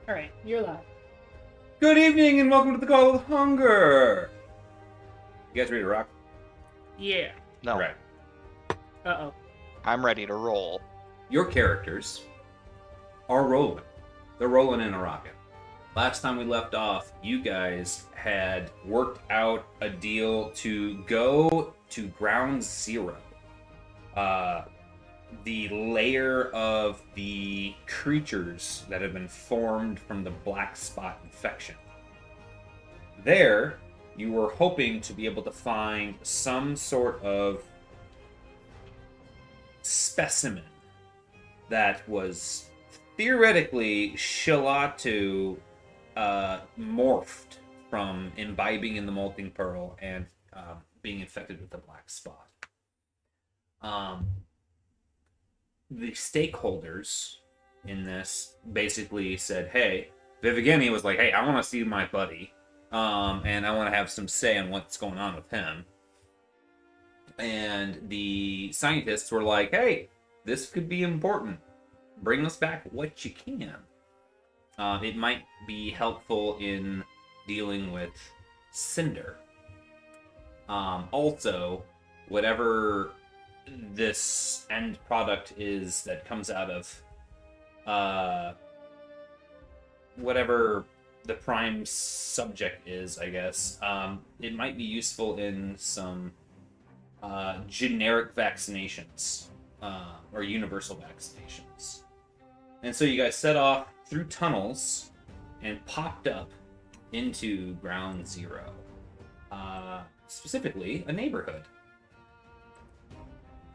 Alright, you're live. Good evening and welcome to the Call of Hunger. You guys ready to rock? Yeah. No, Right. Uh-oh. I'm ready to roll. Your characters are rolling. They're rolling in a rocket. Last time we left off, you guys had worked out a deal to go to Ground Zero. The layer of the creatures that have been formed from the black spot infection. There, you were hoping to be able to find some sort of specimen that was theoretically Shalatu morphed from imbibing in the molting pearl and being infected with the black spot. The stakeholders in this basically said, hey, Vivigeni was like, hey, I want to see my buddy, and I want to have some say on what's going on with him. And the scientists were like, hey, this could be important. Bring us back what you can. It might be helpful in dealing with Cinder. Also, whatever this end product is that comes out of whatever the prime subject is, I guess, it might be useful in some generic vaccinations or universal vaccinations. And so you guys set off through tunnels and popped up into Ground Zero, specifically a neighborhood.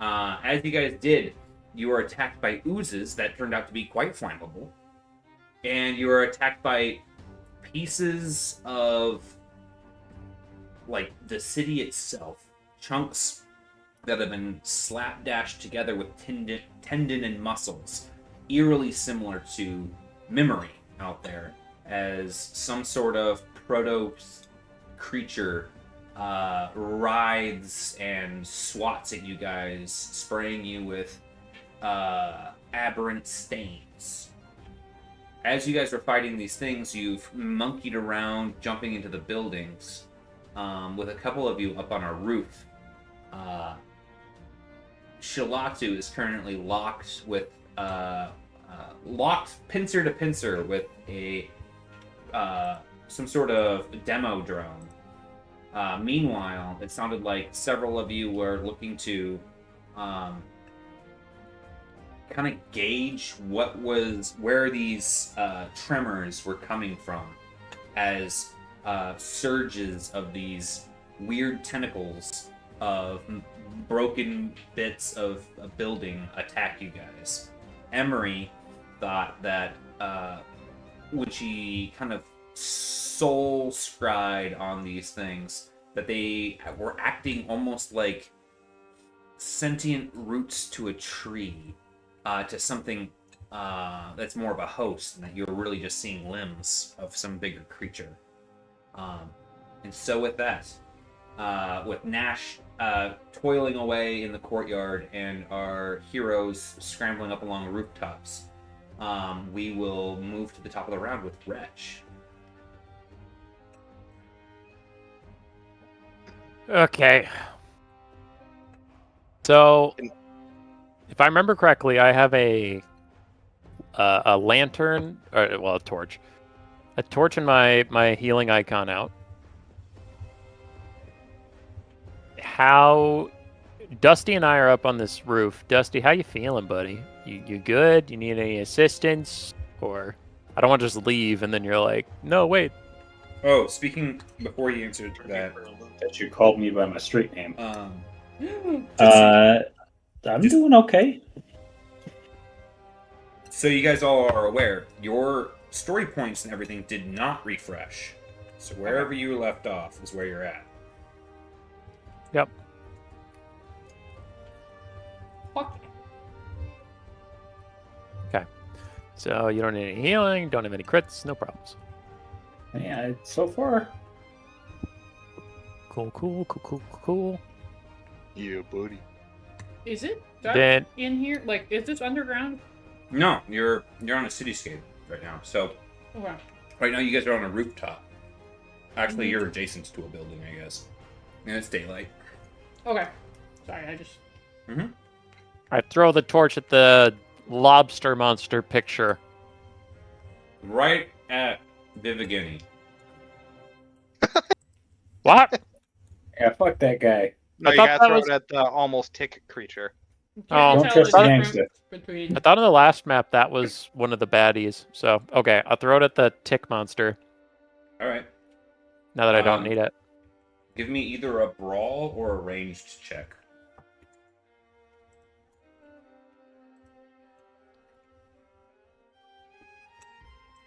As you guys did, you were attacked by oozes that turned out to be quite flammable, and you were attacked by pieces of, like, the city itself, chunks that have been slapdashed together with tendon and muscles, eerily similar to memory out there, as some sort of proto creature writhes and swats at you guys, spraying you with aberrant stains. As you guys were fighting these things, you've monkeyed around, jumping into the buildings, with a couple of you up on a roof. Shalatu is currently locked pincer to pincer with a some sort of demo drone. Meanwhile, it sounded like several of you were looking to kind of gauge where these tremors were coming from, as surges of these weird tentacles of broken bits of a building attack you guys. Emery thought that when she kind of soul scried on these things, that they were acting almost like sentient roots to a tree, to something that's more of a host, and that you're really just seeing limbs of some bigger creature. And so with that, with Nash toiling away in the courtyard and our heroes scrambling up along the rooftops, we will move to the top of the round with Wretch. Okay. So, if I remember correctly, I have a lantern, or well, a torch and my healing icon out. How Dusty and I are up on this roof. Dusty, how you feeling, buddy? You good? You need any assistance? Or I don't want to just leave and then you're like, no, wait. Oh, speaking before you answered that, That you called me by my street name. I'm Doing okay. So you guys all are aware, your story points and everything did not refresh. So wherever you left off is where you're at. Yep. Fuck. Okay. So you don't need any healing, don't have any crits, no problems. Yeah, so far. Cool. Yeah, buddy. Is it dark Then in here? Like, is this underground? No, you're on a cityscape right now. So Okay. Right now, you guys are on a rooftop. Actually, you're adjacent to a building, I guess. And it's daylight. Okay. Sorry, I just. I throw the torch at the lobster monster picture. Right at Vivigini. What? Yeah, fuck that guy. No, I you thought gotta that throw was- it at the almost tick creature. Oh. Don't Tell trust the the difference gangster. between. I thought on the last map that was one of the baddies. So, okay, I'll throw it at the tick monster All right. now that I don't need it. Give me either a brawl or a ranged check.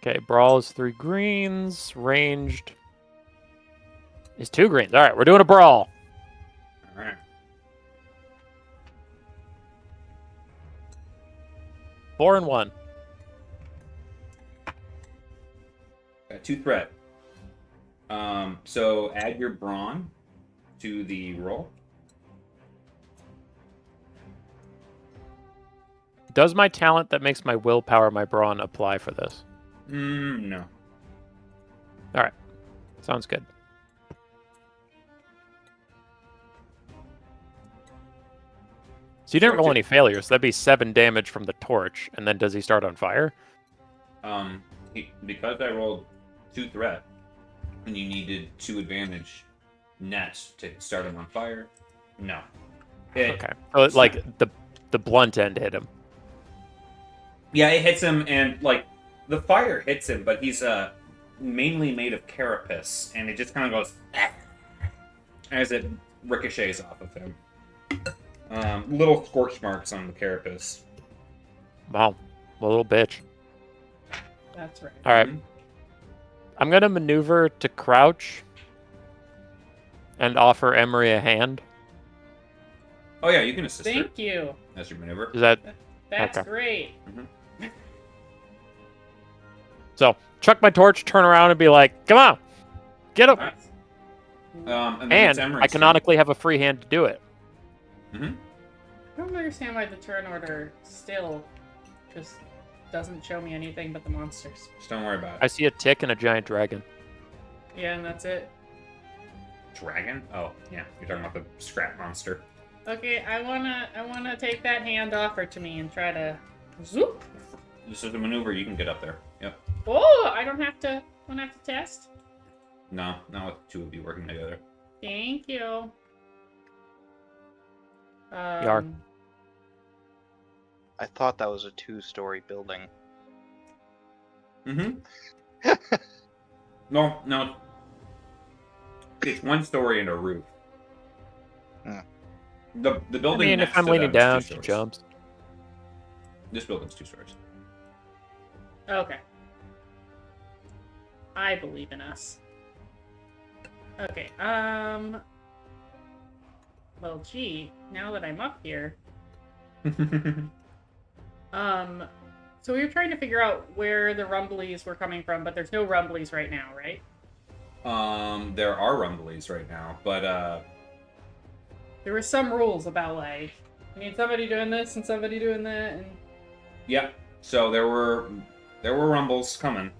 Okay, brawl is 3 greens. Ranged is 2 greens. All right, we're doing a brawl. All right. 4 and 1. Got 2 threat. So add your brawn to the roll. Does my talent that makes my willpower my brawn apply for this? No. Sounds good. So you didn't roll any failures. That'd be 7 damage from the torch, and then does he start on fire? Because I rolled 2 threat, and you needed 2 advantage net to start him on fire. No. Okay. So it's like the blunt end hit him. Yeah, it hits him, and like the fire hits him, but he's mainly made of carapace, and it just kind of goes as it ricochets off of him. Little scorch marks on the carapace. Wow. A little bitch. That's right. All right. I'm going to maneuver to crouch and offer Emery a hand. Oh yeah, you can assist her. Thank you. That's your maneuver. Is that That's Okay. great. so? Chuck my torch, turn around, and be like, "Come on, get up!" Nice. And then And it's Emery's I canonically have a free hand to do it. turn. I don't understand why the turn order still just doesn't show me anything but the monsters. Just don't worry about I it. see a tick and a giant dragon. Yeah, and that's it. Dragon? Oh, yeah. You're talking about the scrap monster. Okay, I wanna take that hand offered to me and try to zoop. This is a maneuver. You can get up there. Yep. Oh, I don't have to test. No, not with 2 of you working together. Thank you. Yar. I thought that was a 2-story building. No. It's 1 story and a roof. The I building. mean, if next I'm to leaning them is down, 2 she stories. jumps. This building's 2 stories. Okay. I believe in us. Okay, well, gee, now that I'm up here, so we were trying to figure out where the rumblies were coming from, but there's no rumblies right now, right? There are rumblies right now, but There were some rules about, like, we need somebody doing this and somebody doing that, and... yeah. So there were rumbles coming.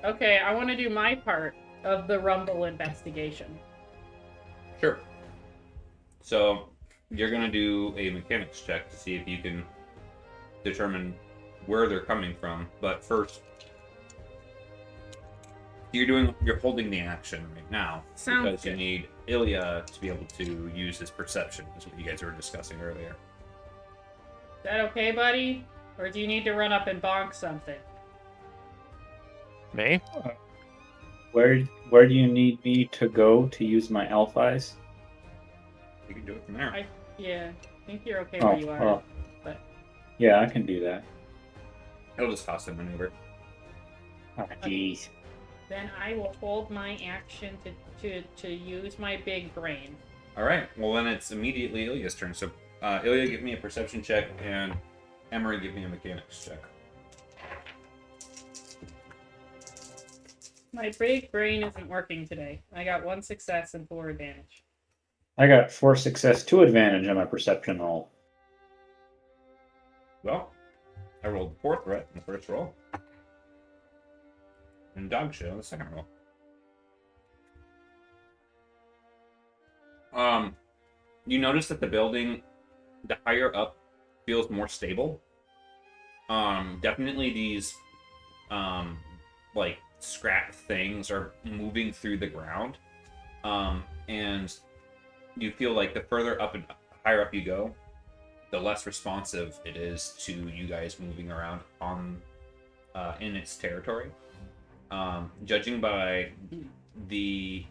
Okay, I want to do my part of the rumble investigation. Sure. So you're gonna do a mechanics check to see if you can determine where they're coming from. But first, you're holding the action right now Sounds because you good. need Ilya to be able to use his perception, is what you guys were discussing earlier. Is that okay, buddy? Or do you need to run up and bonk something? Me? Where do you need me to go to use my elf eyes? You can do it from there. Yeah, I think you're okay Oh, where you are. well. But Yeah, I can do that. It'll just cost a maneuver. Oh, jeez. then I will hold my action to use my big brain. All right. Well, then it's immediately Ilya's turn. So, Ilya, give me a perception check, and Emery, give me a mechanics check. My big brain isn't working today. I got 1 success and 4 advantage. I got 4 success, 2 advantage on my perception roll. Well, I rolled 4 threat in the first roll. And dog shit on the second roll. You notice that the building, the higher up, feels more stable. Definitely these, like, scrap things are moving through the ground. And you feel like the further up and higher up you go, the less responsive it is to you guys moving around on in its territory. Judging by the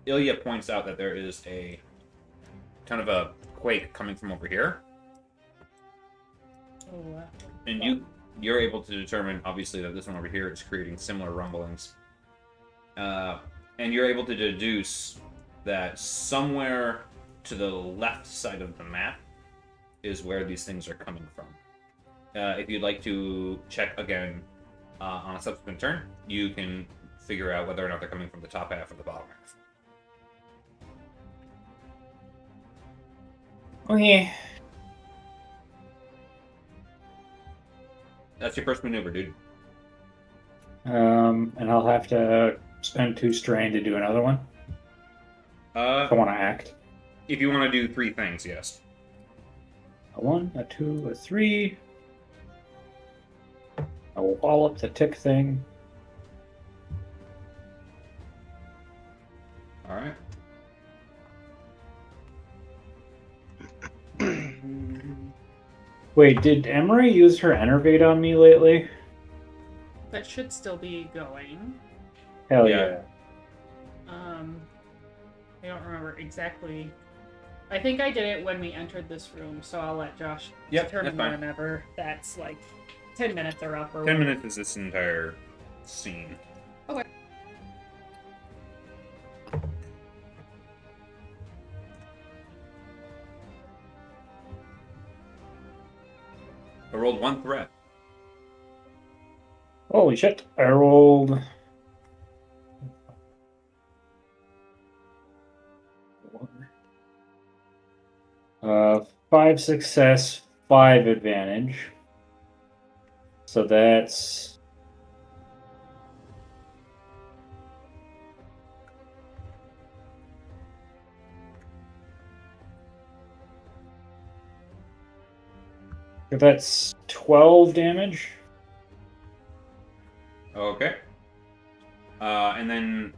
Ilya points out that there is a kind of a quake coming from over here, and you're able to determine obviously that this one over here is creating similar rumblings, and you're able to deduce that somewhere to the left side of the map is where these things are coming from. If you'd like to check again on a subsequent turn, you can figure out whether or not they're coming from the top half or the bottom half. Okay. That's your first maneuver, dude. And I'll have to spend 2 strain to do another one. If I want to act. If you want to do 3 things, yes. A 1, a 2, a 3. I will wallop the tick thing. All right. Wait, did Emery use her Enervate on me lately? That should still be going. Hell Yeah. yeah. I don't remember exactly. I think I did it when we entered this room, so I'll let Josh Yep, determine that's fine. whenever that's like 10 minutes are up or 10 whatever. minutes is this entire scene. Okay. I rolled 1 threat. Holy shit. I rolled... 5 success, 5 advantage. So that's... That's 12 damage. Okay. And then,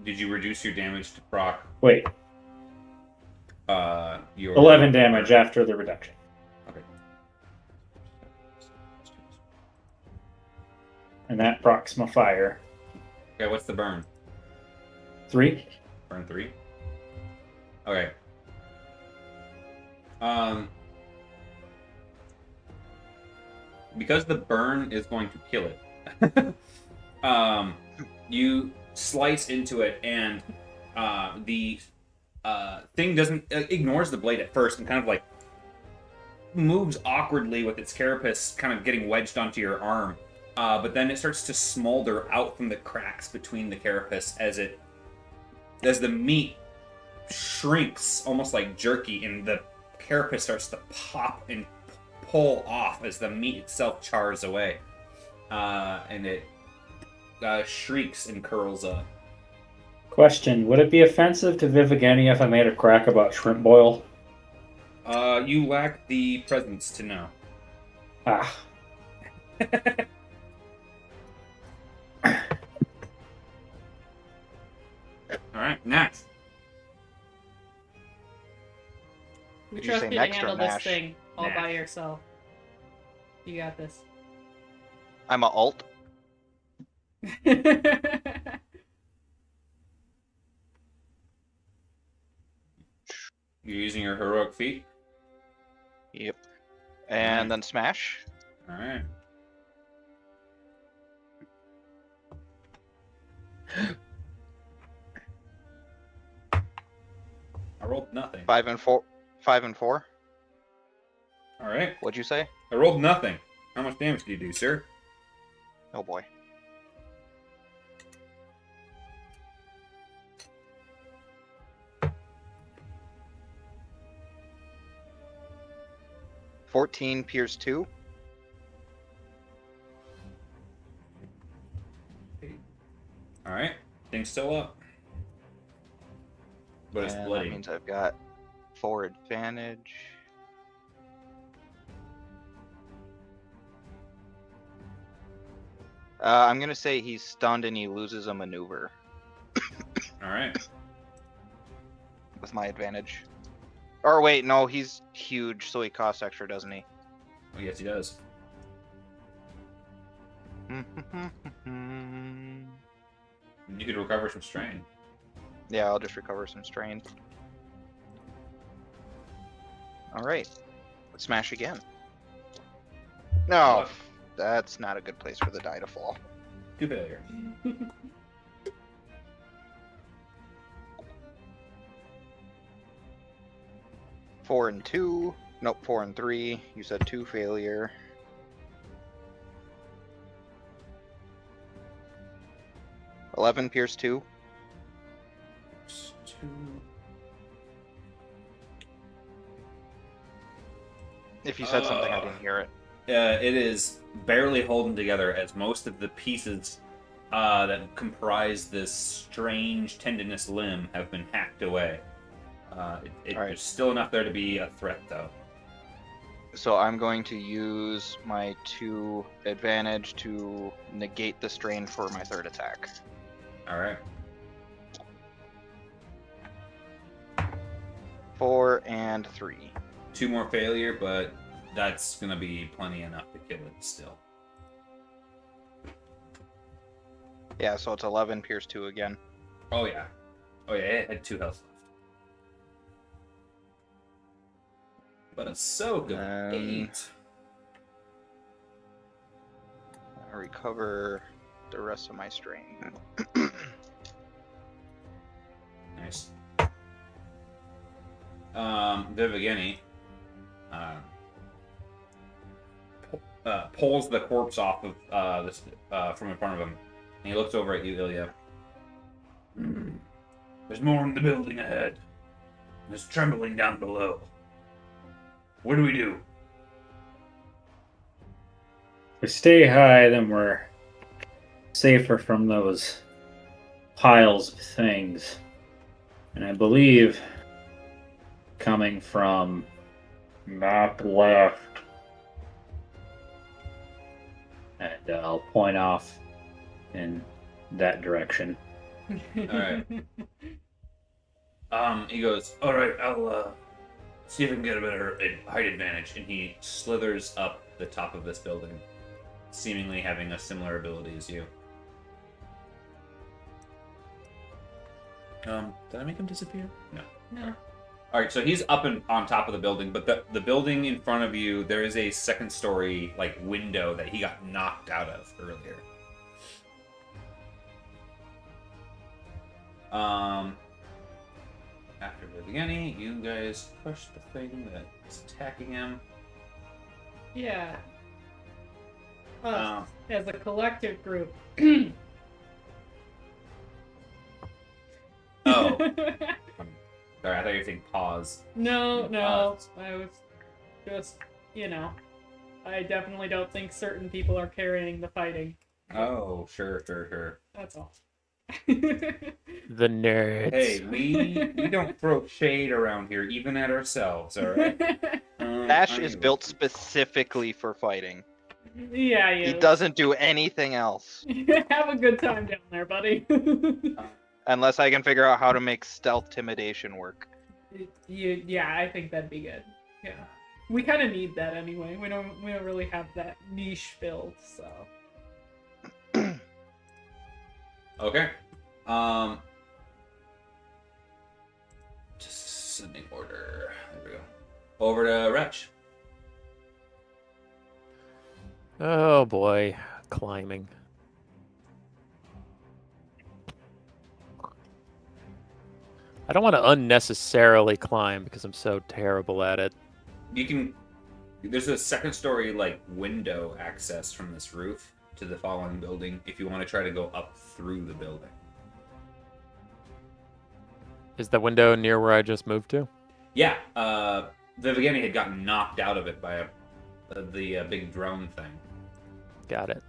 did you reduce your damage to proc? Wait, Your 11 damage after the reduction. Okay. And that procs my fire. Okay, what's the burn? 3. Burn 3. Okay. Because the burn is going to kill it, you slice into it, and the thing doesn't ignores the blade at first and kind of like moves awkwardly with its carapace kind of getting wedged onto your arm, but then it starts to smolder out from the cracks between the carapace as the meat shrinks almost like jerky, and the carapace starts to pop and pull off as the meat itself chars away, and it shrieks and curls up. Question, would it be offensive to Vivageni if I made a crack about shrimp boil? You lack the presence to know. Ah. Alright, next. We Did you trust say you to next or handle this Nash? thing all by Nash. yourself. You got this. I'm a alt. You're using your heroic feat? Yep. And then smash. Alright. I rolled nothing. 5 and 4. 5 and 4. Alright. What'd you say? I rolled nothing. How much damage do you do, sir? Oh boy. $14 pierce 2. All right, thing's still up, but it's And bloody. that means I've got 4 advantage. I'm gonna say he's stunned and he loses a maneuver All right. with my advantage. Or wait, no, he's huge, so he costs extra, doesn't he? Oh, yes, he does. You could recover some strain. Yeah, I'll just recover some strain. Alright. Let's smash again. No, that's not a good place for the die to fall. 2 failure. Four and 2. Nope, 4 and 3. You said 2 failure. Pierce 2. It's 2. If you said something, I didn't hear it. It is barely holding together as most of the pieces that comprise this strange tendinous limb have been hacked away. Alright. There's still enough there to be a threat, though. So I'm going to use my 2 advantage to negate the strain for my 3rd attack. All right. 4 and 3. 2 more failure, but that's gonna be plenty enough to kill it still. Yeah, so it's 11 Pierce 2 again. Oh yeah. It had 2 health left. But a soak of 8. I recover the rest of my strain. Nice. Vivigeni pulls the corpse off of this from in front of him, and he looks over at you, Ilya. There's more in the building ahead. There's trembling down below. What do we do? If we stay high, then we're safer from those piles of things. And I believe coming from map left, and I'll point off in that direction. Alright. He goes, alright, I'll see if I can get a better height advantage. And he slithers up the top of this building, seemingly having a similar ability as you. Did I make him disappear? No. No. Alright, so he's up on top of the building, but the building in front of you, there is a second story window that he got knocked out of earlier. After Viviani, you guys crush the thing that's attacking him. Yeah. Us, as a collective group. Oh. Sorry, I thought you were saying pause. No. I was just, I definitely don't think certain people are carrying the fighting. Oh, sure. That's all. The nerds. Hey, we don't throw shade around here, even at ourselves, alright? Ash is built specifically for fighting. Yeah, He doesn't do anything else. Have a good time down there, buddy. Unless I can figure out how to make stealth intimidation work. Yeah, I think that'd be good. Yeah, we kind of need that anyway. We don't really have that niche filled, so. Okay. Descending order. There we go. Over to Wretch. Oh boy, climbing. I don't want to unnecessarily climb because I'm so terrible at it. You can. There's a second story window access from this roof to the following building if you want to try to go up through the building. Is the window near where I just moved to? Yeah, Viviani had gotten knocked out of it by the big drone thing. Got it.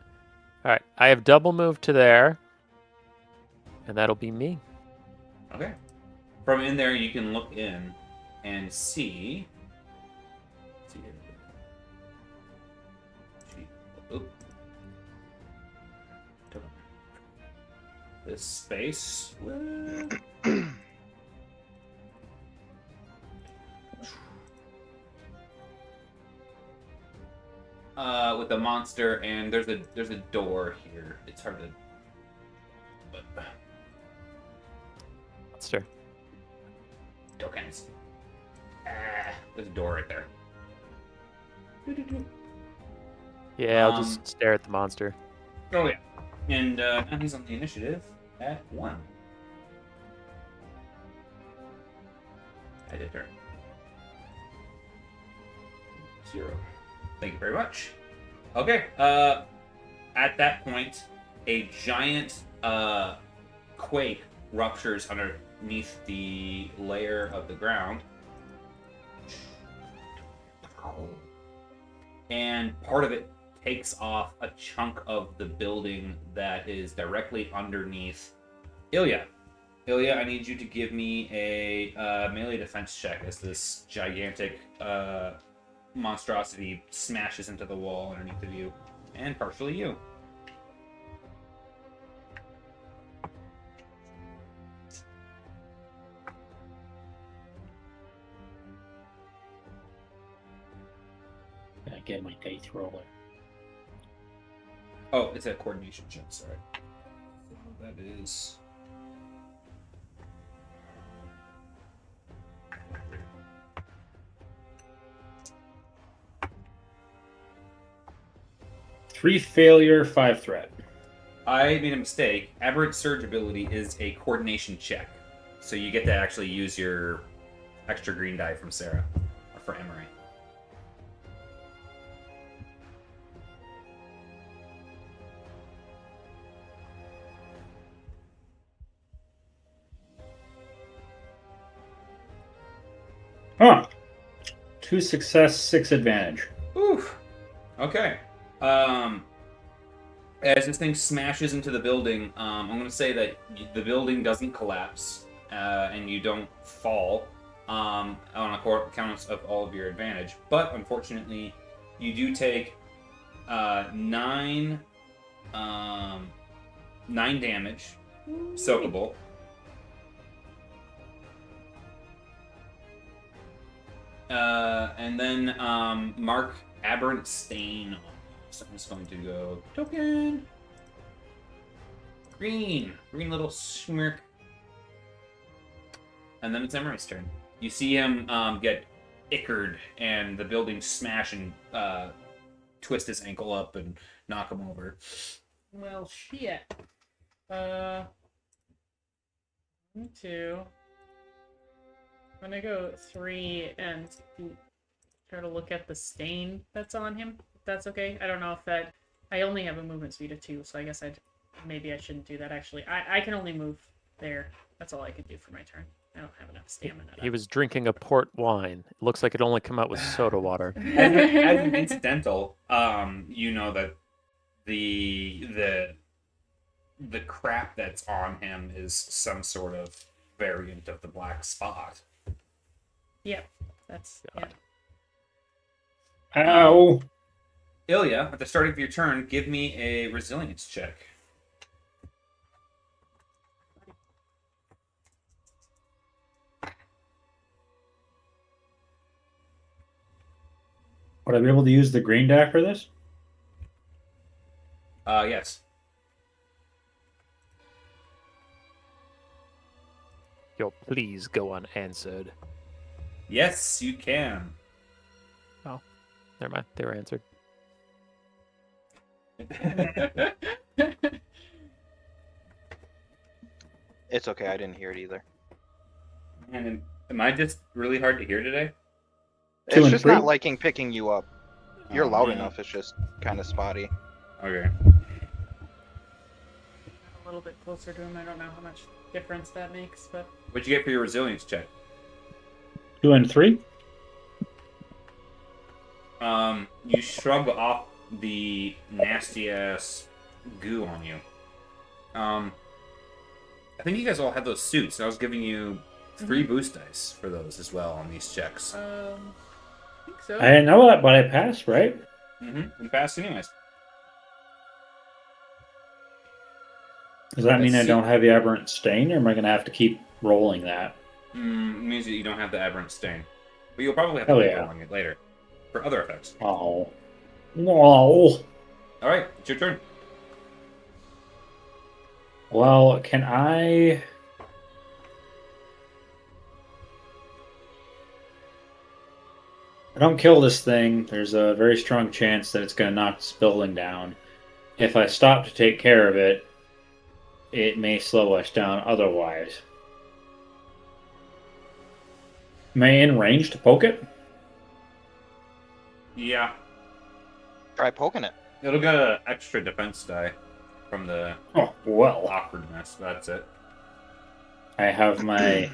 All right, I have double moved to there. And that'll be me. Okay. From in there, you can look in and see. Oop. This space. With the monster, and there's a door here. It's hard to. But... Monster. Tokens. There's a door right there. Yeah, I'll just stare at the monster. Oh yeah, and now he's on the initiative at 1. I did turn. 0. Thank you very much. Okay. At that point, a giant quake ruptures underneath the layer of the ground. And part of it takes off a chunk of the building that is directly underneath Ilya. Ilya, I need you to give me a melee defense check as this gigantic monstrosity smashes into the wall underneath of you, and partially you. Can I get my dice roller? Oh, it's a coordination check, sorry. So that is... Three failure, 5 threat. I made a mistake. Aberrant Surge ability is a coordination check. So you get to actually use your extra green die from Sarah, or for Emery. Huh. 2 success, 6 advantage. Oof. Okay. As this thing smashes into the building, I'm going to say that the building doesn't collapse, and you don't fall on account of all of your advantage. But unfortunately, you do take 9 damage, soakable. And then mark Aberrant Stain. So I'm just going to go token. Green little smirk. And then it's Emery's turn. You see him get ickered, and the building smash and twist his ankle up and knock him over. Well, shit. 1, 2. I'm gonna go 3 and try to look at the stain that's on him. If that's okay. I don't know if that. I only have a movement speed of 2, so I guess maybe I shouldn't do that. Actually, I can only move there. That's all I can do for my turn. I don't have enough stamina. He was drinking a port wine. It looks like it only come out with soda water. As an incidental, you know that the crap that's on him is some sort of variant of the black spot. Yep, that's yeah. Ow! Ilya, at the start of your turn, give me a resilience check. Would I be able to use the green die for this? Yes. Yo, please go unanswered. Yes, you can. Oh, never mind. They were answered. It's okay, I didn't hear it either. And am I just really hard to hear today? Two It's and just three? not liking picking you up. You're Oh, loud man. enough, it's just kind of spotty. Okay. A little bit closer to him. I don't know how much difference that makes, but What'd you get for your resilience check? 2 and 3? You shrug off the nasty ass goo on you. I think you guys all had those suits. I was giving you 3 boost dice for those as well on these checks. I think so. I didn't know that, but I passed, right? You passed anyways. Does that mean I Let's don't see. have the aberrant stain, or am I going to have to keep rolling that? Means that you don't have the aberrant stain. But you'll probably have to Hell keep yeah. rolling it later. For other effects. Oh. No. Alright, it's your turn. Well, can I... I don't kill this thing, there's a very strong chance that it's going to knock this building down. If I stop to take care of it, it may slow us down otherwise. Am I in range to poke it? Yeah. Try poking it. It'll get an extra defense die from the Oh, well. awkwardness. That's it. I have my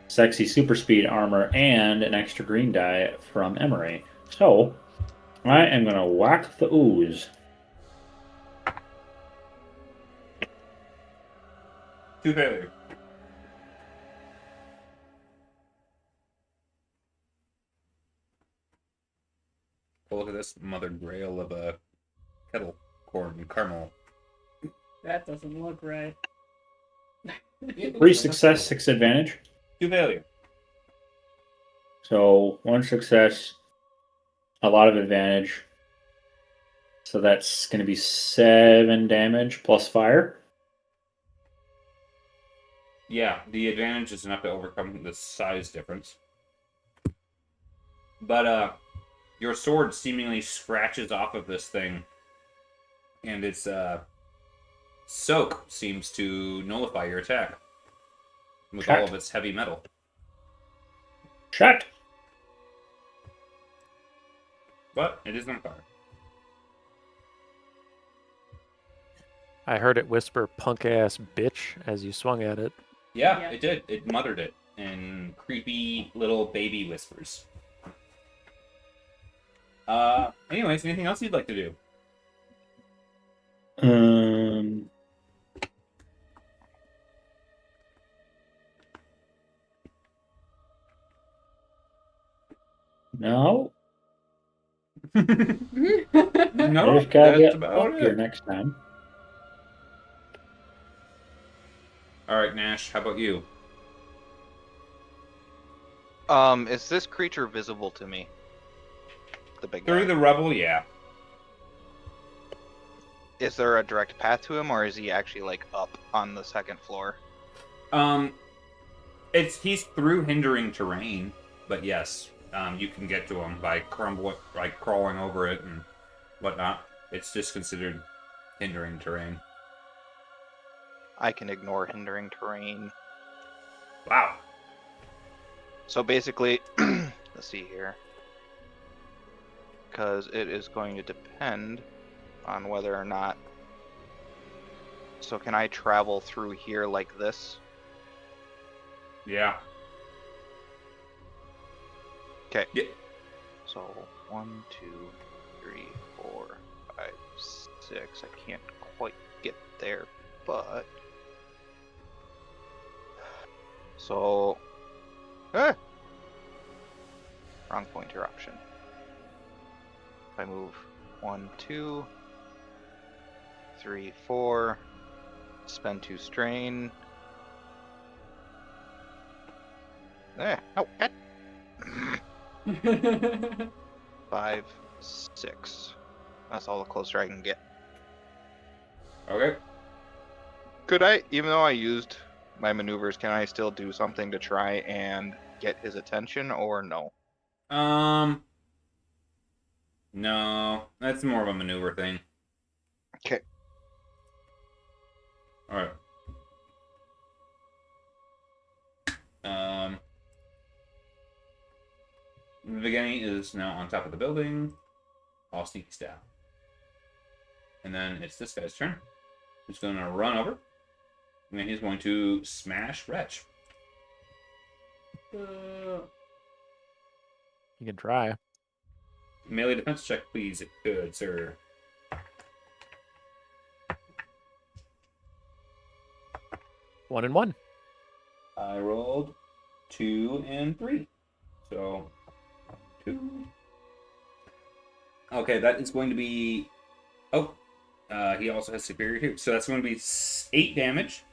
sexy super speed armor and an extra green die from Emery. So, I am going to whack the ooze. 2 failure. Oh, look at this mother grail of a kettle corn and caramel. That doesn't look right. 3 success, 6 advantage. 2 failure. So 1 success, a lot of advantage. So that's going to be 7 damage plus fire. Yeah, the advantage is enough to overcome the size difference. But your sword seemingly scratches off of this thing, and its soak seems to nullify your attack with all of its heavy metal. Shut. But it is on fire. I heard it whisper "punk ass bitch" as you swung at it. Yeah, Yeah. it did. It muttered it in creepy little baby whispers. Anyways, anything else you'd like to do? No. No, There's gotta that's get about up here it. next time. Alright, Nash, how about you? Is this creature visible to me? The big Through guy. the rubble, yeah. Is there a direct path to him, or is he actually like up on the 2nd floor? He's through hindering terrain, but yes, you can get to him by crawling over it and whatnot. It's just considered hindering terrain. I can ignore hindering terrain. Wow. So basically, let's see here. Because it is going to depend on whether or not... So can I travel through here like this? Yeah. Okay. Yeah. So 1, 2, 3, 4, 5, 6. I can't quite get there, but... So... Ah! Wrong pointer option. If I move 1, 2, 3, 4, spend 2 strain. Oh, God. 5, 6. That's all the closer I can get. Okay. Could I, even though I used my maneuvers, can I still do something to try and get his attention, or no? No, that's more of a maneuver thing. Okay. Alright. Vigeni is now on top of the building, all sneaky style. And then it's this guy's turn. He's going to run over, and then he's going to smash Wretch. You can try. Melee defense check, please. Good, sir. 1 and 1. I rolled 2 and 3. So 2. Okay, that is going to be. Oh, he also has superior too. So that's going to be 8 damage.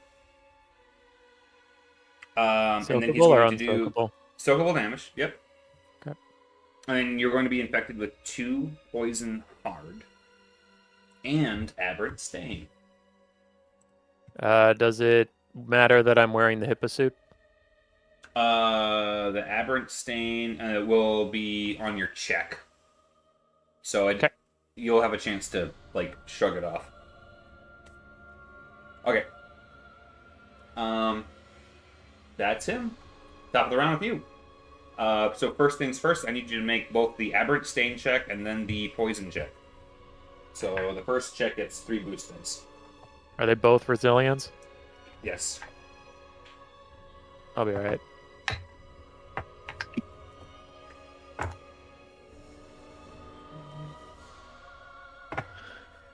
And then he's Soakable or going to do unsoakable? soakable damage. Yep. Okay. And then you're going to be infected with 2 poison hard and aberrant stain. Does it matter that I'm wearing the HIPAA suit? The aberrant stain will be on your check. So you'll have a chance to, like, shrug it off. Okay. That's him. Top of the round with you. So first things first, I need you to make both the aberrant stain check and then the poison check. So the first check gets 3 boost dice. Are they both resilience? Yes. I'll be alright.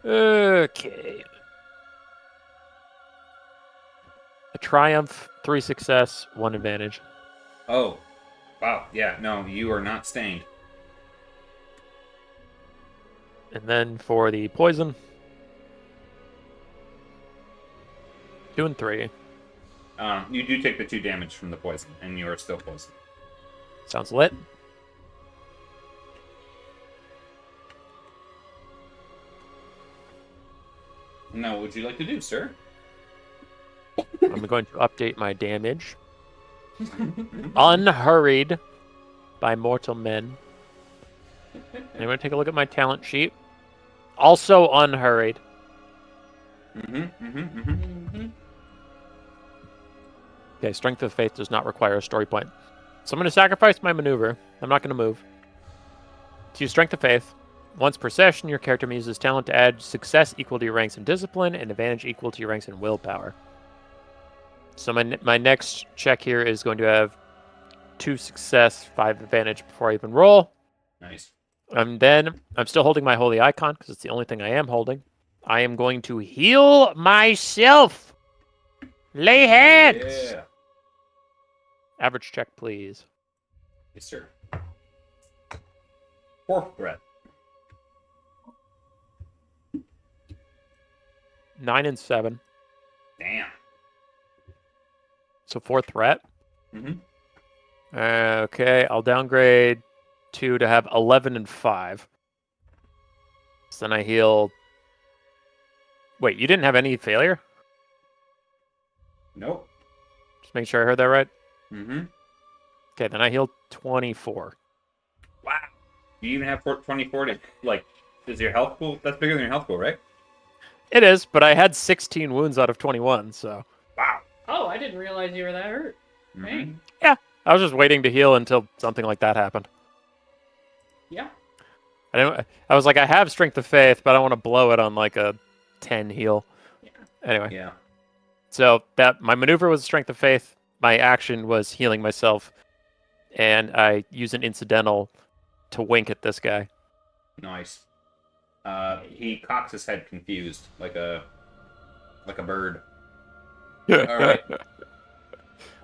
Okay. A triumph, 3 success, 1 advantage. Oh. Wow. Yeah, no, you are not stained. And then for the poison, 2 and 3. You do take the 2 damage from the poison, and you are still poisoned. Sounds lit. Now, what would you like to do, sir? I'm going to update my damage. Unhurried by mortal men. I'm going to take a look at my talent sheet. Also unhurried. Okay, Strength of Faith does not require a story point. So I'm going to sacrifice my maneuver. I'm not going to move. To use Strength of Faith, once per session, your character may use his talent to add success equal to your ranks in discipline and advantage equal to your ranks in willpower. So my next check here is going to have 2 success, 5 advantage before I even roll. Nice. And then I'm still holding my holy icon because it's the only thing I am holding. I am going to heal myself. Lay hands. Yeah. Average check, please. Yes, sir. 4th threat. 9 and 7. Damn. So 4th threat. Mm-hmm. Okay, I'll downgrade 2 to have 11 and 5. So then I heal. Wait, you didn't have any failure? Nope. Just make sure I heard that right. Mm-hmm. Okay, then I heal 24. Wow. You even have 24 to, like, is your health pool? That's bigger than your health pool, right? It is, but I had 16 wounds out of 21, so. Wow. Oh, I didn't realize you were that hurt. Mm-hmm. Dang. I was just waiting to heal until something like that happened. Yeah. I was like, I have Strength of Faith, but I want to blow it on like a 10 heal. Yeah. Anyway. Yeah. So that my maneuver was Strength of Faith. My action was healing myself, and I use an incidental to wink at this guy. Nice. He cocks his head confused, like a bird. All right.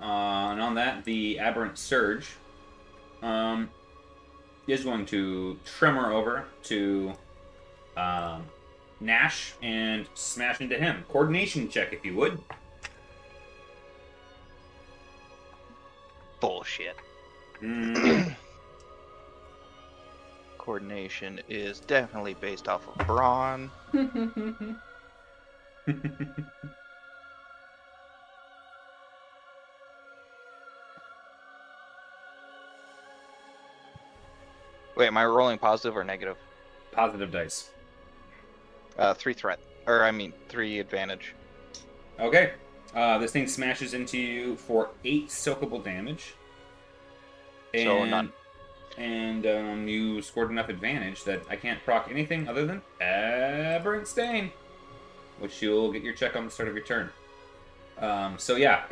And on that, the aberrant surge is going to tremor over to Nash and smash into him. Coordination check, if you would. Bullshit. Mm. Coordination is definitely based off of brawn. Wait, am I rolling positive or negative? Positive dice. 3 threat. Or, I mean, 3 advantage. Okay. This thing smashes into you for 8 soakable damage. So none. And you scored enough advantage that I can't proc anything other than Aberrant Stain, which you'll get your check on the start of your turn. So yeah,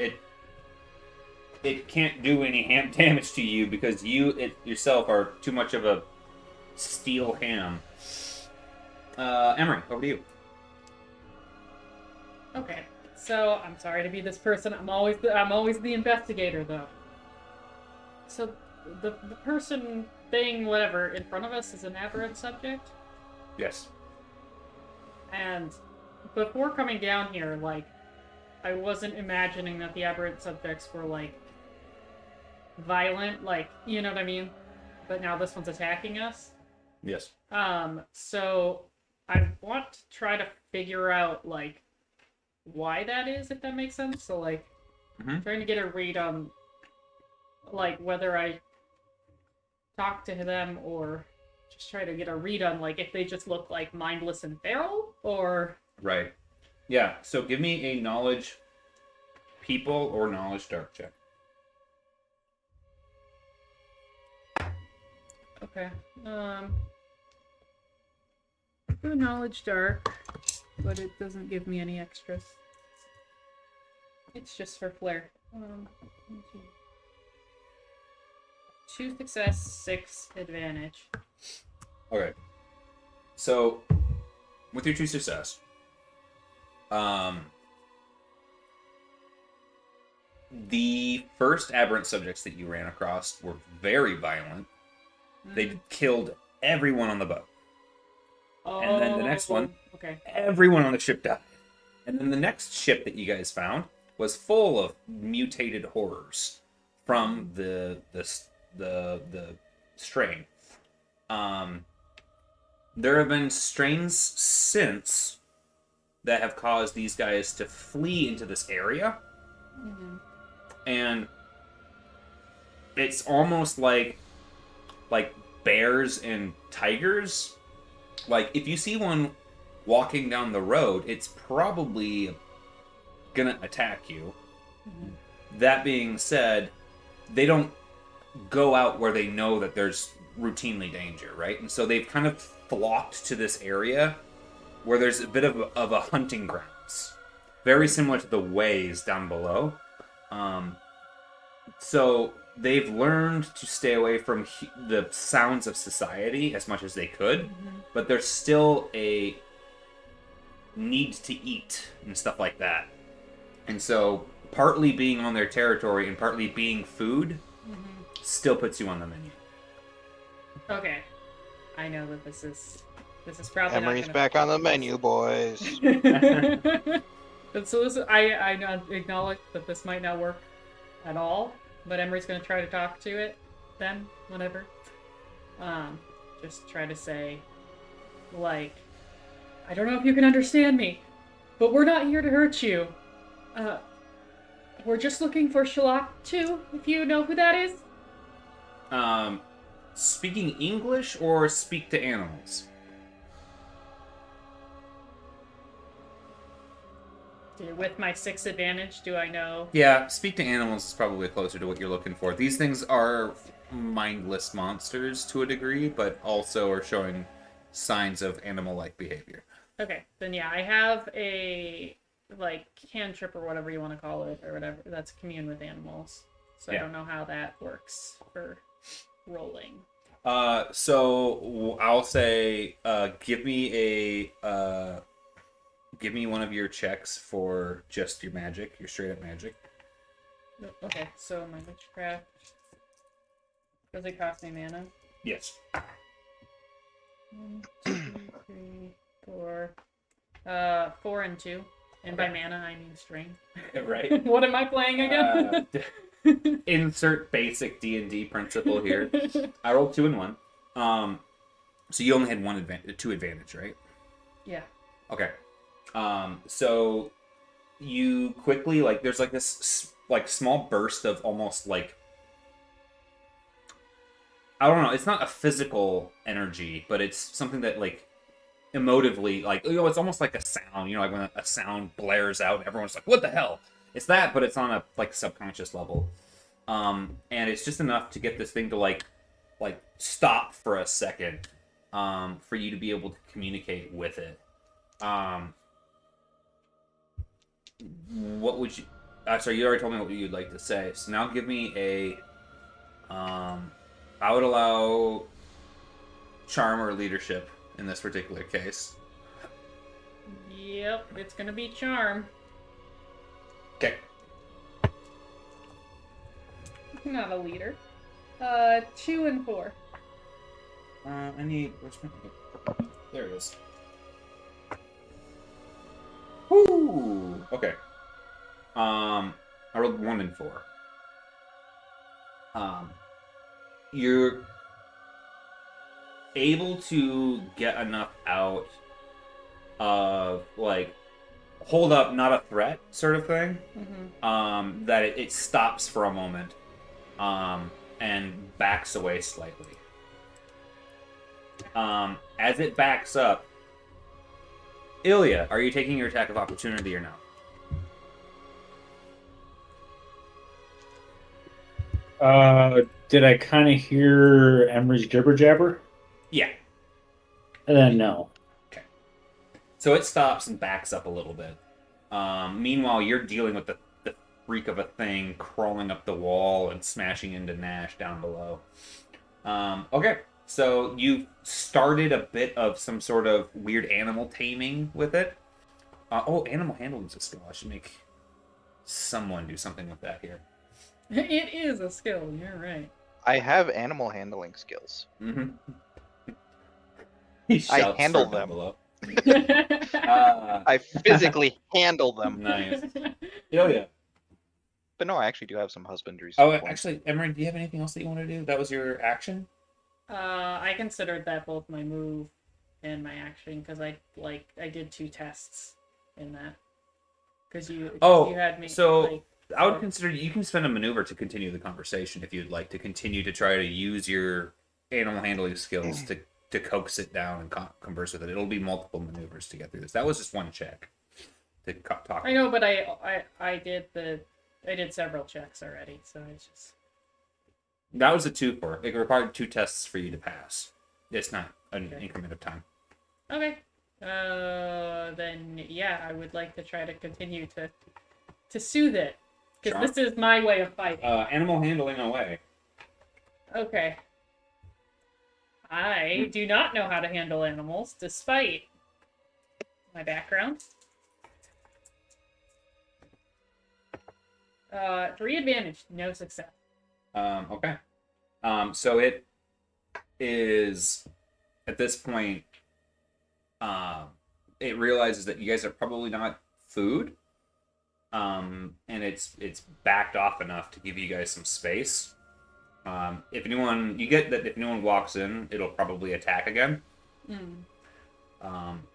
it can't do any damage to you because you yourself are too much of a steel ham. Emery, over to you. Okay, So I'm sorry to be this person. I'm always the investigator though. So the person, thing, whatever in front of us is an aberrant subject, Yes. and before coming down here, like, I wasn't imagining that the aberrant subjects were like violent, like, you know what I mean? But now this one's attacking us. Yes. So I want to try to figure out like why that is, if that makes sense. So like, trying to get a read on like whether I talk to them or just try to get a read on like if they just look like mindless and feral or Right. Yeah. So give me a knowledge people or knowledge dark check. okay. Do knowledge dark, but it doesn't give me any extras. It's just for flair. 2 success, 6 advantage. Okay. So, with your 2 success, the first aberrant subjects that you ran across were very violent. They killed everyone on the boat. And then the next one, okay. everyone on the ship died. And then the next ship that you guys found was full of mutated horrors from the strain. There have been strains since that have caused these guys to flee into this area. And it's almost like bears and tigers. Like, if you see one walking down the road, it's probably gonna attack you. That being said, they don't go out where they know that there's routinely danger, right? And so they've kind of flocked to this area where there's a bit of a hunting grounds. Very similar to the ways down below. So they've learned to stay away from the sounds of society as much as they could, but there's still a need to eat and stuff like that. And so partly being on their territory and partly being food still puts you on the menu. Okay. I know that this is probably Emery's not back on the menu, boys. And so this, I acknowledge that this might not work at all, but Emery's going to try to talk to it then, whenever. Just try to say, like, I don't know if you can understand me, but we're not here to hurt you. We're just looking for Shalak 2, if you know who that is. Speaking English or speak to animals? With my 6 advantage, do I know? Yeah, speak to animals is probably closer to what you're looking for. These things are mindless monsters to a degree, but also are showing signs of animal-like behavior. Okay, then yeah, I have a, like, cantrip or whatever you want to call it, or whatever. That's commune with animals. So Yeah. I don't know how that works for rolling. So I'll say, give me one of your checks for just your magic, your straight up magic. Okay, so my witchcraft. Does it cost me mana? Yes. 1, 2, 3, 4. 4 and 2. And by mana, I mean string. Right. What am I playing again? Insert basic D&D principle here. I rolled 2 and 1. So you only had 2 advantage, right? Yeah. Okay. So you quickly, like, there's like this like small burst of almost like, I don't know, it's not a physical energy, but it's something that like emotively, like, you know, it's almost like a sound, you know, like when a sound blares out and everyone's like, what the hell? It's that, but it's on a like subconscious level. And it's just enough to get this thing to like stop for a second, for you to be able to communicate with it. What would you... sorry, you already told me what you'd like to say. So now give me a... I would allow charm or leadership in this particular case. Yep, it's gonna be charm. Not a leader. 2 and 4. I need. There it is. Woo! Okay. I rolled 1 and 4. You're able to get enough out of like hold up, not a threat sort of thing. Mm-hmm. That it stops for a moment, and backs away slightly. As it backs up, Ilya, are you taking your attack of opportunity or no? Did I kind of hear Emery's jibber jabber? Yeah. And then no. Okay. So it stops and backs up a little bit. Meanwhile, you're dealing with the freak of a thing crawling up the wall and smashing into Nash down below. Okay. So you started a bit of some sort of weird animal taming with it. Animal handling is a skill. I should make someone do something with that here. It is a skill, you're right. I have animal handling skills. Mm-hmm. I handle them. Below. I physically handle them. Nice. Yeah. But no, I actually do have some husbandry. Oh, points. actually, Emery, do you have anything else that you want to do? That was your action? I considered that both my move and my action because I did 2 tests in that. Because you had me. So I would consider you can spend a maneuver to continue the conversation if you'd like to continue to try to use your animal handling skills to coax it down and converse with it. It'll be multiple maneuvers to get through this. That was just one check to talk. I know, but I did several checks already, so it's just. That was a 2 for it. It required 2 tests for you to pass. It's not an increment of time. Okay. Then yeah, I would like to try to continue to soothe it. Because this is my way of fighting. Animal handling away. Okay. I do not know how to handle animals, despite my background. 3 advantage, no success. Okay. So it is at this point. It realizes that you guys are probably not food. And it's backed off enough to give you guys some space. If anyone walks in, it'll probably attack again.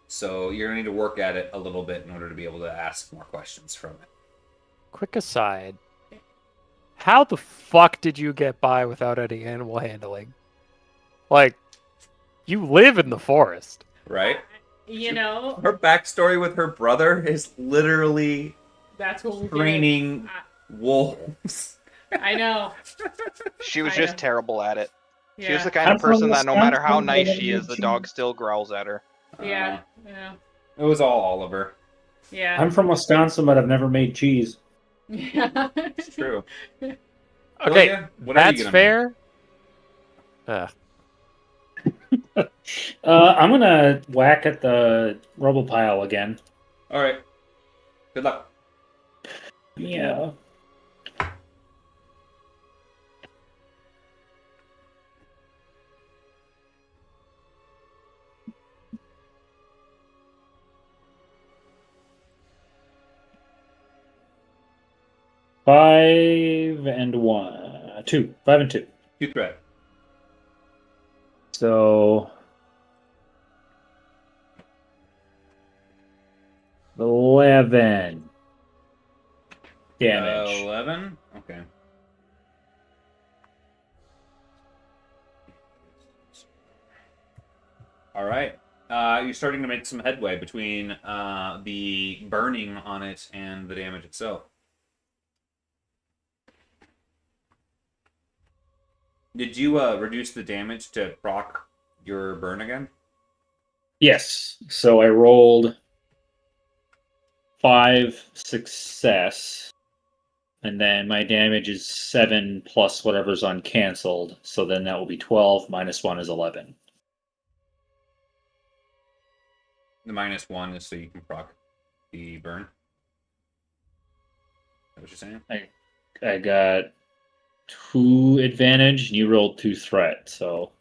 So you're gonna need to work at it a little bit in order to be able to ask more questions from it. Quick aside. How the fuck did you get by without any animal handling? Like, you live in the forest. Right? You know, Her backstory with her brother is literally that's what we training wolves. I know. She was I just know. terrible at it. Yeah. She was the kind I'm of person from that no matter how Wisconsin, nice but I she is, the need dog cheese. still growls at her. Yeah. Yeah. It was all Oliver. Yeah. I'm from Wisconsin, but I've never made cheese. Yeah. It's true. Okay, Ilya, what are you that's gonna fair. I'm gonna whack at the rubble pile again. make? All right. Good luck. Yeah. Five and 2. 5 and 2. You threat. So 11 damage. 11. Okay. All right. You're starting to make some headway between the burning on it and the damage itself. Did you reduce the damage to proc your burn again? Yes. So I rolled 5 success, and then my damage is 7 plus whatever's uncancelled. So then that will be 12 minus 1 is 11. The -1 is so you can proc the burn. Is that what you're saying? I got 2 advantage, and you rolled 2 threat, so.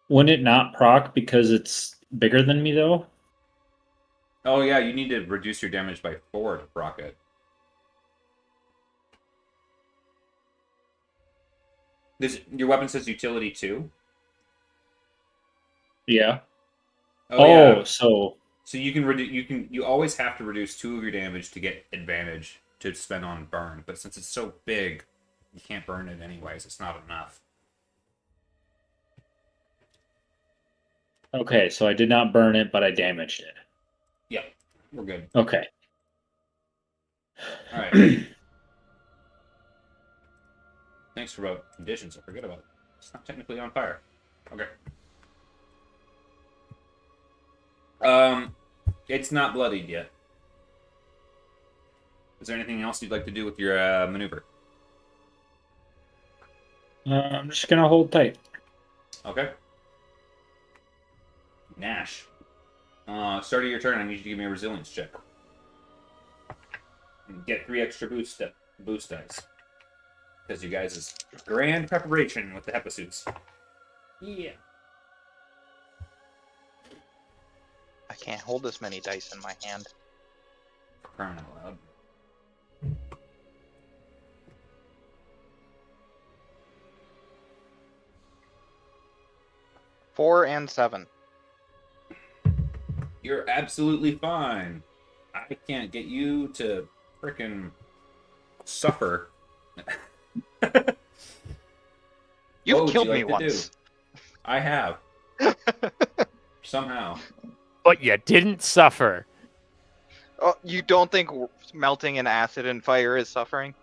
Wouldn't it not proc because it's bigger than me, though? Oh yeah, you need to reduce your damage by 4 to proc it. Your weapon says utility 2? Yeah. Oh, yeah. So you can you always have to reduce 2 of your damage to get advantage to spend on burn, but since it's so big, you can't burn it anyways. It's not enough. okay, so I did not burn it, but I damaged it. Yeah, we're good. Okay. All right. Thanks for about conditions. I forget about it. It's not technically on fire. Okay. It's not bloodied yet. Is there anything else you'd like to do with your maneuver? I'm just gonna hold tight. Okay. Nash. Start of your turn, I need you to give me a resilience check. And get 3 extra boost dice. Because you guys' grand preparation with the Hepasuits. Yeah. I can't hold this many dice in my hand. For crying out loud. Four and 7. You're absolutely fine. I can't get you to frickin' suffer. You What would killed you me like to once. do? I have. Somehow. But you didn't suffer. Oh, you don't think melting in acid and fire is suffering?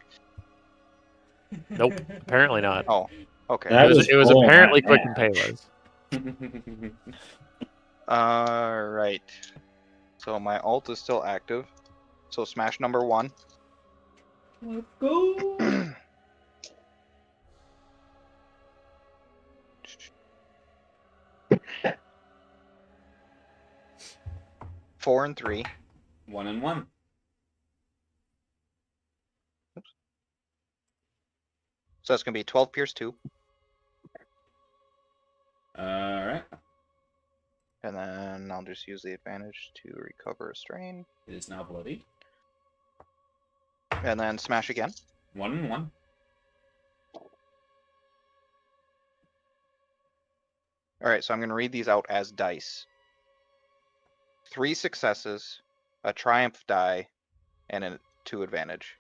Nope, apparently not. Oh, okay. That It was all apparently not quick and bad. painless. Right. So my ult is still active. So smash number 1. Let's go. 4 and 3. 1 and 1. So that's gonna be 12 pierce 2. Alright. And then I'll just use the advantage to recover a strain. It is now bloody. And then smash again. 1 and 1. Alright, so I'm gonna read these out as dice. 3 successes, a triumph die, and a 2 advantage.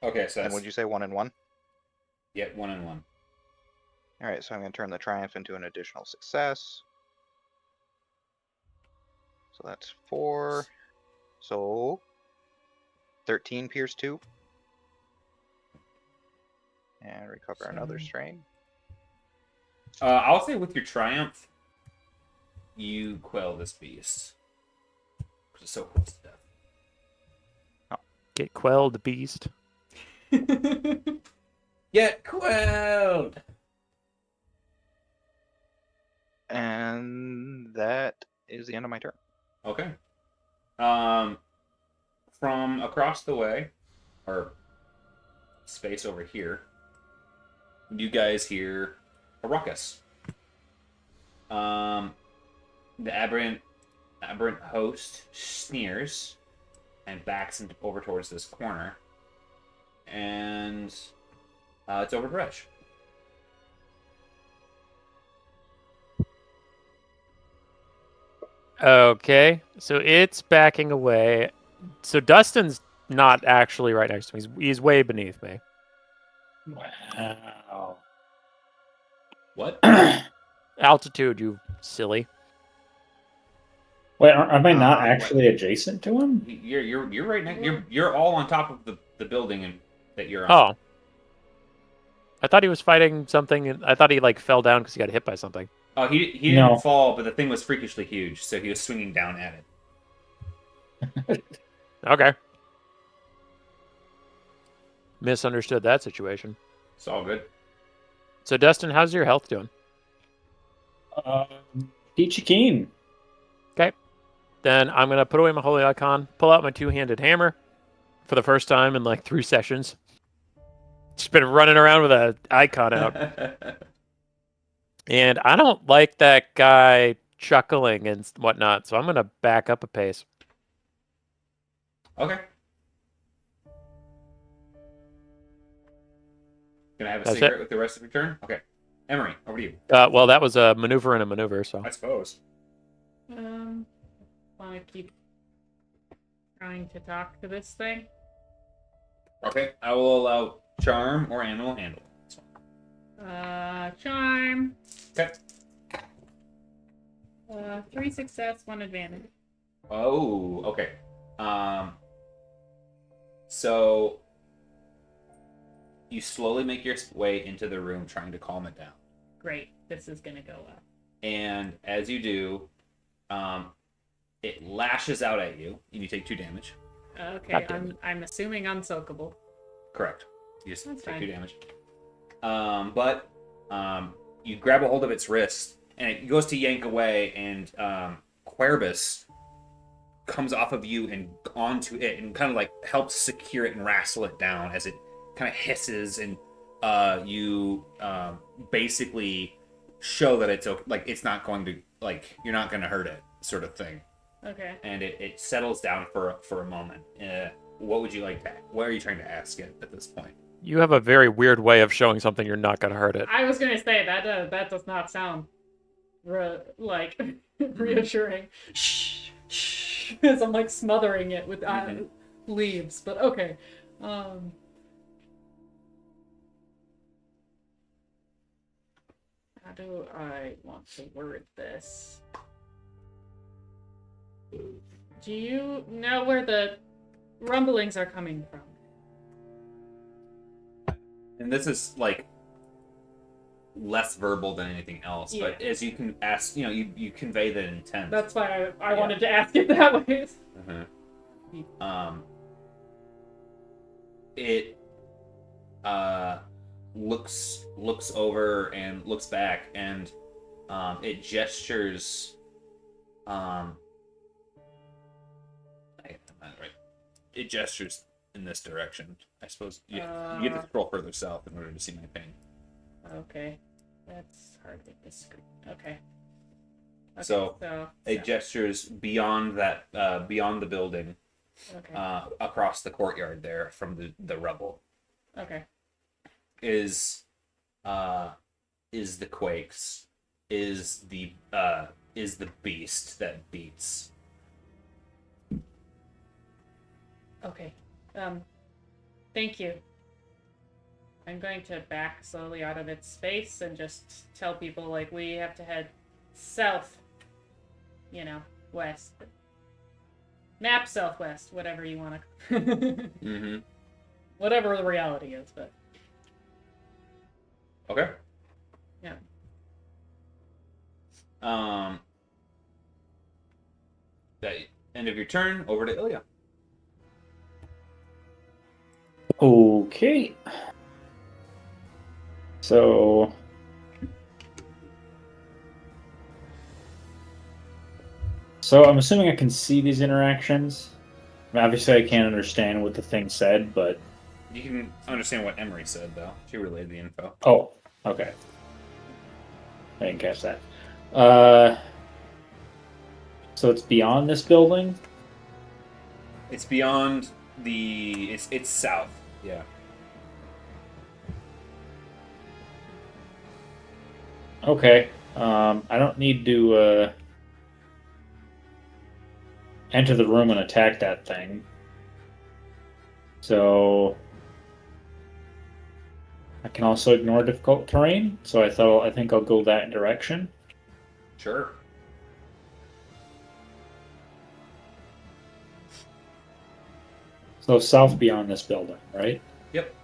Okay, so And that's... would you say 1 and 1? Yeah, 1 and 1. Alright, so I'm going to turn the triumph into an additional success. So that's 4. So 13 pierce 2. And recover another strain. I'll say with your triumph, you quell this beast. Because it's so close to death. Get quelled, beast. Get quelled! And that is the end of my turn. Okay. From across the way, or space over here, you guys hear a ruckus. The aberrant host sneers and backs over towards this corner, and it's over to Resh. Okay, so it's backing away. So Dustin's not actually right next to me. He's way beneath me. Wow. What? Altitude, you silly. Wait, am I not What? actually adjacent to him? You're right next. You're all on top of the building that you're on. Oh. I thought he was fighting something, and I thought he like fell down because he got hit by something. Oh, he didn't No. fall, but the thing was freakishly huge, so he was swinging down at it. Okay. Misunderstood that situation. It's all good. So Dustin, how's your health doing? Peachy keen. Okay. Then I'm gonna put away my holy icon, pull out my two-handed hammer, for the first time in like 3 sessions. Just been running around with an icon out. And I don't like that guy chuckling and whatnot, so I'm going to back up a pace. Okay. Gonna have a That's cigarette it. with the rest of your turn? Okay. Emery, over to you. Well, that was a maneuver and a maneuver, so. I suppose. Want to keep trying to talk to this thing? Okay, I will allow charm or animal handle. Charm. Okay. 3 success, 1 advantage. Oh, okay. So you slowly make your way into the room, trying to calm it down. Great. This is gonna go well. And as you do, it lashes out at you, and you take 2 damage. Okay, God damn I'm assuming unsoakable. Correct. You just That's take fine. 2 damage. But you grab a hold of its wrist, and it goes to yank away, and Querbus comes off of you and onto it, and kind of like helps secure it and wrestle it down as it kind of hisses, and you basically show that it's okay, like it's not going to, like, you're not going to hurt it, sort of thing. Okay. And it settles down for a moment. What would you like to? What are you trying to ask it at this point? You have a very weird way of showing something you're not going to hurt it. I was gonna say that does not sound reassuring. Shh, shh. As I'm like smothering it with leaves, but okay. How do I want to word this? Do you know where the rumblings are coming from? And this is like less verbal than anything else, but Yeah. as you can ask, you convey the intent. That's why I Yeah. wanted to ask it that way. It looks over and looks back, and it gestures. Right. It gestures in this direction. I suppose you get to scroll further south in order to see my ping. Okay, that's hardly discreet. Okay. So it gestures beyond that, beyond the building, Okay. across the courtyard there from the rubble. Okay. Is the quakes, is the beast that beats. Okay. Thank you. I'm going to back slowly out of its space and just tell people, like, we have to head south. West. Map southwest, whatever you want to. Mm-hmm. Whatever the reality is, but. Okay. Yeah. That end of your turn, over to Ilya. Okay. So I'm assuming I can see these interactions. I mean, obviously, I can't understand what the thing said, but You can understand what Emery said, though. She relayed the info. oh, okay. I didn't catch that. So it's beyond this building. It's beyond the. It's south. Yeah. Okay. I don't need to enter the room and attack that thing. So I can also ignore difficult terrain. So I think I'll go that direction. Sure. So south beyond this building, right? Yep.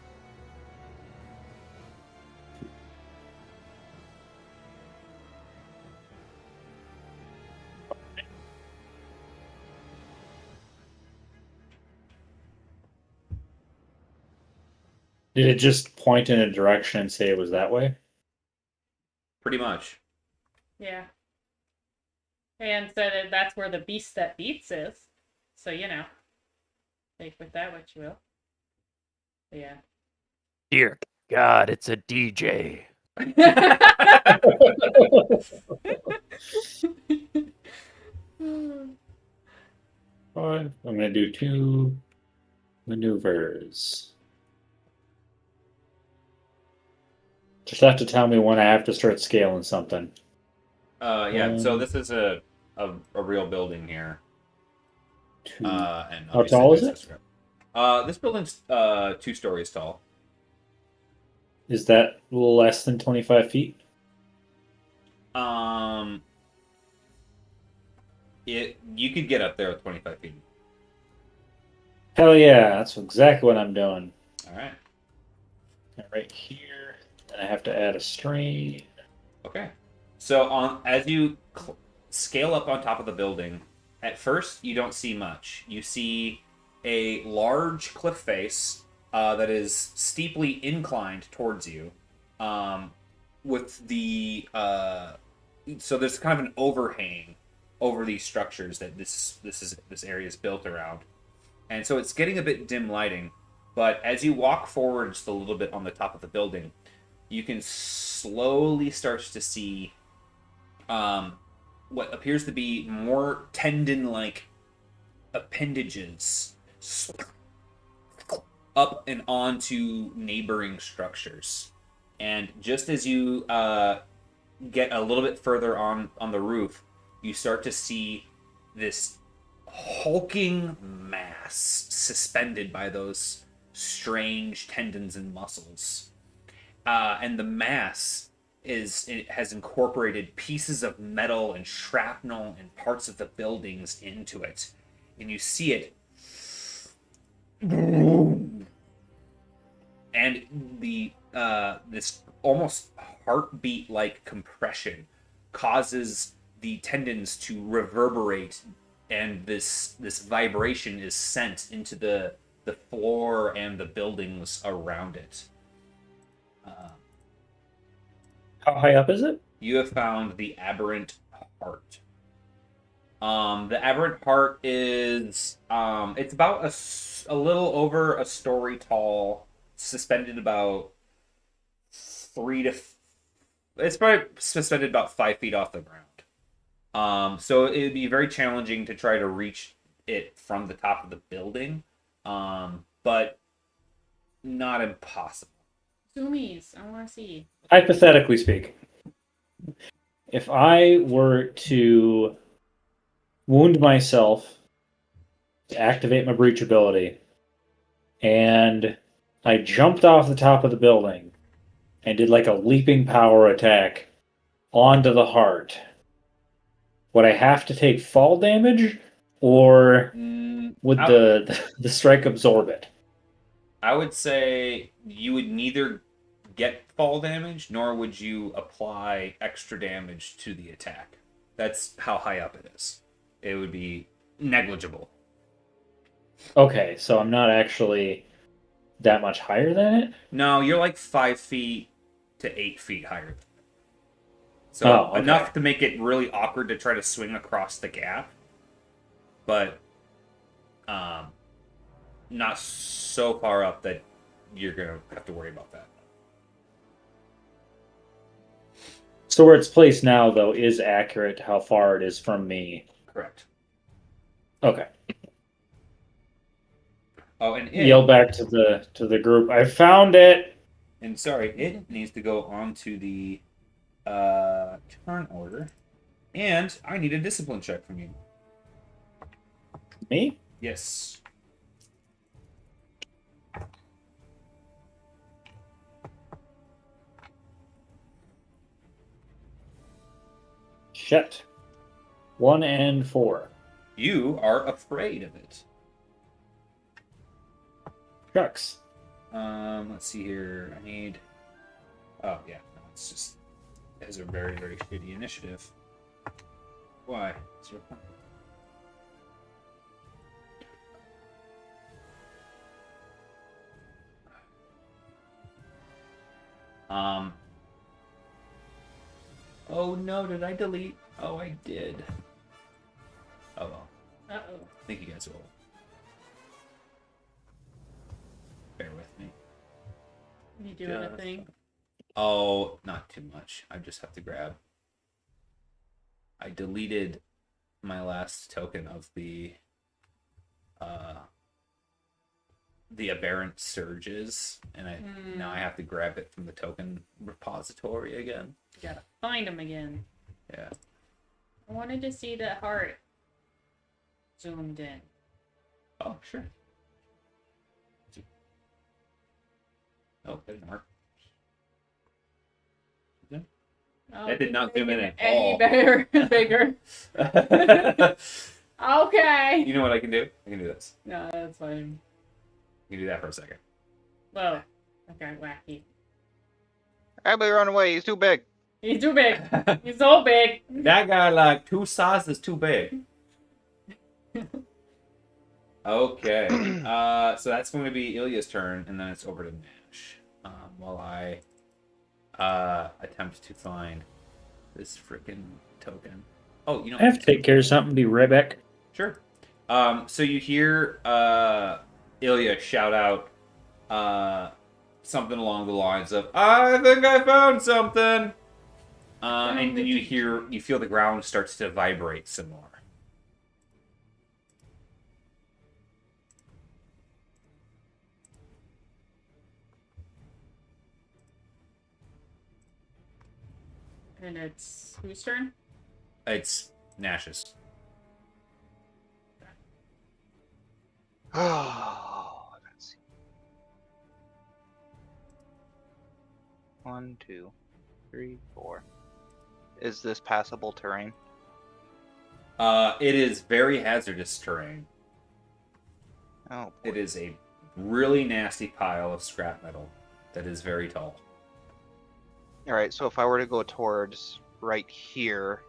Did it just point in a direction and say it was that way? Pretty much. Yeah. And said that that's where the beast that beats is. So, Take with that what you will. But yeah. Dear God, it's a DJ. Alright, I'm gonna do 2 maneuvers. Just have to tell me when I have to start scaling something. Yeah. So this is a real building here. 2. And How tall is it? This building's 2 stories tall. Is that a little less than 25 feet? You could get up there with 25 feet. Hell yeah, that's exactly what I'm doing. All right. Right here, and I have to add a strain. Okay. So as you scale up on top of the building, at first you don't see much. You see a large cliff face that is steeply inclined towards you, with the so there's kind of an overhang over these structures that this area is built around, and so it's getting a bit dim lighting. But as you walk forward just a little bit on the top of the building, you can slowly start to see what appears to be more tendon-like appendages up and onto neighboring structures. And just as you get a little bit further on the roof, you start to see this hulking mass suspended by those strange tendons and muscles. And the mass has incorporated pieces of metal and shrapnel and parts of the buildings into it. And you see it. And this almost heartbeat-like compression causes the tendons to reverberate, and this vibration is sent into the floor and the buildings around it. How high up is it? You have found the aberrant heart. The aberrant heart is it's about a little over a story tall, suspended about it's probably suspended about 5 feet off the ground. So it would be very challenging to try to reach it from the top of the building, but not impossible. Zoomies, I want to see. Hypothetically speaking, if I were to wound myself to activate my breach ability, and I jumped off the top of the building and did like a leaping power attack onto the heart, would I have to take fall damage, or would the strike absorb it? I would say you would neither get fall damage, nor would you apply extra damage to the attack. That's how high up it is. It would be negligible. Okay, so I'm not actually that much higher than it? No, you're like 5 feet to 8 feet higher than it. So enough to make it really awkward to try to swing across the gap, but not so far up that you're going to have to worry about that. So where it's placed now, though, is accurate to how far it is from me. Correct. Okay. Oh, and yell back to the group, I found it! And sorry, it needs to go on to the turn order. And I need a discipline check from you. Me? Yes. Shit. 1 and 4. You are afraid of it. Shucks. Let's see here. I need... Oh, yeah. No, it's just... It has a very, very shitty initiative. Why? 0. Oh no, did I delete? Oh, I did. Oh well. Uh-oh. I think you guys will. You doing a thing? Oh, not too much. I just have to grab. I deleted my last token of the aberrant surges, and now I have to grab it from the token repository again. You gotta find him again. Yeah. I wanted to see that heart zoomed in. Oh, sure. Oh, that didn't work. Oh, That did not zoom in at any all. better, bigger. Okay. You know what I can do? I can do this. No, that's fine. You can do that for a second. Whoa. Okay, wacky. Everybody run away. He's too big. He's too big. He's so big. That guy, like, 2 sizes too big. Okay. So that's going to be Ilya's turn, and then it's over to Nash. While I attempt to find this freaking token. Oh, you know, I have to take care of something. Be right back. Sure. So you hear Ilya shout out something along the lines of, "I think I found something," and then you feel the ground starts to vibrate some more. And it's whose turn? It's Nash's. Oh, let's see. 1, 2, 3, 4. Is this passable terrain? It is very hazardous terrain. Oh, boy. It is a really nasty pile of scrap metal that is very tall. All right. So if I were to go towards right here, are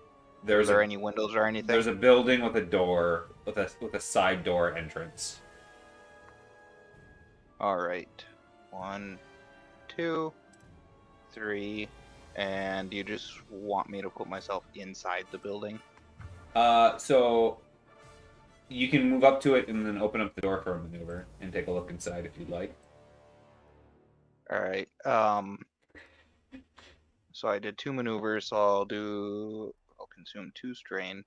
There's there a any windows or anything? there's a building with a door with a side door entrance. All right. 1, 2, 3, and you just want me to put myself inside the building? So you can move up to it and then open up the door for a maneuver and take a look inside if you'd like. All right. So I did 2 maneuvers. So I'll consume 2 strain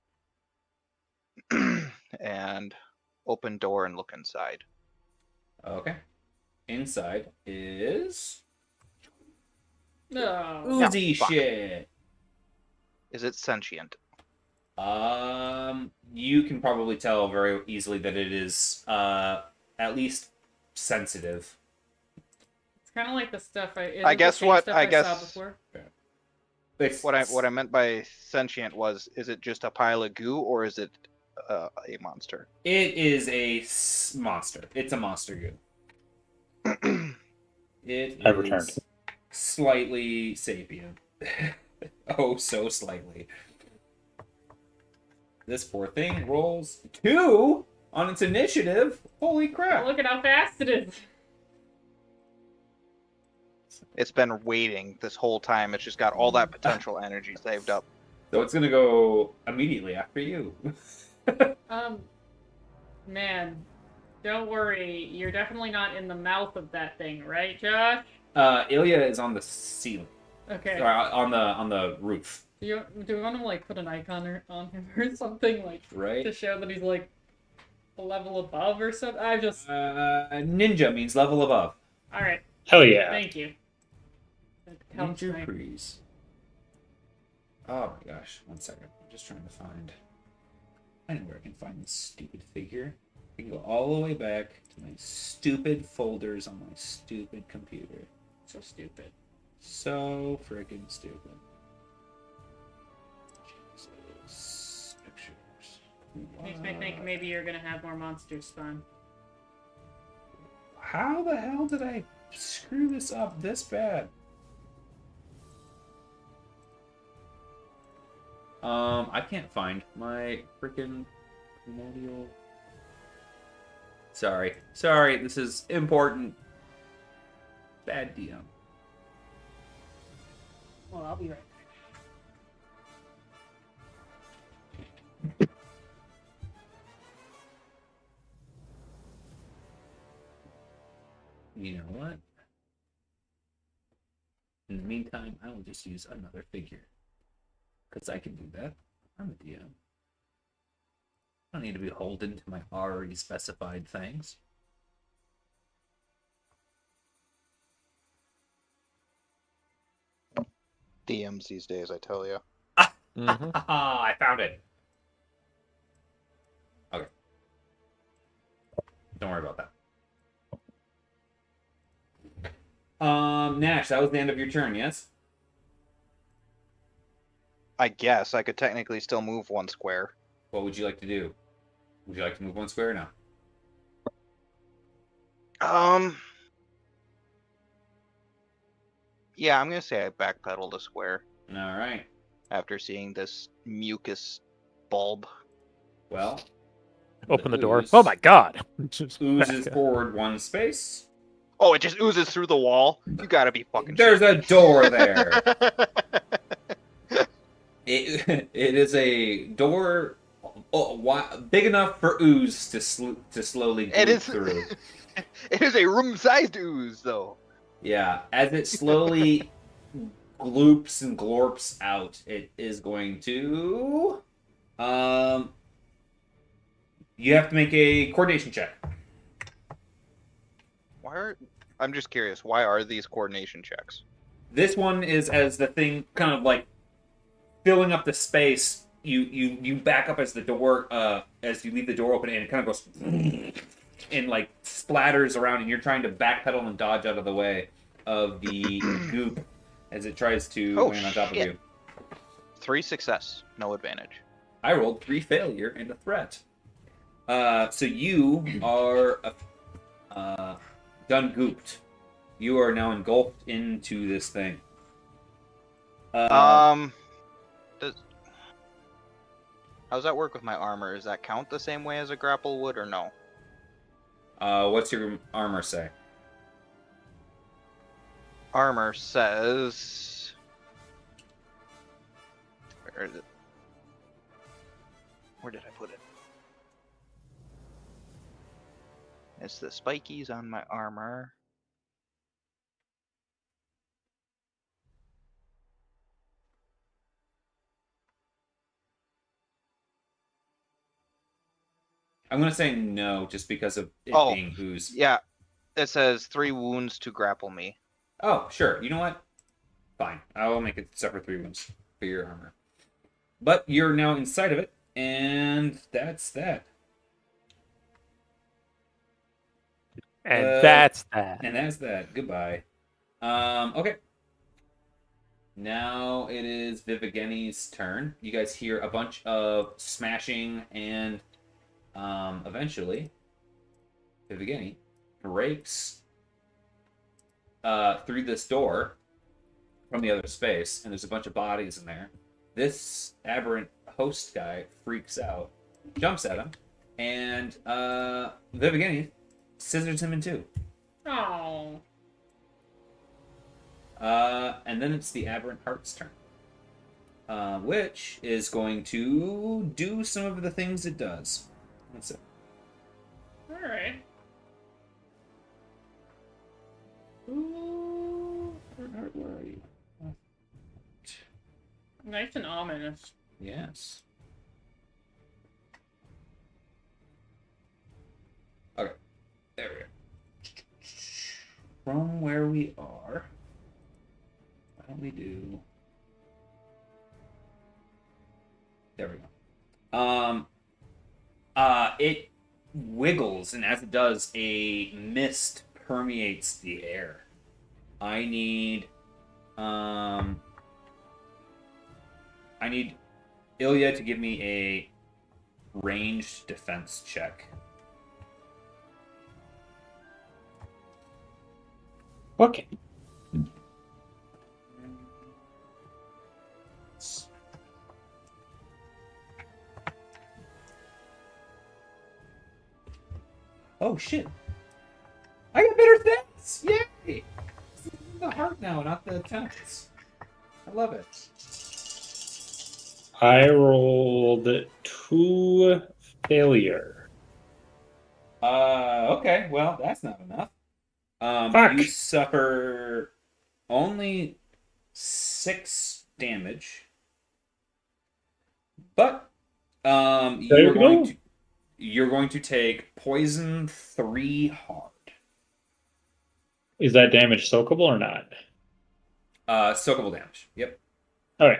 and open door and look inside. Okay. Inside is No. oozy fuck. shit. Is it sentient? You can probably tell very easily that it is at least sensitive. It's kind of like the stuff I guess what Stuff I I guess saw before. It's, what I meant by sentient was, is it just a pile of goo or is it a monster? It is a monster. It's a monster goo. It I've returned. is slightly sapient. Oh, so slightly. This poor thing rolls 2 on its initiative. Holy crap. Look at how fast it is. It's been waiting this whole time. It's just got all that potential energy saved up. So it's gonna go immediately after you. Man, don't worry. You're definitely not in the mouth of that thing, right, Josh? Ilya is on the ceiling. Okay. Or on the roof. Do we want to like put an icon on him or something like Right? to show that he's like a level above or something? I just Ninja means level above. all right. Hell yeah. Thank you. That helps Ninja me. Freeze. Oh my gosh, 1 second. I'm just trying to find. I know where I can find this stupid figure. I can go all the way back to my stupid folders on my stupid computer. So stupid. So freaking stupid. Jesus. Pictures. Makes me think maybe you're gonna have more monsters spawn. How the hell did I screw this up this bad? I can't find my freaking primordial. Sorry, this is important. Bad DM. Well, I'll be right back. You know what? the meantime, I will just use another figure. Because I can do that. I'm a DM. I don't need to be beholden to my already specified things. DMs these days, I tell you. Mhm. I found it. Okay. Don't worry about that. Nash, that was the end of your turn, yes? I guess I could technically still move 1 square. What would you like to do? Would you like to move 1 square or no? Yeah, I'm gonna say I backpedaled a square All right. after seeing this mucus bulb. Well, Open the door. ooze Oh my god! Just oozes back up. forward 1 space. Oh, it just oozes through the wall. You gotta be fucking. There's a shitting door there. me. It is a door big enough for ooze to slowly It gloop is. through. It is a room-sized ooze, though. Yeah, as it slowly gloops and glorps out, it is going to. You have to make a coordination check. I'm just curious. Why are these coordination checks? This one is as the thing kind of like filling up the space. You back up as the door as you leave the door open, and it kind of goes and like splatters around, and you're trying to backpedal and dodge out of the way of the goop as it tries to land on top of shit. you. 3 success, no advantage. I rolled 3 failure and a threat. So you are done gooped. You are now engulfed into this thing. How does that work with my armor? Does that count the same way as a grapple would, or no? What's your armor say? Armor says... Where is it? Where did I put it? It's the spikies on my armor. I'm gonna say no, just because of it Oh, being ooze. Yeah, it says 3 wounds to grapple me. Oh, sure. You know what? Fine. I will make it separate 3 wounds for your armor. But you're now inside of it, and that's that. And that's that. And that's that. Goodbye. Okay. Now it is Vivigeni's turn. You guys hear a bunch of smashing, and eventually Vivigeni breaks through this door from the other space, and there's a bunch of bodies in there. This aberrant host guy freaks out, jumps at him, and Vivigeni scissors him in 2. Oh. And then it's the aberrant heart's turn, which is going to do some of the things it does. That's it. Alright. Ooh. Where are you? Nice and ominous. Yes. Okay. There we go. From where we are, why don't we do... There we go. It wiggles, and as it does, a mist permeates the air. I need Ilya to give me a ranged defense check. Okay. Oh shit! I got better stats! Yay! The heart now, not the tentacles. I love it. I rolled 2 failure. Okay, well, that's not enough. Fuck. You suffer only 6 damage. But There we go. you're going to take poison 3 hard. Is that damage soakable or not? Soakable damage. Yep. All right.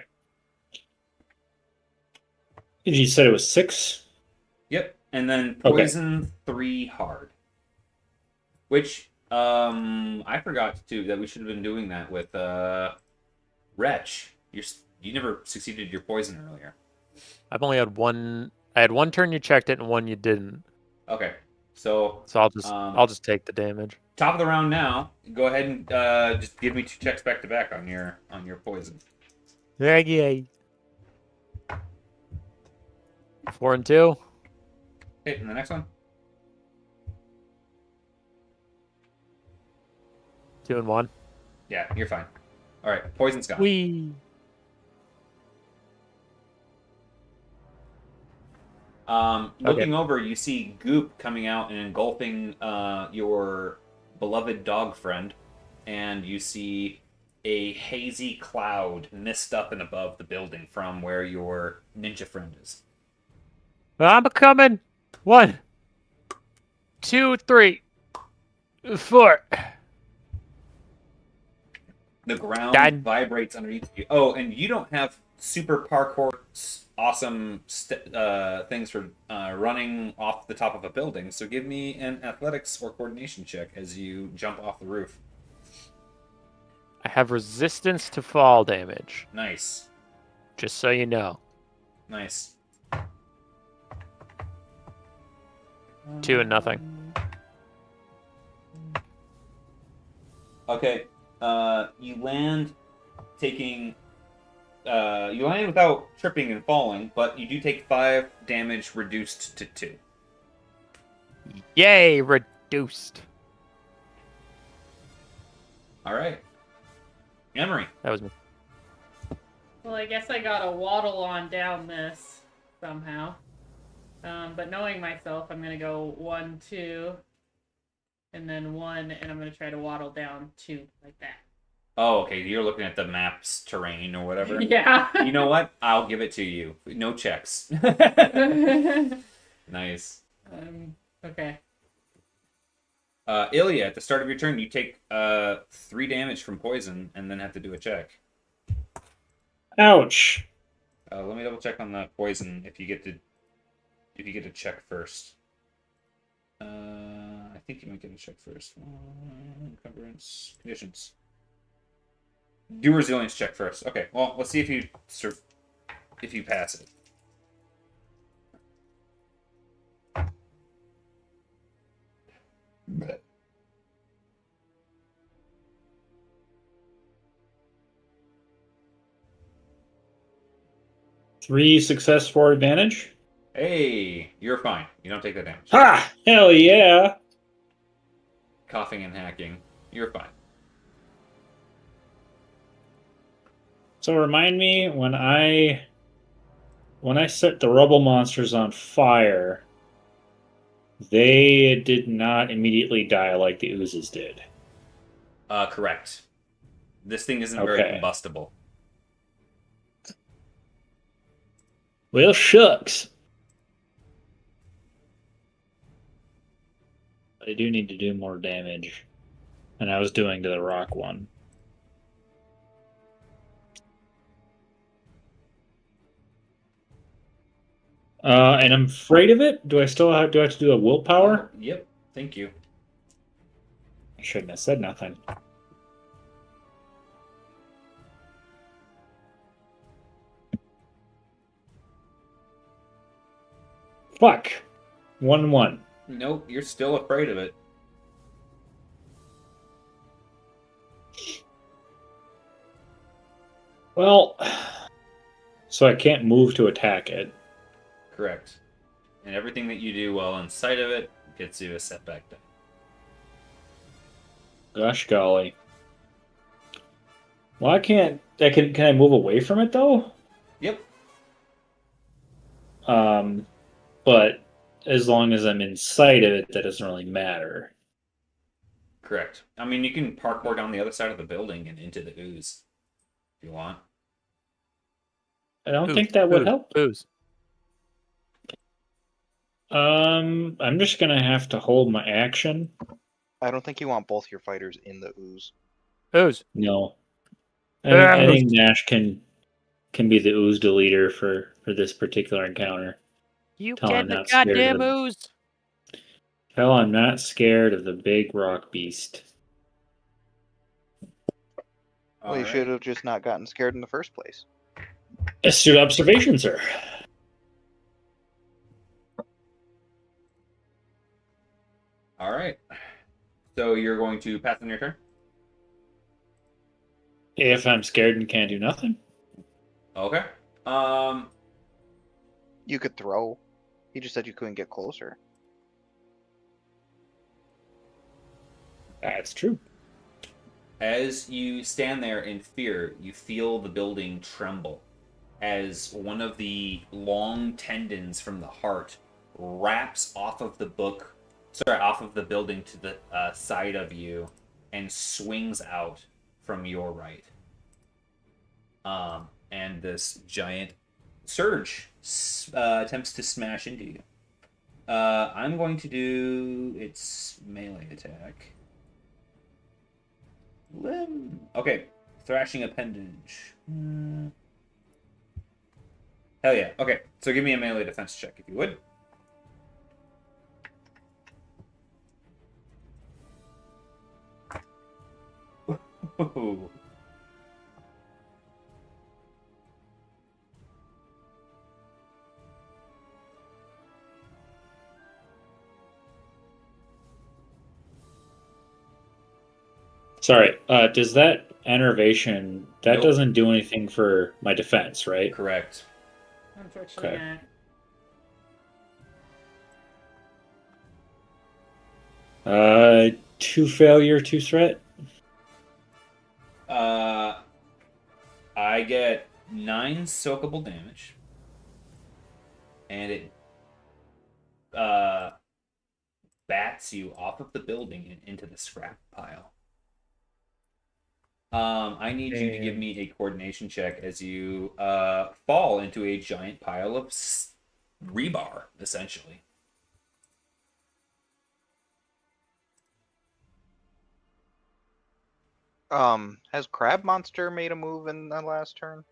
You said it was 6? Yep. And then Okay. poison 3 hard. Which I forgot too that we should have been doing that with Wretch. You never succeeded your poison earlier. I've only had one. I had one turn you checked it and one you didn't. Okay. So I'll just take the damage. top of the round now. Go ahead and just give me 2 checks back to back on your poison. Yay. 4 and 2. Okay, and the next one. 2 and 1. Yeah, you're fine. All right, poison's gone. Wee. Looking over, you see goop coming out and engulfing your beloved dog friend, and you see a hazy cloud mist up and above the building from where your ninja friend is. I'm coming. 1, 2, 3, 4. The ground Done. vibrates underneath you. Oh, and you don't have super parkour awesome things for running off the top of a building, so give me an athletics or coordination check as you jump off the roof. I have resistance to fall damage. Nice. Just so you know. Nice. 2 and nothing. Okay. You land taking... you land without tripping and falling, but you do take 5 damage reduced to 2. Yay, reduced. Alright. Emery. That was me. Well, I guess I gotta waddle on down this somehow. But knowing myself, I'm gonna go 1, 2, and then 1, and I'm gonna try to waddle down 2, like that. Oh, okay. You're looking at the map's terrain or whatever. Yeah. You know what? I'll give it to you. No checks. Nice. Okay. Ilya, at the start of your turn, you take 3 damage from poison and then have to do a check. Ouch. Let me double check on the poison if you get to check first. I think you might get a check first. Encumbrance conditions. Do resilience check first. Okay. Well, let's see if you pass it. Three success for advantage. Hey, you're fine. You don't take that damage. Ha! Hell yeah! Coughing and hacking. You're fine. So remind me, when I set the rubble monsters on fire, they did not immediately die like the oozes did. Correct. This thing isn't very Okay. combustible. Well, shucks. I do need to do more damage than I was doing to the rock one. And I'm afraid of it. Do I have to do a willpower? Yep. Thank you. I shouldn't have said nothing. Fuck. 1-1. Nope, you're still afraid of it. Well, so I can't move to attack it. Correct. And everything that you do while in sight of it gets you a setback die. Gosh golly. Well, I can't. Can I move away from it though? Yep. But as long as I'm in sight of it, that doesn't really matter. Correct. I mean, you can parkour down the other side of the building and into the ooze. if you want. I don't Ooze, think that would ooze, help. Ooze. I'm just gonna have to hold my action. I don't think you want both your fighters in the ooze. Ooze. No, I Ooze. think Nash can be the ooze deleter for this particular encounter. You Tell get I'm the not scared goddamn of ooze. Hell, I'm not scared of the big rock beast. Well, you All should right. have just not gotten scared in the first place. Astute observation, sir. All right. So you're going to pass on your turn? If I'm scared and can't do nothing. Okay. You could throw. He just said you couldn't get closer. That's true. As you stand there in fear, you feel the building tremble as one of the long tendons from the heart wraps off of the building to the side of you and swings out from your right. And this giant surge attempts to smash into you. I'm going to do its melee attack. Limb. Okay, thrashing appendage. Hell yeah. Okay, so give me a melee defense check if you would. Ooh. Sorry. Does that enervation Nope. doesn't do anything for my defense, right? Correct. Unfortunately, Okay. not. 2 failure, 2 threat. I get 9 soakable damage, and it bats you off of the building and into the scrap pile. I need you to give me a coordination check as you fall into a giant pile of rebar, essentially. Has Crab Monster made a move in the last turn?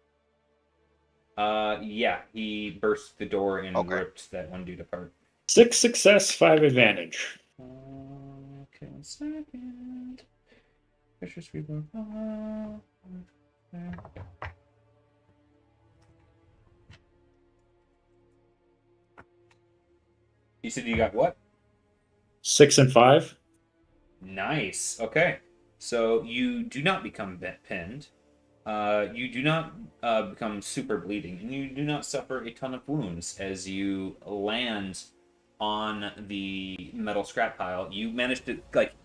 Yeah, he burst the door and Okay. ripped that one dude apart. 6 success, 5 advantage. Okay, 1 second. Vicious reborn. You said you got what? 6 and 5. Nice. Okay. So you do not become pinned. You do not become super bleeding, and you do not suffer a ton of wounds as you land on the metal scrap pile. You manage to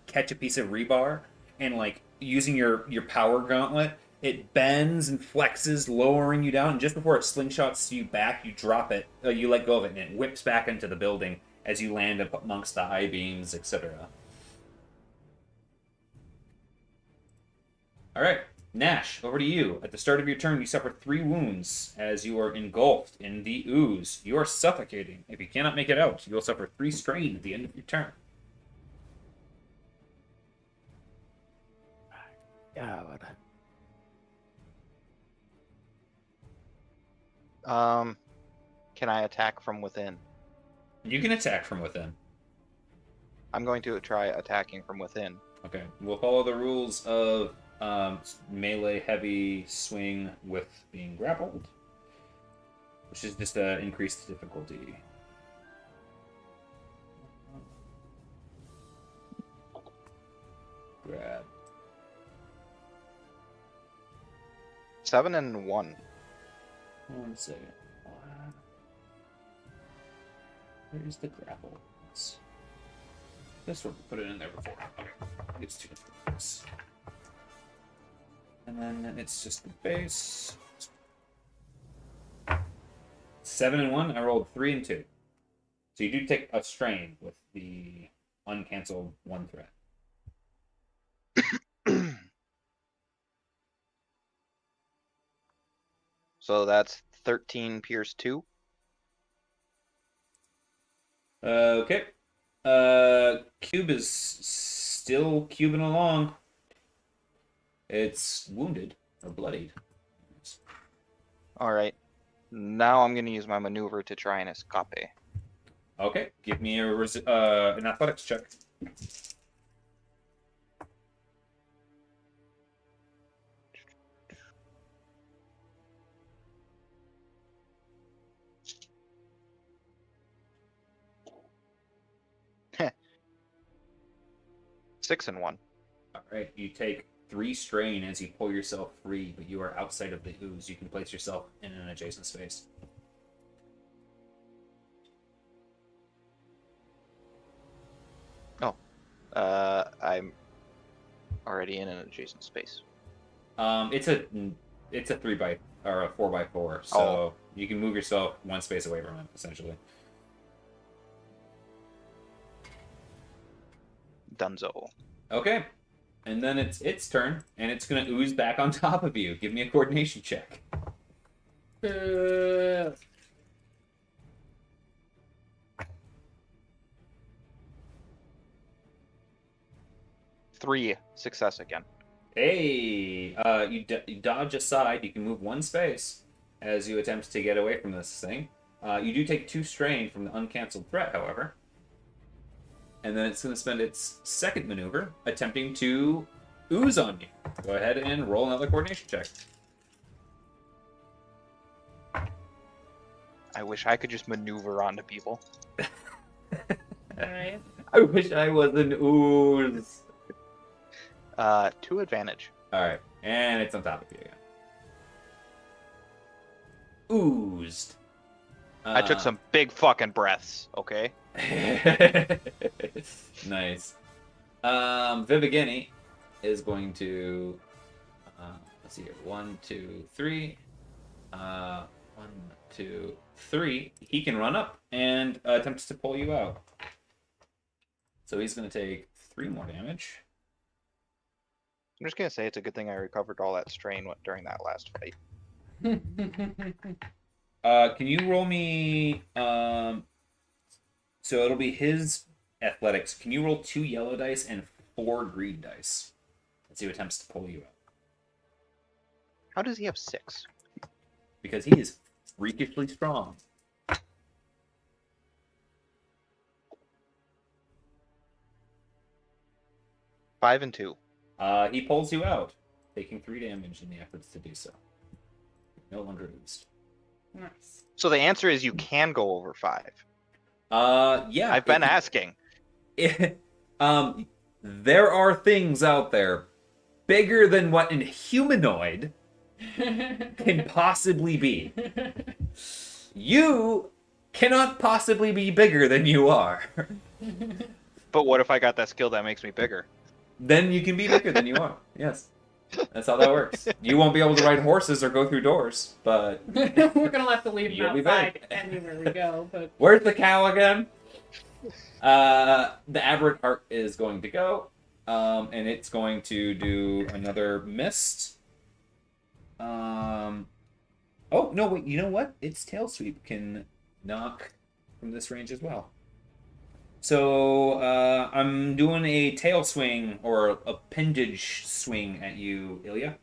catch a piece of rebar, and using your power gauntlet, it bends and flexes, lowering you down. And just before it slingshots you back, you drop it. You let go of it, and it whips back into the building as you land up amongst the I-beams, etc. All right. Nash, over to you. At the start of your turn, you suffer 3 wounds as you are engulfed in the ooze. You are suffocating. If you cannot make it out, you will suffer 3 strain at the end of your turn. God. Can I attack from within? You can attack from within. I'm going to try attacking from within. Okay. We'll follow the rules of melee heavy swing with being grappled, which is just increased difficulty. Grab. 7 and 1. 1 second. Where's the grapple? This one, put it in there before. Okay. It's 2 things. And then it's just the base. 7 and 1. I rolled 3 and 2. So you do take a strain with the uncancelled 1 threat. So that's 13 pierce 2. Okay. Cube is still cubing along. It's wounded or bloodied. All right. Now I'm going to use my maneuver to try and escape. Okay, give me an athletics check. Six and 1. All right, you take 3 strain as you pull yourself free, but you are outside of the ooze. You can place yourself in an adjacent space. I'm already in an adjacent space. It's a 3 by or a 4x4, so you can move yourself one space away from it essentially. Dunzo. Okay, and then it's its turn, and it's gonna ooze back on top of you. Give me a coordination check. 3 success again. Hey, you dodge aside. You can move one space as you attempt to get away from this thing. You do take 2 strain from the uncancelled threat, however. And then it's going to spend its second maneuver attempting to ooze on you. Go ahead and roll another coordination check. I wish I could just maneuver onto people. Alright. I wish I was an ooze. 2 advantage. Alright, and it's on top of you again. Oozed. I took some big fucking breaths, okay? Nice. Vivigini is going to let's see here. 1, 2, 3. 1, 2, 3. He can run up and attempts to pull you out. So he's going to take 3 more damage. I'm just gonna say it's a good thing I recovered all that strain during that last fight. Can you roll me? So it'll be his athletics. Can you roll 2 yellow dice and 4 green dice as he attempts to pull you out? How does he have 6? Because he is freakishly strong. Five and 2. He pulls you out, taking 3 damage in the efforts to do so. No longer oozed. Nice. So the answer is you can go over 5. Yeah. I've been asking. There are things out there bigger than what an humanoid can possibly be. You cannot possibly be bigger than you are. But what if I got that skill that makes me bigger? Then you can be bigger than you are. Yes. That's how that works. You won't be able to ride horses or go through doors, but We're gonna have to leave You'll him be outside big. anywhere we go, but where's the cow again? The aberrant heart is going to go, and it's going to do another mist. Oh no! Wait, you know what? Its tail sweep can knock from this range as well. So I'm doing a tail swing or appendage swing at you, Ilya.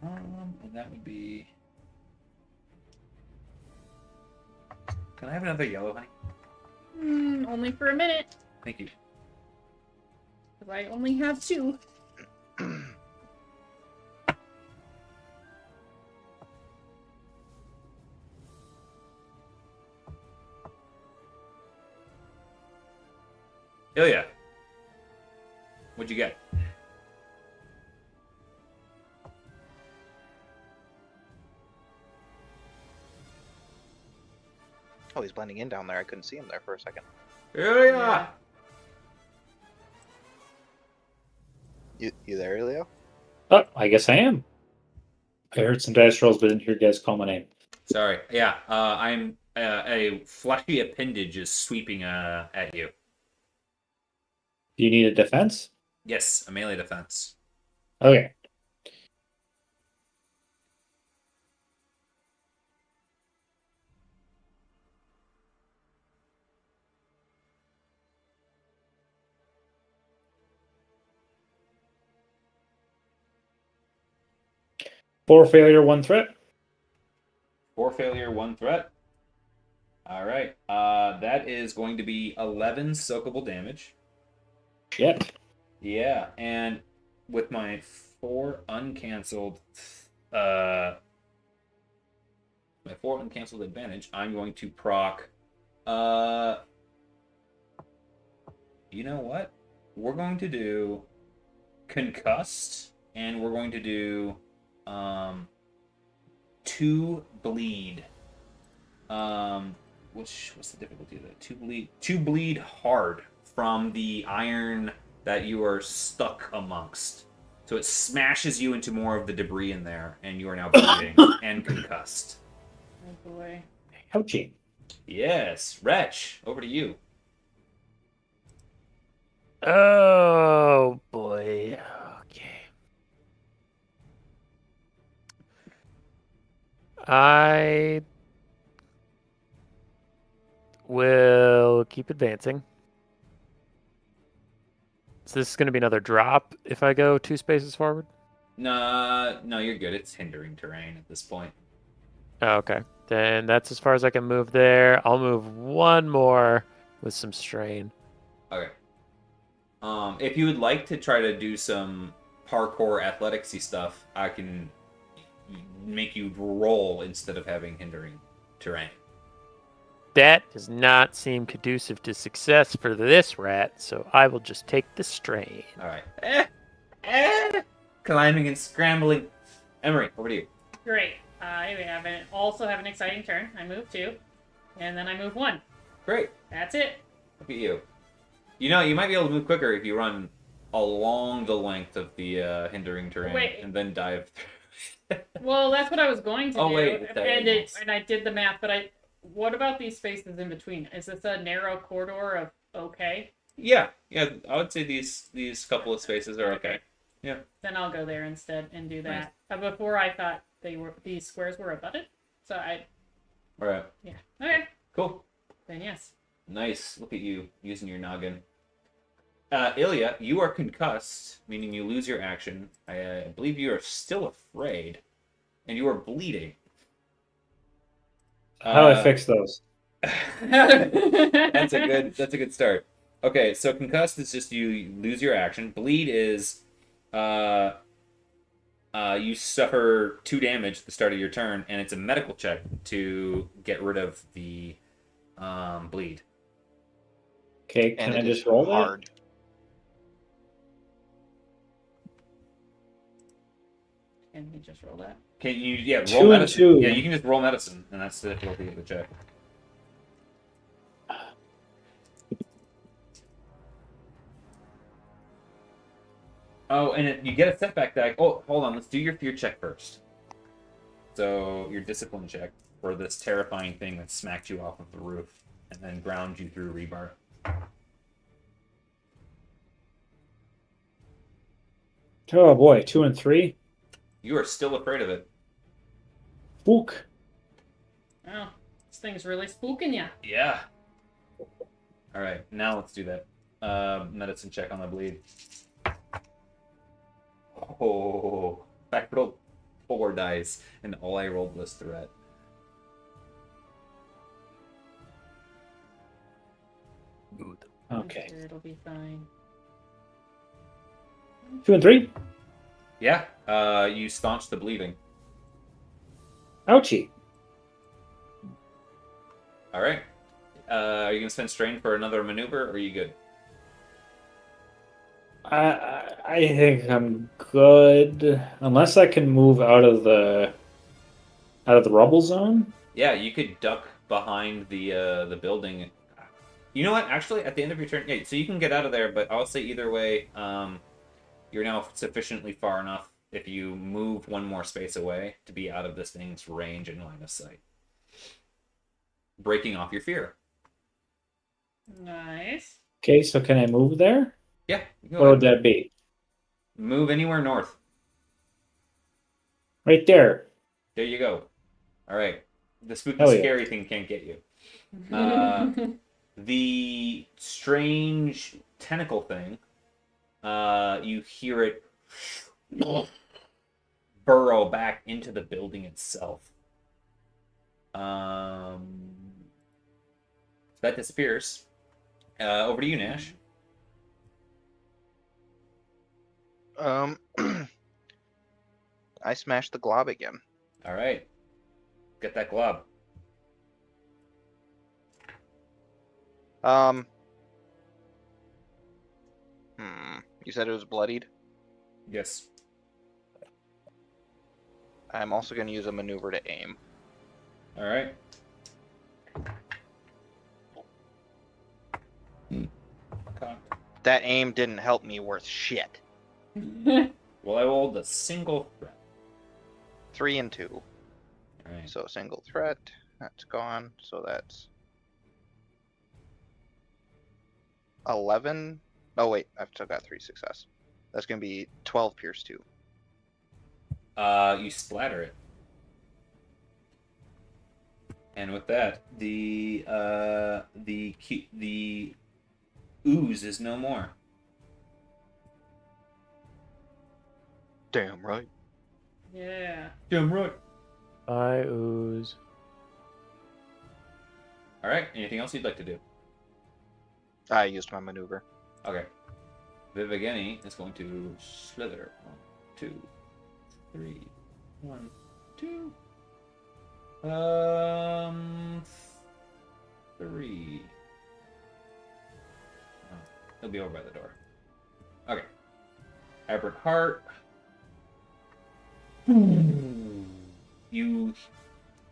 And that would be. Can I have another yellow, honey? only for a minute, Thank you. because I only have 2. Ilya, what'd you get? Oh, he's blending in down there. I couldn't see him there for a second. Ilya! You there, Leo? Oh, I guess I am. I heard some dice rolls, but didn't hear you guys call my name. Sorry. Yeah, I'm a fleshy appendage is sweeping at you. Do you need a defense? Yes, a melee defense. Okay. 4 failure, 1 threat. 4 failure, 1 threat. All right. That is going to be 11 soakable damage. Shit. Yeah, and with my 4 uncanceled, my 4 uncanceled advantage, I'm going to proc. You know what? We're going to do concussed, and we're going to do 2 bleed. What's the difficulty of that? 2 bleed hard from the iron that you are stuck amongst. So it smashes you into more of the debris in there, and you are now bleeding and concussed. Oh boy. Ouchie. Yes, Wretch, over to you. Oh boy. Okay. I will keep advancing. So this is going to be another drop if I go 2 spaces forward? No, you're good. It's hindering terrain at this point. Oh, okay. Then that's as far as I can move there. I'll move 1 more with some strain. Okay. If you would like to try to do some parkour athleticsy stuff, I can make you roll instead of having hindering terrain. That does not seem conducive to success for this rat, so I will just take the strain. All right. Climbing and scrambling. Emery, over to you. Great. I also have an exciting turn. I move 2, and then I move 1. Great. That's it. Look at you. You know, you might be able to move quicker if you run along the length of the hindering terrain and then dive through. Well, that's what I was going to do. Wait. And I did the math, but what about these spaces in between? Is this a narrow corridor of okay? Yeah, I would say these couple of spaces are okay. Yeah. Then I'll go there instead and do Nice. that. Before I thought these squares were abutted, so All right. yeah. Okay. Cool. Then yes. Nice. Look at you using your noggin. Ilya, you are concussed, meaning you lose your action. I believe you are still afraid, and you are bleeding. How do I fix those? That's a good start. Okay, so concussed is just you lose your action. Bleed is you suffer 2 damage at the start of your turn, and it's a medical check to get rid of the bleed. Okay, And can I it just is roll that? hard. Can we just roll that? Can you roll 2 and medicine? 2. Yeah, you can just roll medicine, and that's the difficulty of the check. Oh, and you get a setback die. Oh, hold on. Let's do your fear check first. So your discipline check for this terrifying thing that smacked you off of the roof and then ground you through rebar. Oh boy, 2 and 3. You are still afraid of it. Spook. Oh, this thing's really spooking ya. Yeah. All right, now let's do that. Medicine check on the bleed. Oh, I rolled 4 dice, and all I rolled was threat. Okay. I'm sure it'll be fine. 2 and 3. Yeah, you staunch the bleeding. Ouchie. All right. Are you gonna spend strain for another maneuver, or are you good? I think I'm good, unless I can move out of the rubble zone. Yeah, you could duck behind the building. You know what? Actually, at the end of your turn, yeah. So you can get out of there, but I'll say either way, you're now sufficiently far enough if you move 1 more space away to be out of this thing's range and line of sight, breaking off your fear. Nice. Okay, so can I move there? Yeah. You can go Where would ahead. that be? Move anywhere north. Right there. There you go. All right. The spooky, Hell yeah. scary thing can't get you. The strange tentacle thing, you hear it burrow back into the building itself. That disappears. Over to you, Nash. I smashed the glob again. All right. Get that glob. You said it was bloodied? Yes. I'm also going to use a maneuver to aim. All right. Cocked. That aim didn't help me worth shit. Well, I rolled a single threat. 3 and 2. All right. So single threat, that's gone. So that's 11. Oh wait, I've still got 3 success. That's gonna be 12 pierce 2. You splatter it, and with that, the ooze is no more. Damn right. Yeah. Damn right. I ooze. All right. Anything else you'd like to do? I used my maneuver. Okay. Vivageni is going to slither. 1, 2, 3. 1, 2. 3. Oh, he'll be over by the door. Okay. Aberrant Heart. You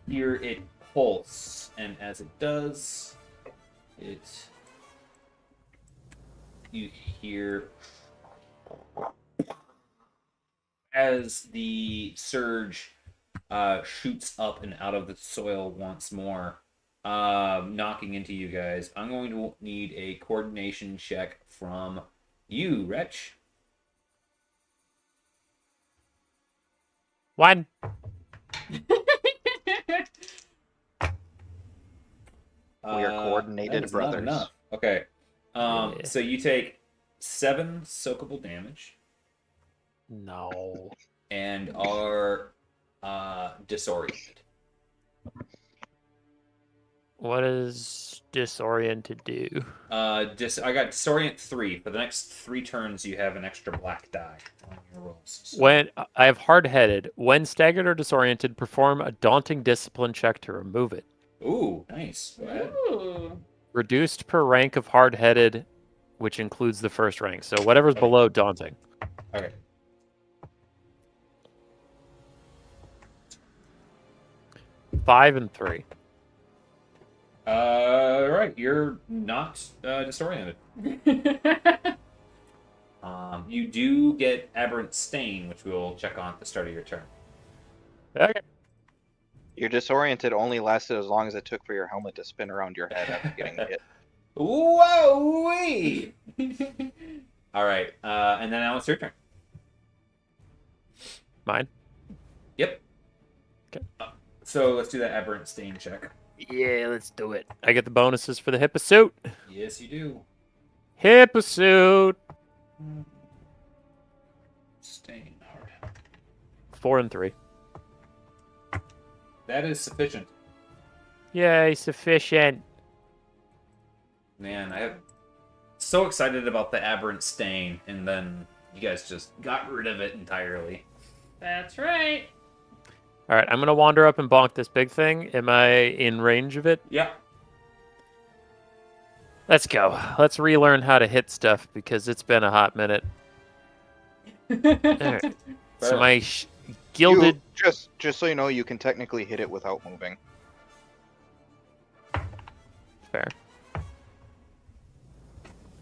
hear it pulse, and as it does, you hear as the surge shoots up and out of the soil once more, knocking into you guys. I'm going to need a coordination check from you, Wretch. 1. We are coordinated that is brothers. Not enough. Okay. Yeah. So you take 7 soakable damage No. and are disoriented. What does disoriented do? I got disorient 3. For the next 3 turns, you have an extra black die on your rolls. So- When I have hard-headed, when staggered or disoriented, perform a daunting discipline check to remove it. Ooh, nice. Go ahead. Ooh. Reduced per rank of hard-headed, which includes the first rank. So whatever's below daunting. Okay. 5 and 3. Right. You're not disoriented. You do get Aberrant Stain, which we'll check on at the start of your turn. Okay. Your disoriented only lasted as long as it took for your helmet to spin around your head after getting hit. Whoa-wee! All right. And then now it's your turn. Mine? Yep. Okay. So let's do that Aberrant Stain check. Yeah, let's do it. I get the bonuses for the Hipposuit. Yes, you do. Hipposuit! Stain. Hard. 4 and 3. That is sufficient. Yay, sufficient. Man, I am so excited about the Aberrant Stain, and then you guys just got rid of it entirely. That's right. All right, I'm going to wander up and bonk this big thing. Am I in range of it? Yeah. Let's go. Let's relearn how to hit stuff because it's been a hot minute. All right. So my gilded... Just so you know, you can technically hit it without moving. Fair.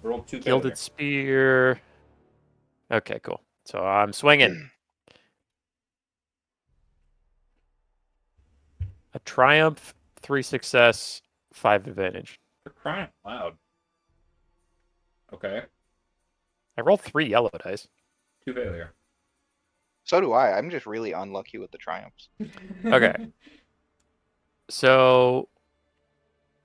Roll 2 Gilded spear. Okay, cool. So I'm swinging. A triumph, 3 success, 5 advantage. For crying out loud. Okay. I rolled 3 yellow dice. 2 failure. So do I. I'm just really unlucky with the triumphs. Okay. So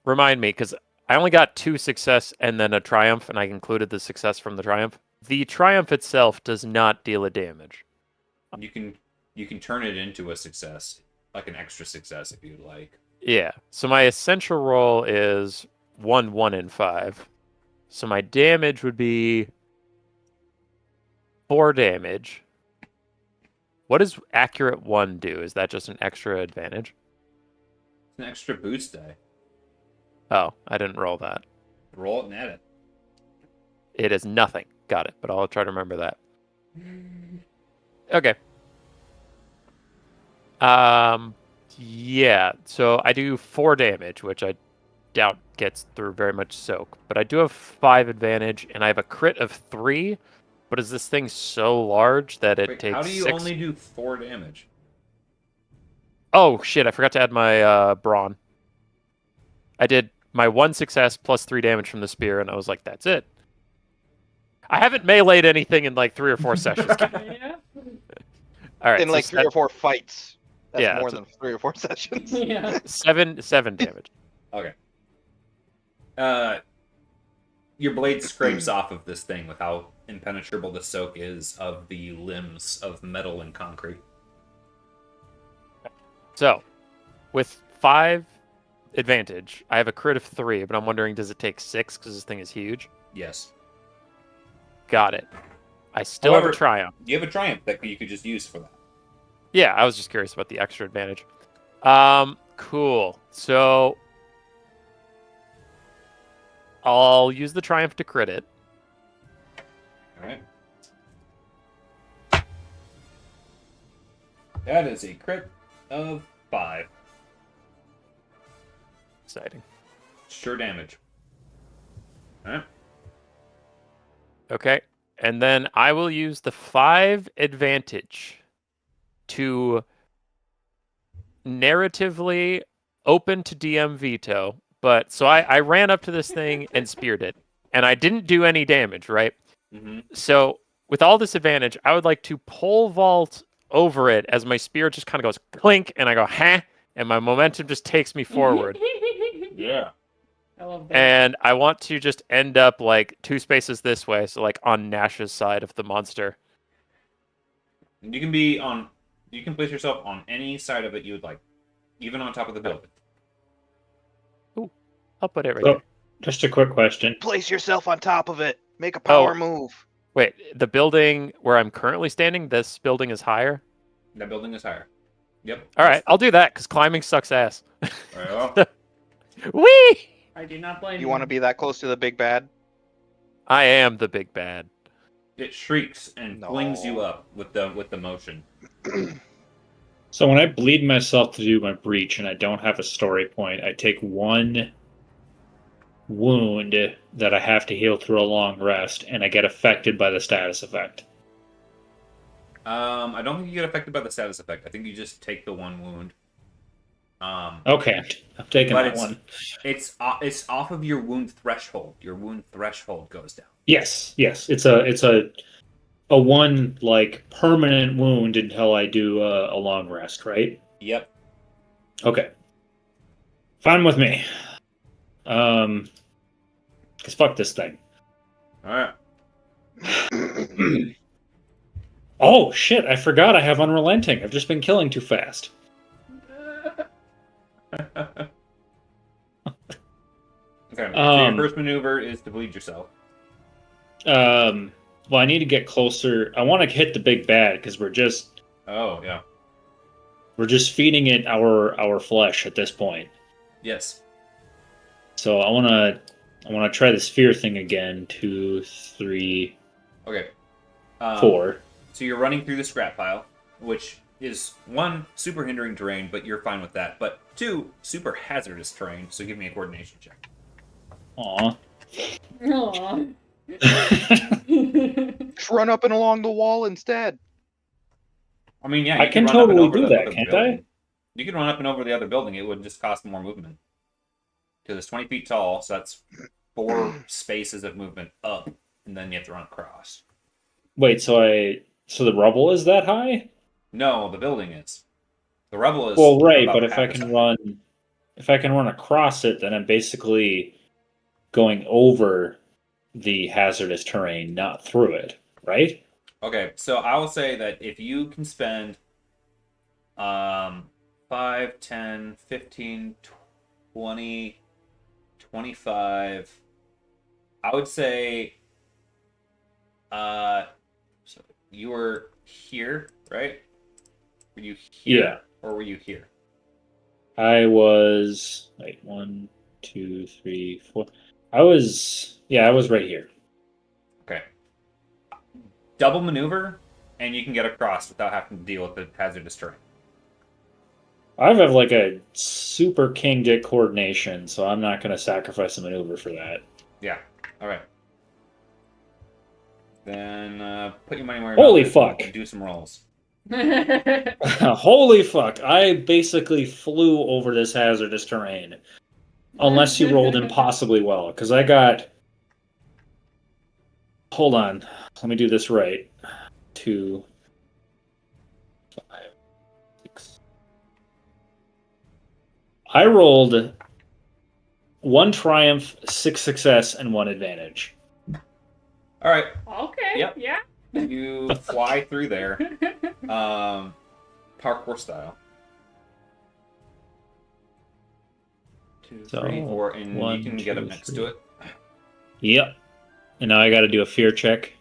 remind me, because I only got 2 success and then a triumph, and I included the success from the triumph. The triumph itself does not deal a damage. You can You can turn it into a success, like an extra success if you'd like. Yeah. So my essential roll is 1, 1, and 5. So my damage would be 4 damage. What does accurate 1 do? Is that just an extra advantage? It's an extra boost die. Oh, I didn't roll that. Roll it and add it. It is nothing. Got it. But I'll try to remember that. Okay. Yeah. So I do 4 damage, which I doubt gets through very much soak. But I do have 5 advantage, and I have a crit of 3. But is this thing so large that it Wait, takes how do you 6? only do 4 damage? Oh shit! I forgot to add my brawn. I did my 1 success plus 3 damage from the spear, and I was like, "That's it." I haven't meleeed anything in like 3 or 4 sessions. Yeah. All right, In so like 3 or 4 fights. That's Yeah, more so- than 3 or 4 sessions. Yeah. 7 damage. Okay. Your blade scrapes off of this thing with how impenetrable the soak is of the limbs of metal and concrete. So, with 5 advantage, I have a crit of 3, but I'm wondering, does it take 6 because this thing is huge? Yes. Got it. I still have However- a triumph. You have a triumph that you could just use for that. Yeah, I was just curious about the extra advantage. Cool. So I'll use the triumph to crit it. Alright. That is a crit of 5. Exciting. Sure damage. Alright. Okay. And then I will use the 5 advantage to narratively open to DM veto. But so I ran up to this thing and speared it. And I didn't do any damage, right? Mm-hmm. So with all this advantage, I would like to pole vault over it as my spear just kind of goes clink and I go, huh? And my momentum just takes me forward. Yeah. I love that. And I want to just end up like 2 spaces this way, so like on Nash's side of the monster. And you can be on. You can place yourself on any side of it you would like, even on top of the building. I'll put it right So, there. just a quick question. Place yourself on top of it. Make a power Oh. move. Wait, the building where I'm currently standing, this building is higher? That building is higher. Yep. All right, I'll do that because climbing sucks ass. Well, Whee! I do not blame You want to be that close to the big bad? I am the big bad. it shrieks and flings you No. up with the motion. So when I bleed myself to do my breach and I don't have a story point, I take 1 wound that I have to heal through a long rest, and I get affected by the status effect. I don't think you get affected by the status effect. I think you just take the 1 wound. Okay, I'm taking But that it's- one. It's off of your wound threshold. Your wound threshold goes down. Yes, it's a 1 like permanent wound until I do a long rest, right? Yep. Okay, fine with me. Cause fuck this thing. All right. Oh shit! I forgot I have unrelenting. I've just been killing too fast. Okay. So your Um, first maneuver is to bleed yourself. Well, I need to get closer. I want to hit the big bad because we're just Oh yeah. feeding it our flesh at this point. Yes. So I want to try the sphere thing again. 2, 3, Okay. 4. So you're running through the scrap pile, which is 1, super hindering terrain, but you're fine with that. But 2, super hazardous terrain. So give me a coordination check. Aw. Aw. Just run up and along the wall instead. I mean, yeah, I you can run up and totally over do the that, other can't building. You can run up and over the other building. It would just cost more movement. Because it's 20 feet tall, so that's 4 spaces of movement up, and then you have to run across. Wait, so the rubble is that high? No, the building is. The rubble is. Well, right, about but if half I the can size. run across it, then I'm basically going over the hazardous terrain, not through it, right? Okay, so I will say that if you can spend 5, 10, 15, 20, 25. I would say, so you were here, right? Were you here? Yeah. Or were you here? I was like 1, 2, 3, 4. I was right here. Okay. Double maneuver, and you can get across without having to deal with the hazardous terrain. I have like a super king dick coordination, so I'm not gonna sacrifice a maneuver for that. Yeah. All right. Then put your money where your Holy mouth is fuck. and do some rolls. Holy fuck! I basically flew over this hazardous terrain. Unless you rolled impossibly well, because I got. Hold on, let me do this right. 2, 5, 6. I rolled 1 triumph, 6 success, and 1 advantage. All right. Okay. Yep. Yeah. You fly through there, parkour style. 2, So, 3, 4, and 1, you can get up 2, next 3. to it. Yep. And now I got to do a fear check.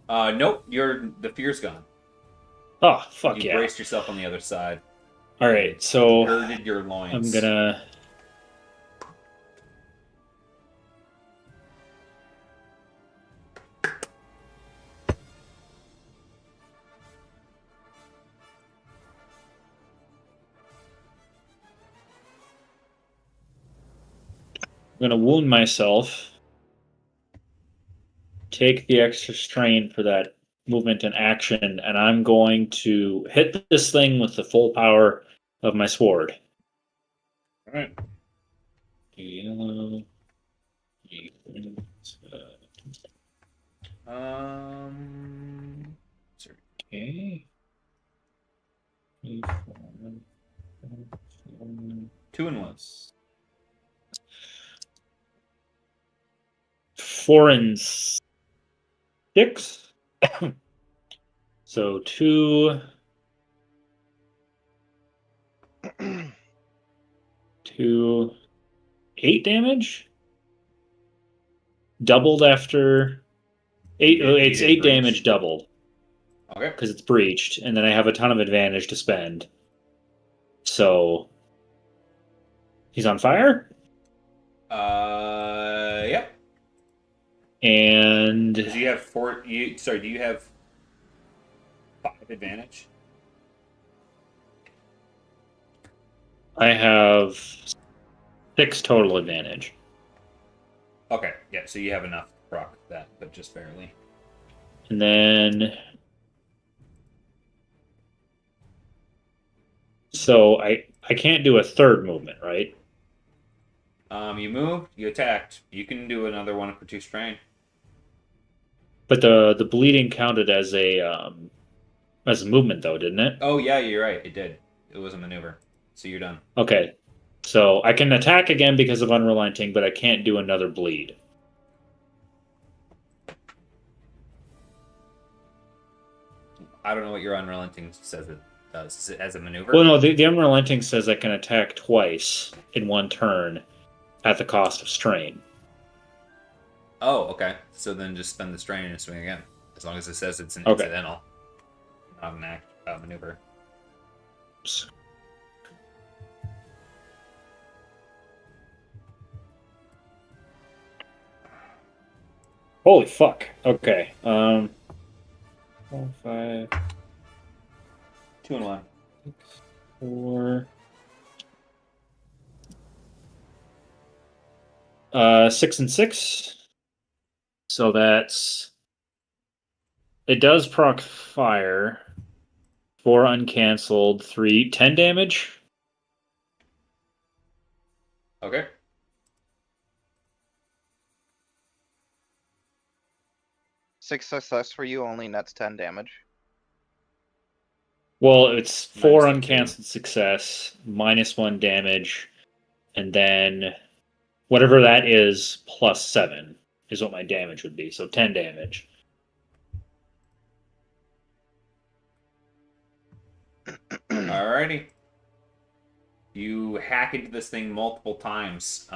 Nope. The fear's gone. Oh fuck You yeah! braced yourself on the other side. All right, so Girded your loins. I'm gonna. I'm gonna wound myself. Take the extra strain for that movement and action, and I'm going to hit this thing with the full power of my sword. All right. Yellow. Sorry. Okay. 2 and 1. 4 and 6. So 2, 2, 8 damage. Doubled after 8. You It's did 8 breach. damage doubled Okay. because it's breached, and then I have a ton of advantage to spend. So he's on fire, Yep. and Because you have 4. Sorry. Do you have 5 advantage? I have 6 total advantage. Okay. Yeah. So you have enough to proc that, but just barely. And then so I can't do a third movement, right? You moved. You attacked. You can do another 1 for 2 strain. But the bleeding counted as a movement though, didn't it? Oh yeah, you're right. It did. It was a maneuver. So you're done. Okay. So I can attack again because of unrelenting, but I can't do another bleed. I don't know what your unrelenting says it does. Is it as a maneuver? Well, no, the unrelenting says I can attack twice in 1 turn at the cost of strain. Oh, okay. So then just spend the strain and swing again. As long as it says it's an Okay. incidental, not an act maneuver. Holy fuck. Okay. 4, 5, 2 and 1. 4. 6 and 6. So that's. It does proc fire. 4 uncancelled. 3, 10 damage. Okay. Six success for you only nets 10 damage. Well, it's 4 Minus the 2. uncancelled success, -1 damage, and then whatever that is plus 7 is what my damage would be. So 10 damage. Alrighty. You hack into this thing multiple times.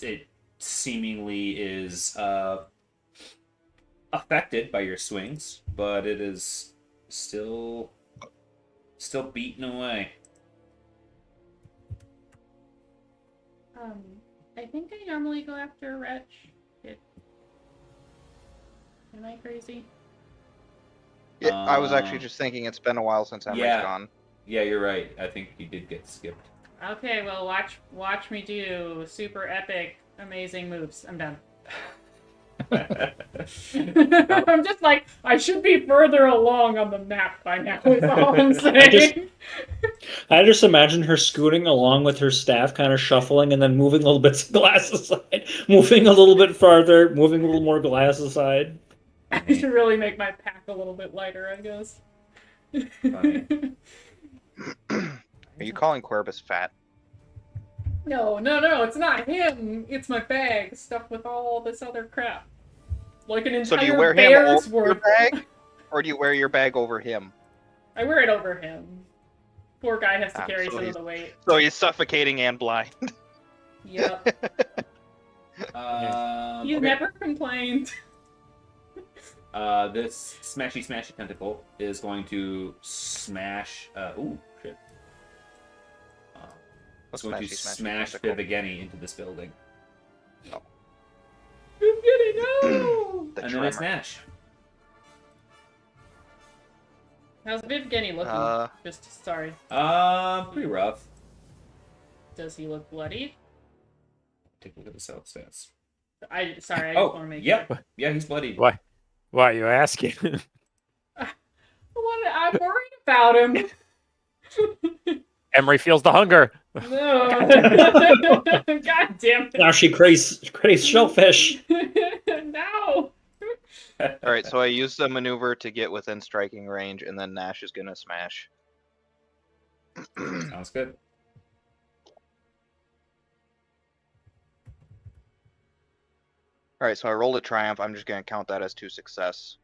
It seemingly is affected by your swings, but it is still beaten away. I think I normally go after a wretch. Am I crazy? Yeah, I was actually just thinking it's been a while since Emery's gone. Yeah, you're right. I think you did get skipped. Okay, well, watch me do super epic, amazing moves. I'm done. I'm just like, I should be further along on the map by now, is all I'm saying. I just imagine her scooting along with her staff, kind of shuffling, and then moving little bits of glass aside, moving a little bit farther, moving a little more glass aside. I should really make my pack a little bit lighter, I guess. Funny. Are you calling Querbus fat? No, it's not him. It's my bag stuffed with all this other crap. Like an entire So do you wear him bear's over your worth. bag, or do you wear your bag over him? I wear it over him. Poor guy has to carry so some of he's- the weight. So he's suffocating and blind. Yep. He's Okay. never complained. This smashy tentacle is going to smash. Ooh, shit. It's going to smash Vivigeni into this building. Vivigeni, no! The And then it's tremor. Nash. How's Vivigeni looking? Just sorry. Pretty rough. Does he look bloody? Take a look at the cell stats. I just want to make yeah, sure. yeah, he's bloodied. Why? Why are you asking? I'm worried about him. Emery feels the hunger. No. God damn it. Now she craves shellfish. No. Alright, so I used the maneuver to get within striking range, and then Nash is gonna smash. Sounds good. Alright, so I rolled a triumph. I'm just gonna count that as 2 success.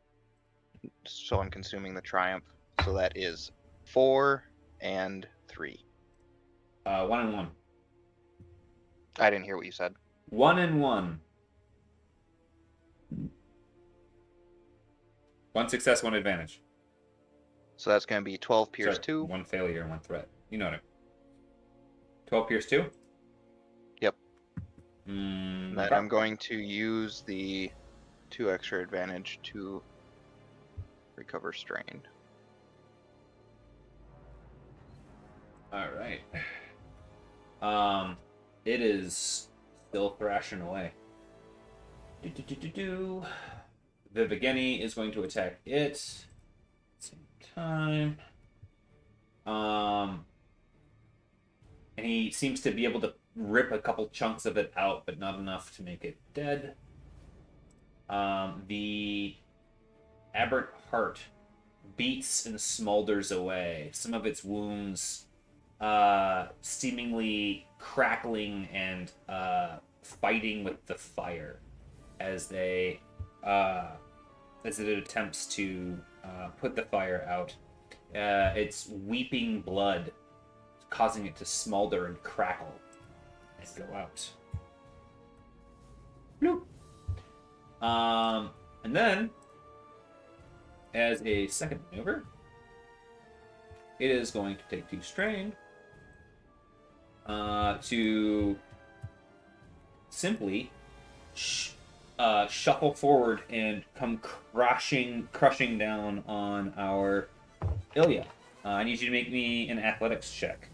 So I'm consuming the triumph. So that is 4 and 3. 1 and 1. I didn't hear what you said. 1 and 1. 1 success, 1 advantage. So that's gonna be 12 pierce Sorry, 2. 1 failure and 1 threat. You know what I mean. 12 pierce 2? Yep. Mm, Then I'm going to use the 2 extra advantage to recover strain. Alright. It is still thrashing away. Vivigeni is going to attack it. Same time. And he seems to be able to rip a couple chunks of it out, but not enough to make it dead. The aberrant heart beats and smolders away. Some of its wounds seemingly crackling and fighting with the fire as they as it attempts to put the fire out. It's weeping blood, causing it to smolder and crackle and go out. Bloop. And then, as a second maneuver, it is going to take 2 strain to simply shuffle forward and come crushing down on our Ilya. I need you to make me an athletics check.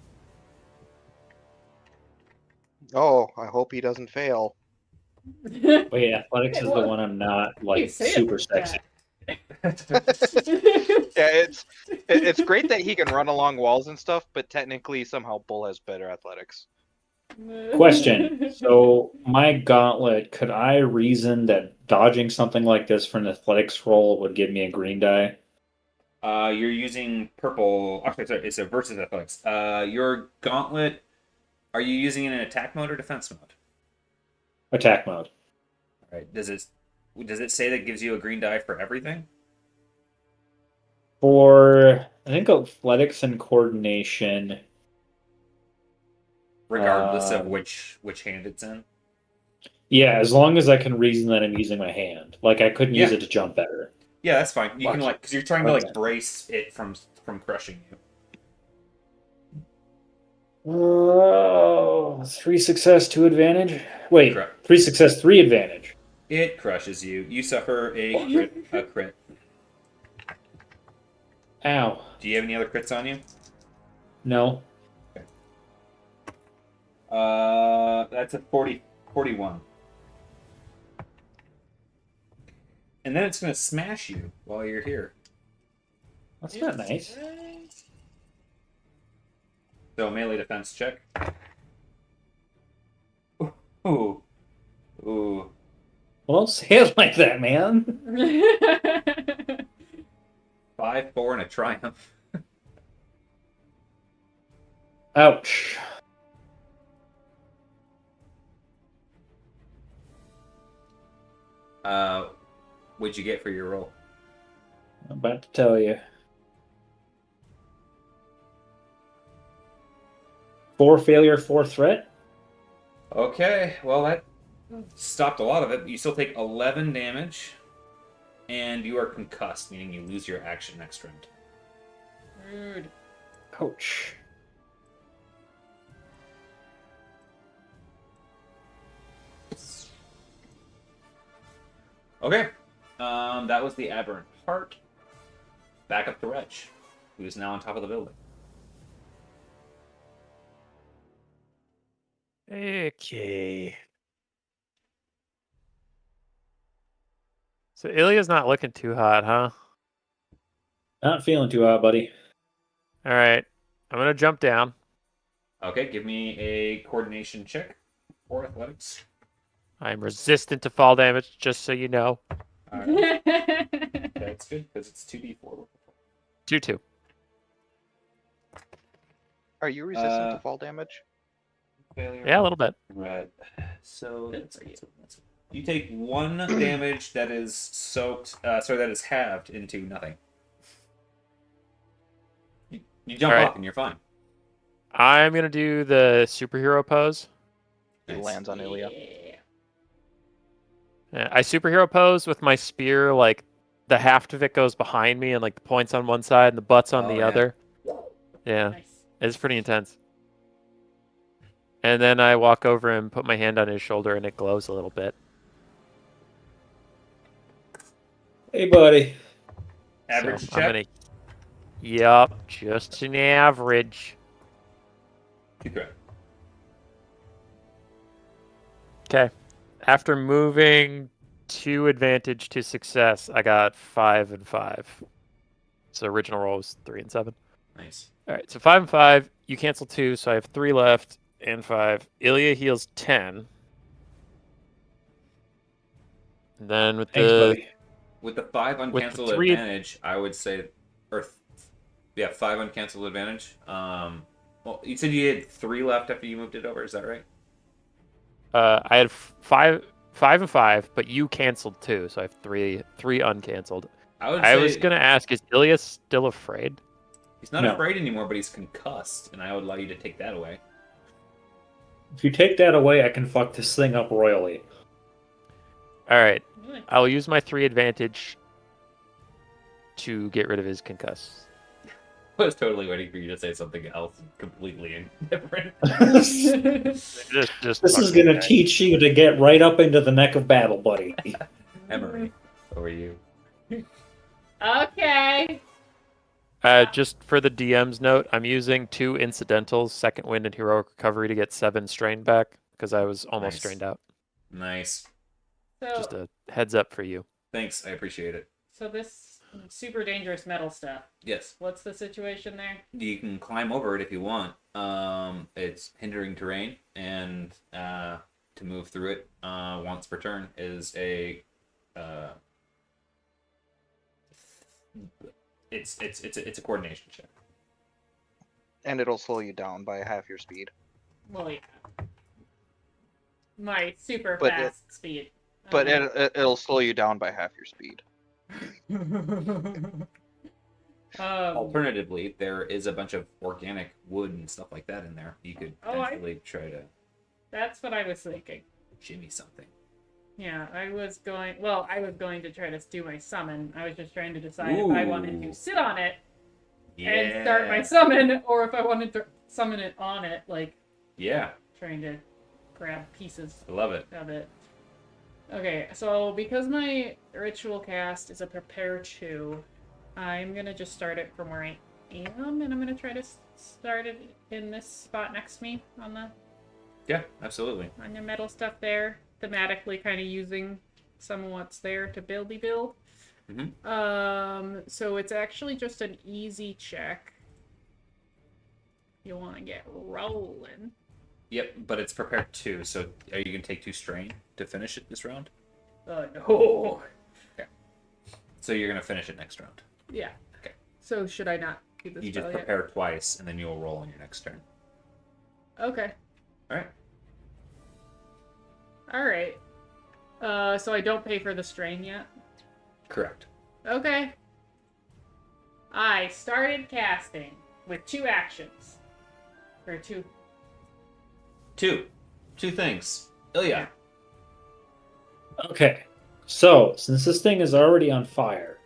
Oh, I hope he doesn't fail. Wait, athletics is the one I'm not like say it super like sexy. Yeah, it's great that he can run along walls and stuff, but technically somehow Bull has better athletics. Question. So my gauntlet, could I reason that dodging something like this for an athletics roll would give me a green die? You're using purple. Actually, sorry, it's a versus athletics. Your gauntlet. Are you using it in attack mode or defense mode? Attack mode. All right. Does it say that gives you a green die for everything? For think athletics and coordination. regardless of Um, which hand it's in. Yeah, as long as I can reason that I'm using my hand. Like, I couldn't use Yeah. it to jump better. Yeah, that's fine. You can Watch. because you're trying to Okay. brace it from crushing you. Oh, 3 success, 2 advantage? Wait, Correct. 3 success, 3 advantage. It crushes you. You suffer a crit. Ow. Do you have any other crits on you? No. That's a 41. And then it's going to smash you while you're here. That's not nice. So melee defense check. Ooh. Ooh. Well, don't say it like that, man. 5, 4, and a triumph. Ouch. What'd you get for your roll? I'm about to tell you. 4 failure, 4 threat. Okay, well that stopped a lot of it, but you still take 11 damage, and you are concussed, meaning you lose your action next round. Rude. Ouch. Okay, that was the aberrant heart. Back up to Wretch, who is now on top of the building. Okay. So Ilya's not looking too hot, huh? Not feeling too hot, buddy. All right. I'm going to jump down. Okay, give me a coordination check for athletics. I'm resistant to fall damage, just so you know. All right, that's good because it's 2d4. 2-2. Are you resistant to fall damage? Failure. Yeah, a little bit. Right. So you take 1 damage that is soaked. That is halved into nothing. You jump All right. up and you're fine. I'm going to do the superhero pose. It Nice. lands on Ilya. Yeah, I superhero pose with my spear, like the haft of it goes behind me and like the points on one side and the butts on Oh, the yeah. other. Yeah, Nice. it's pretty intense. And then I walk over and put my hand on his shoulder and it glows a little bit. Hey, buddy. Average So check. I'm gonna... Yup, just an average. Okay. Okay. After moving 2 advantage to success, I got 5 and 5. So original roll was 3 and 7. Nice. All right, so 5 and 5. You cancel 2, so I have 3 left and 5. Ilya heals 10. And then with Thanks, the buddy. With the 5 With the uncanceled 3 advantage, I would say, 5 uncanceled advantage. Well, you said you had 3 left after you moved it over. Is that right? I had 5 and 5, but you canceled 2, so I have 3 uncanceled. I was gonna ask, is Ilya still afraid? He's not No. afraid anymore, but he's concussed, and I would allow you to take that away. If you take that away, I can fuck this thing up royally. All right, Really? I'll use my 3 advantage to get rid of his concuss. I was totally waiting for you to say something else completely indifferent. This Just is gonna teach you to get right up into the neck of battle, buddy. Emery, over you. Okay. Just for the DM's note, I'm using 2 incidentals, Second Wind and Heroic Recovery, to get 7 strain back because I was almost Nice. strained out. Nice. Just So, a heads up for you. Thanks, I appreciate it. so this super dangerous metal stuff. Yes. What's the situation there? You can climb over it if you want. It's hindering terrain, and to move through it once per turn is a it's a coordination check. And it'll slow you down by half your speed. Well, yeah. My super But fast speed. But it'll slow you down by half your speed. Alternatively, there is a bunch of organic wood and stuff like that in there. You could potentially try to That's what I was thinking. shimmy something. Yeah, I was going to try to do my summon. I was just trying to decide if I wanted to sit on it and start my summon, or if I wanted to summon it on it, like trying to grab pieces I love it. of it. Okay, so because my ritual cast is a prepare 2, I'm gonna just start it from where I am, and I'm gonna try to start it in this spot next to me on the absolutely. on the metal stuff there, thematically kind of using some of what's there to build. So it's actually just an easy check. You want to get rolling. Yep, but it's prepared 2, so are you going to take 2 strain to finish it this round? No. Okay. So you're going to finish it next round? Yeah. Okay. So should I not do this? You just prepare twice, and then you'll roll on your next turn. Okay. Alright. Alright. So I don't pay for the strain yet? Correct. Okay. I started casting with 2 actions. Or 2. Two things. Ilya. Okay. So, since this thing is already on fire,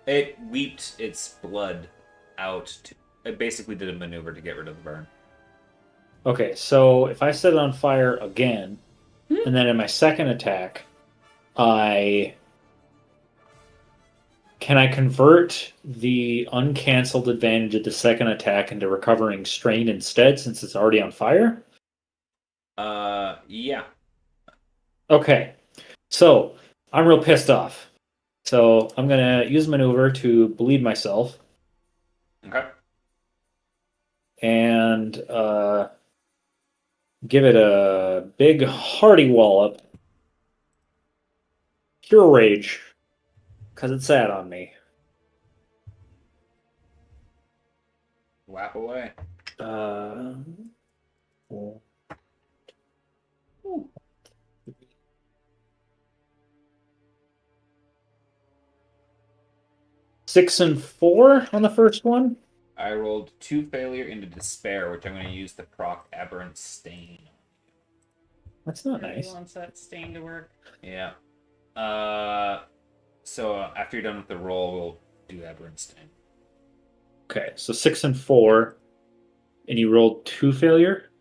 It weeped its blood out. It basically did a maneuver to get rid of the burn. okay, so if I set it on fire again, and then in my second attack, can I convert the uncancelled advantage of the second attack into recovering strain instead, since it's already on fire? Yeah. Okay, so I'm real pissed off. So I'm gonna use maneuver to bleed myself Okay. and give it a big hearty wallop. Cure rage, because it sat on me. Whap away. Ooh. 6 and 4 on the first one. I rolled 2 failure into despair, which I'm going to use to proc aberrant stain. That's not Really nice. wants that stain to work. Yeah. So after you're done with the roll, we'll do aberrant stain. Okay, so 6 and 4, and you rolled 2 failure.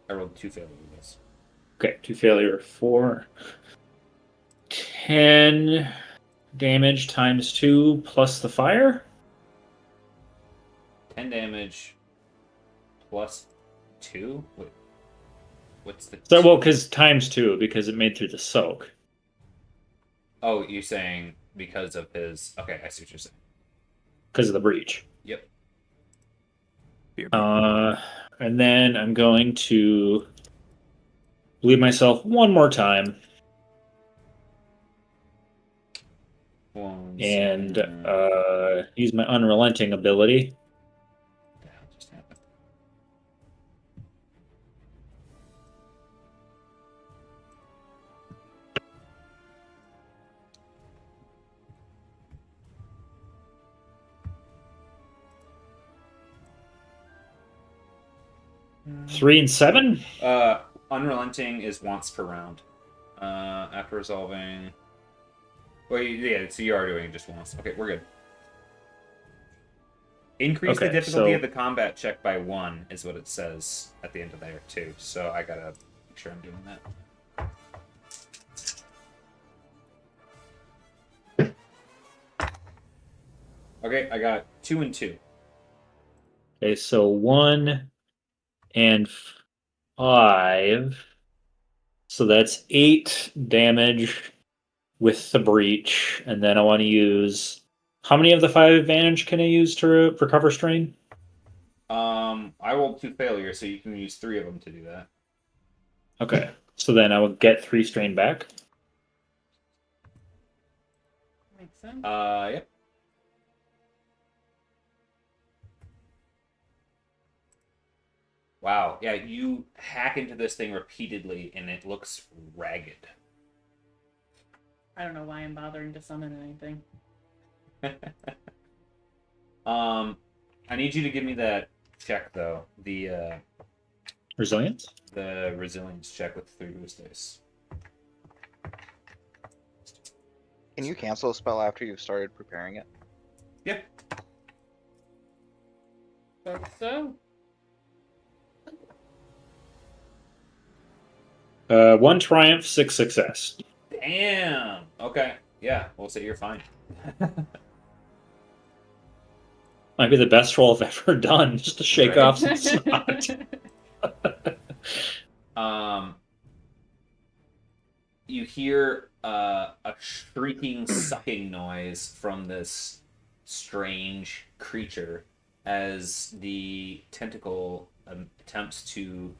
I rolled 2 failure with this. Okay, 2 failure, 4. 10 damage times 2 plus the fire. 10 damage plus 2? Wait. What's the... So, well, because times 2, because it made through the soak. Oh, you're saying because of his... Okay, I see what you're saying. Because of the breach. Yep. And then I'm going to bleed myself one more time. And use my unrelenting ability. What the hell just happened? Three and 7? Unrelenting is once per round. After resolving... Well, yeah, so you are doing it just once. Okay, we're good. Increase the difficulty of the combat check by 1 is what it says at the end of there, too. So I gotta make sure I'm doing that. Okay, I got 2 and 2. Okay, so 1 and 5. So that's 8 damage with the breach. And then I want to use... How many of the 5 advantage can I use to recover strain? I rolled 2 failures, so you can use 3 of them to do that. Okay, so then I will get 3 strain back. Makes sense. Yep. Wow, yeah, you hack into this thing repeatedly, and it looks ragged. I don't know why I'm bothering to summon anything. I need you to give me that check though. The Resilience? resilience check with 3 boost dice. Can you cancel a spell after you've started preparing it? Yeah. So, 1 triumph, 6 success. Damn. Okay. Yeah. We'll say you're fine. Might be the best roll I've ever done, just to shake Right. off some snot. You hear a shrieking, sucking noise from this strange creature as the tentacle attempts to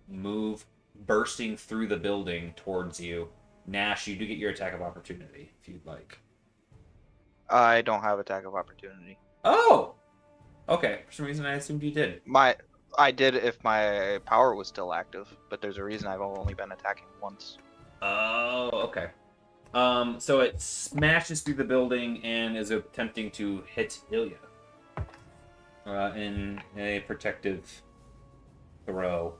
move, bursting through the building towards you. Nash, you do get your attack of opportunity if you'd like. I don't have attack of opportunity. Oh! Okay, for some reason I assumed you did. I did if my power was still active, but there's a reason I've only been attacking once. Oh, okay. So it smashes through the building and is attempting to hit Ilya in a protective throw.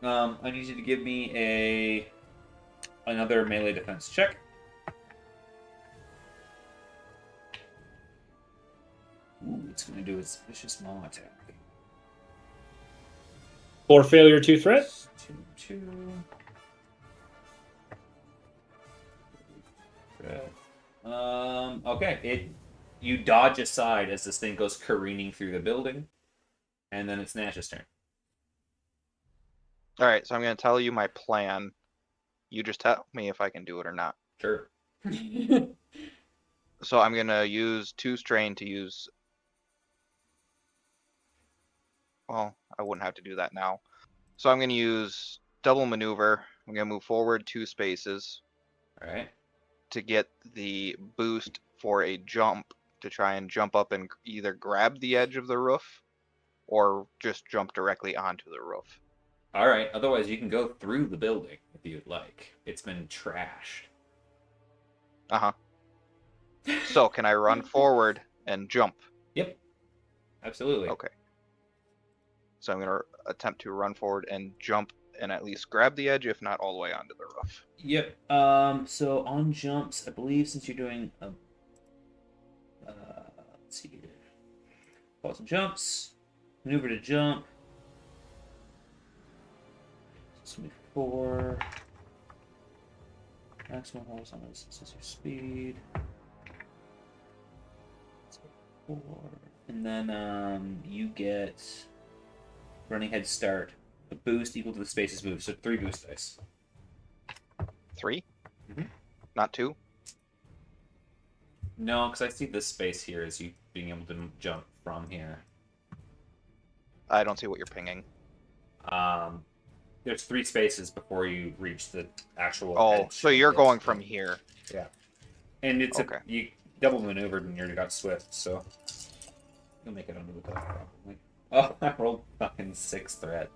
I need you to give me another melee defense check. Ooh, it's going to do its vicious maw attack. 4 failure, 2 threat. 2. Okay. You dodge aside as this thing goes careening through the building, and then it's Nash's turn. All right, so I'm going to tell you my plan. You just tell me if I can do it or not. Sure. So I'm going to use 2 strain to use... Well, I wouldn't have to do that now. So I'm going to use double maneuver. I'm going to move forward 2 spaces. All right. To get the boost for a jump to try and jump up and either grab the edge of the roof or just jump directly onto the roof. All right. Otherwise, you can go through the building if you'd like. It's been trashed. Uh-huh. So can I run forward and jump? Yep. Absolutely. Okay. So I'm going to attempt to run forward and jump and at least grab the edge, if not all the way onto the roof. Yep. So on jumps, I believe since you're doing let's see here. Pause and jumps. Maneuver to jump. 4. Maximum horizontal distance your speed. 4. And then you get running head start. A boost equal to the space's move, so 3 boost dice. 3? Mhm. Not 2? No, because I see this space here as you being able to jump from here. I don't see what you're pinging. There's 3 spaces before you reach the actual edge. So you're going from here. Yeah. And it's Okay. you double maneuvered and you got swift, so you'll make it onto the top probably. Oh, I rolled fucking 6 threat.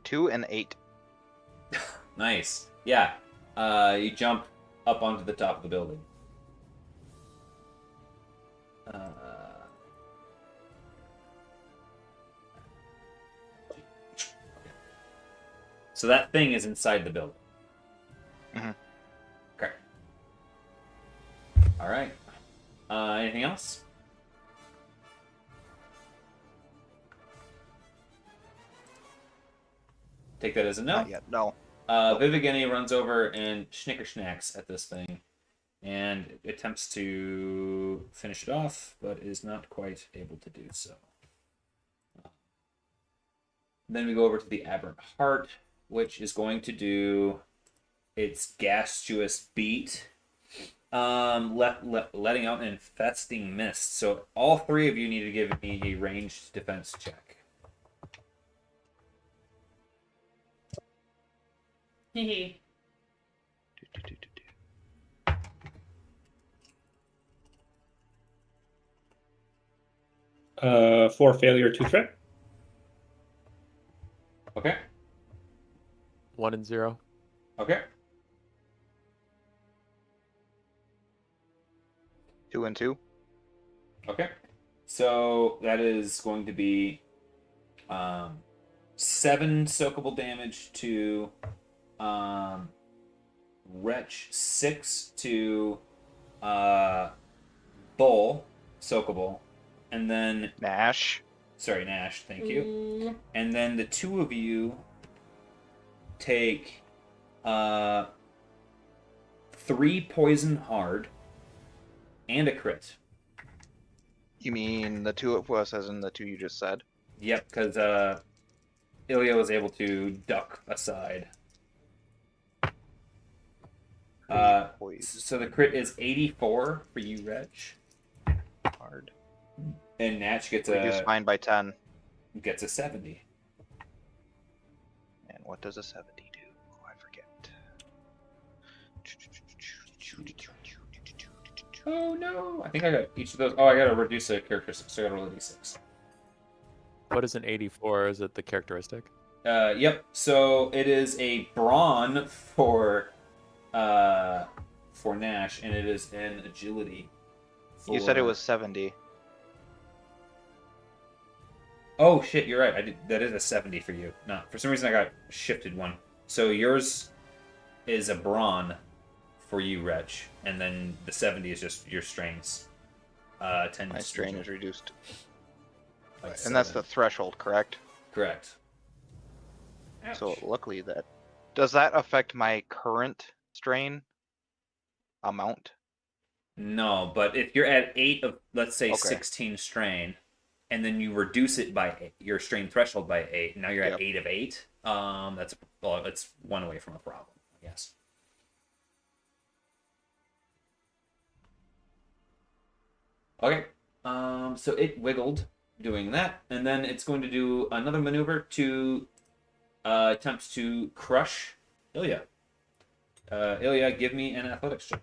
2 and 8. Nice. Yeah. You jump up onto the top of the building. So that thing is inside the building. Mhm. Okay. All right. Anything else? Take that as a no. Not yet. No. Vivigeni runs over and schnickersnacks at this thing and attempts to finish it off, but is not quite able to do so. Then we go over to the Aberrant Heart, which is going to do its gaseous beat, letting out an infesting mist. So all 3 of you need to give me a ranged defense check. Hee 4 failure, 2 threat. Okay. 1 and 0. Okay. 2 and 2. Okay. So that is going to be 7 soakable damage to Wretch, 6 to Bull, soakable, and then Nash. sorry, Nash, thank you. Ooh. And then the two of you take 3 poison hard and a crit. You mean the 2 of us, as in the 2 you just said? Yep, because Ilya was able to duck aside. Poison So the crit is 84 for you, Reg. hard. And Natch gets Reduce mine by 10. a 70. And what does a 70 do? Oh, I forget. Oh no! I think I got each of those. Oh, I gotta reduce a characteristic, so I gotta roll a d6. What is an 84? Is it the characteristic? Yep. So it is a brawn for Nash, and it is an agility. You said it for- was 70. Oh shit! You're right. That is a 70 for you. No, for some reason I got shifted one. So yours is a brawn for you, Wretch, and then the 70 is just your strains. 10. My strain is reduced. like And that's 7. the threshold, correct? Correct. Ouch. So luckily that... Does that affect my current strain amount? No, but if you're at 8 of, let's say, Okay. 16 strain, and then you reduce it by 8, your strain threshold by 8, now you're at Yep. 8 of 8, that's one away from a problem, I guess. Okay, so it wiggled doing that, and then it's going to do another maneuver to attempt to crush Ilya. Ilya, give me an athletics check.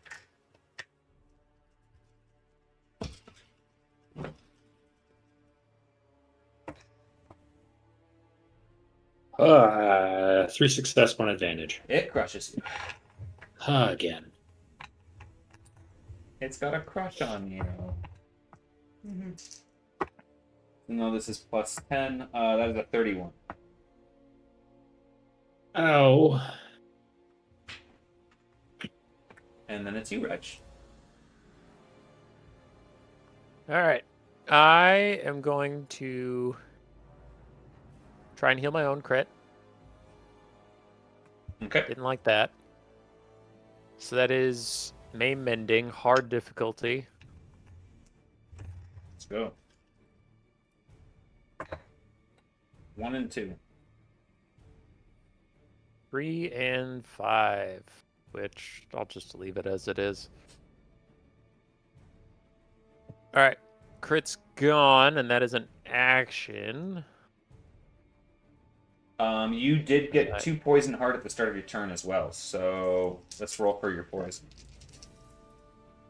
Three success, one advantage. It crushes you. Again. It's got a crush on you. Mhm. No, this is plus 10. That is a 31. Oh. And then it's you, Reg. All right. I am going to try and heal my own crit. Okay. Didn't like that. So that is maim mending, hard difficulty. Let's go. 1 and 2. 3 and 5, which I'll just leave it as it is. All right. Crit's gone, and that is an action. You did get Right. 2 poison heart at the start of your turn as well, so let's roll for your poison.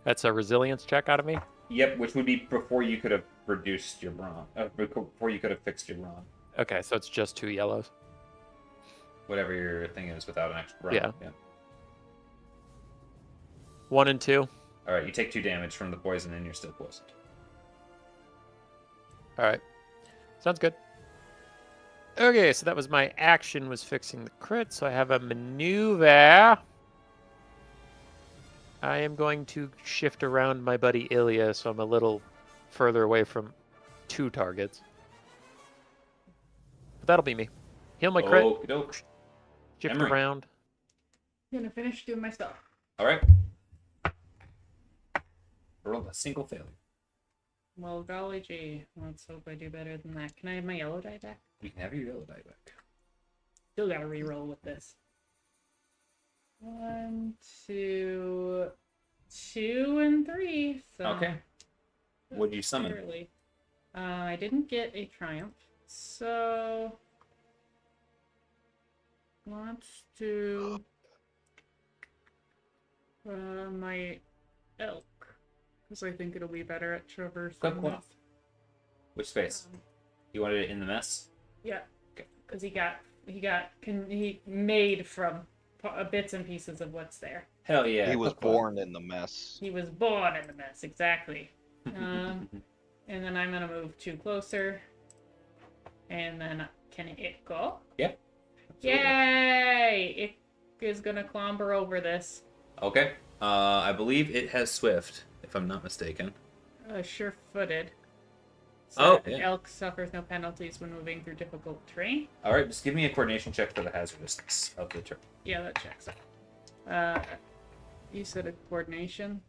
That's a resilience check out of me. Yep, which would be before you could have reduced your brawn. Before you could have fixed your brawn. Okay, so it's just 2 yellows. Whatever your thing is without an extra brawn. Yeah. 1 and 2. Alright, you take 2 damage from the poison and you're still poisoned. All right. Sounds good. Okay, so that was my action, was fixing the crit. So I have a maneuver. I am going to shift around my buddy Ilya, so I'm a little further away from 2 targets. But that'll be me. Heal my crit, Okey-doke. shift Emery. around. I'm gonna finish doing my stuff. Alright. Roll a single failure. Well, golly gee, let's hope I do better than that. Can I have my yellow die back? You can have your yellow die back. Still gotta reroll with this. 1, 2, 2, and 3. So Okay. What'd you summon? barely. I didn't get a triumph, so let's do my elk, because I think it'll be better at traversing Cool. this. Which space? You wanted it in the mess? Yeah, Okay. because he made from bits and pieces of what's there. Hell yeah. He was cook one. born in the mess. He was born in the mess, exactly. And then I'm gonna move 2 closer. And then can it go? Yeah. Absolutely. Yay! It is gonna clomber over this. Okay. I believe it has Swift, if I'm not mistaken. Sure-footed. Oh, So yeah. elk suffers no penalties when moving through difficult terrain. All right, just give me a coordination check for the hazardousness of the turn. Yeah, that checks out. You said a coordination,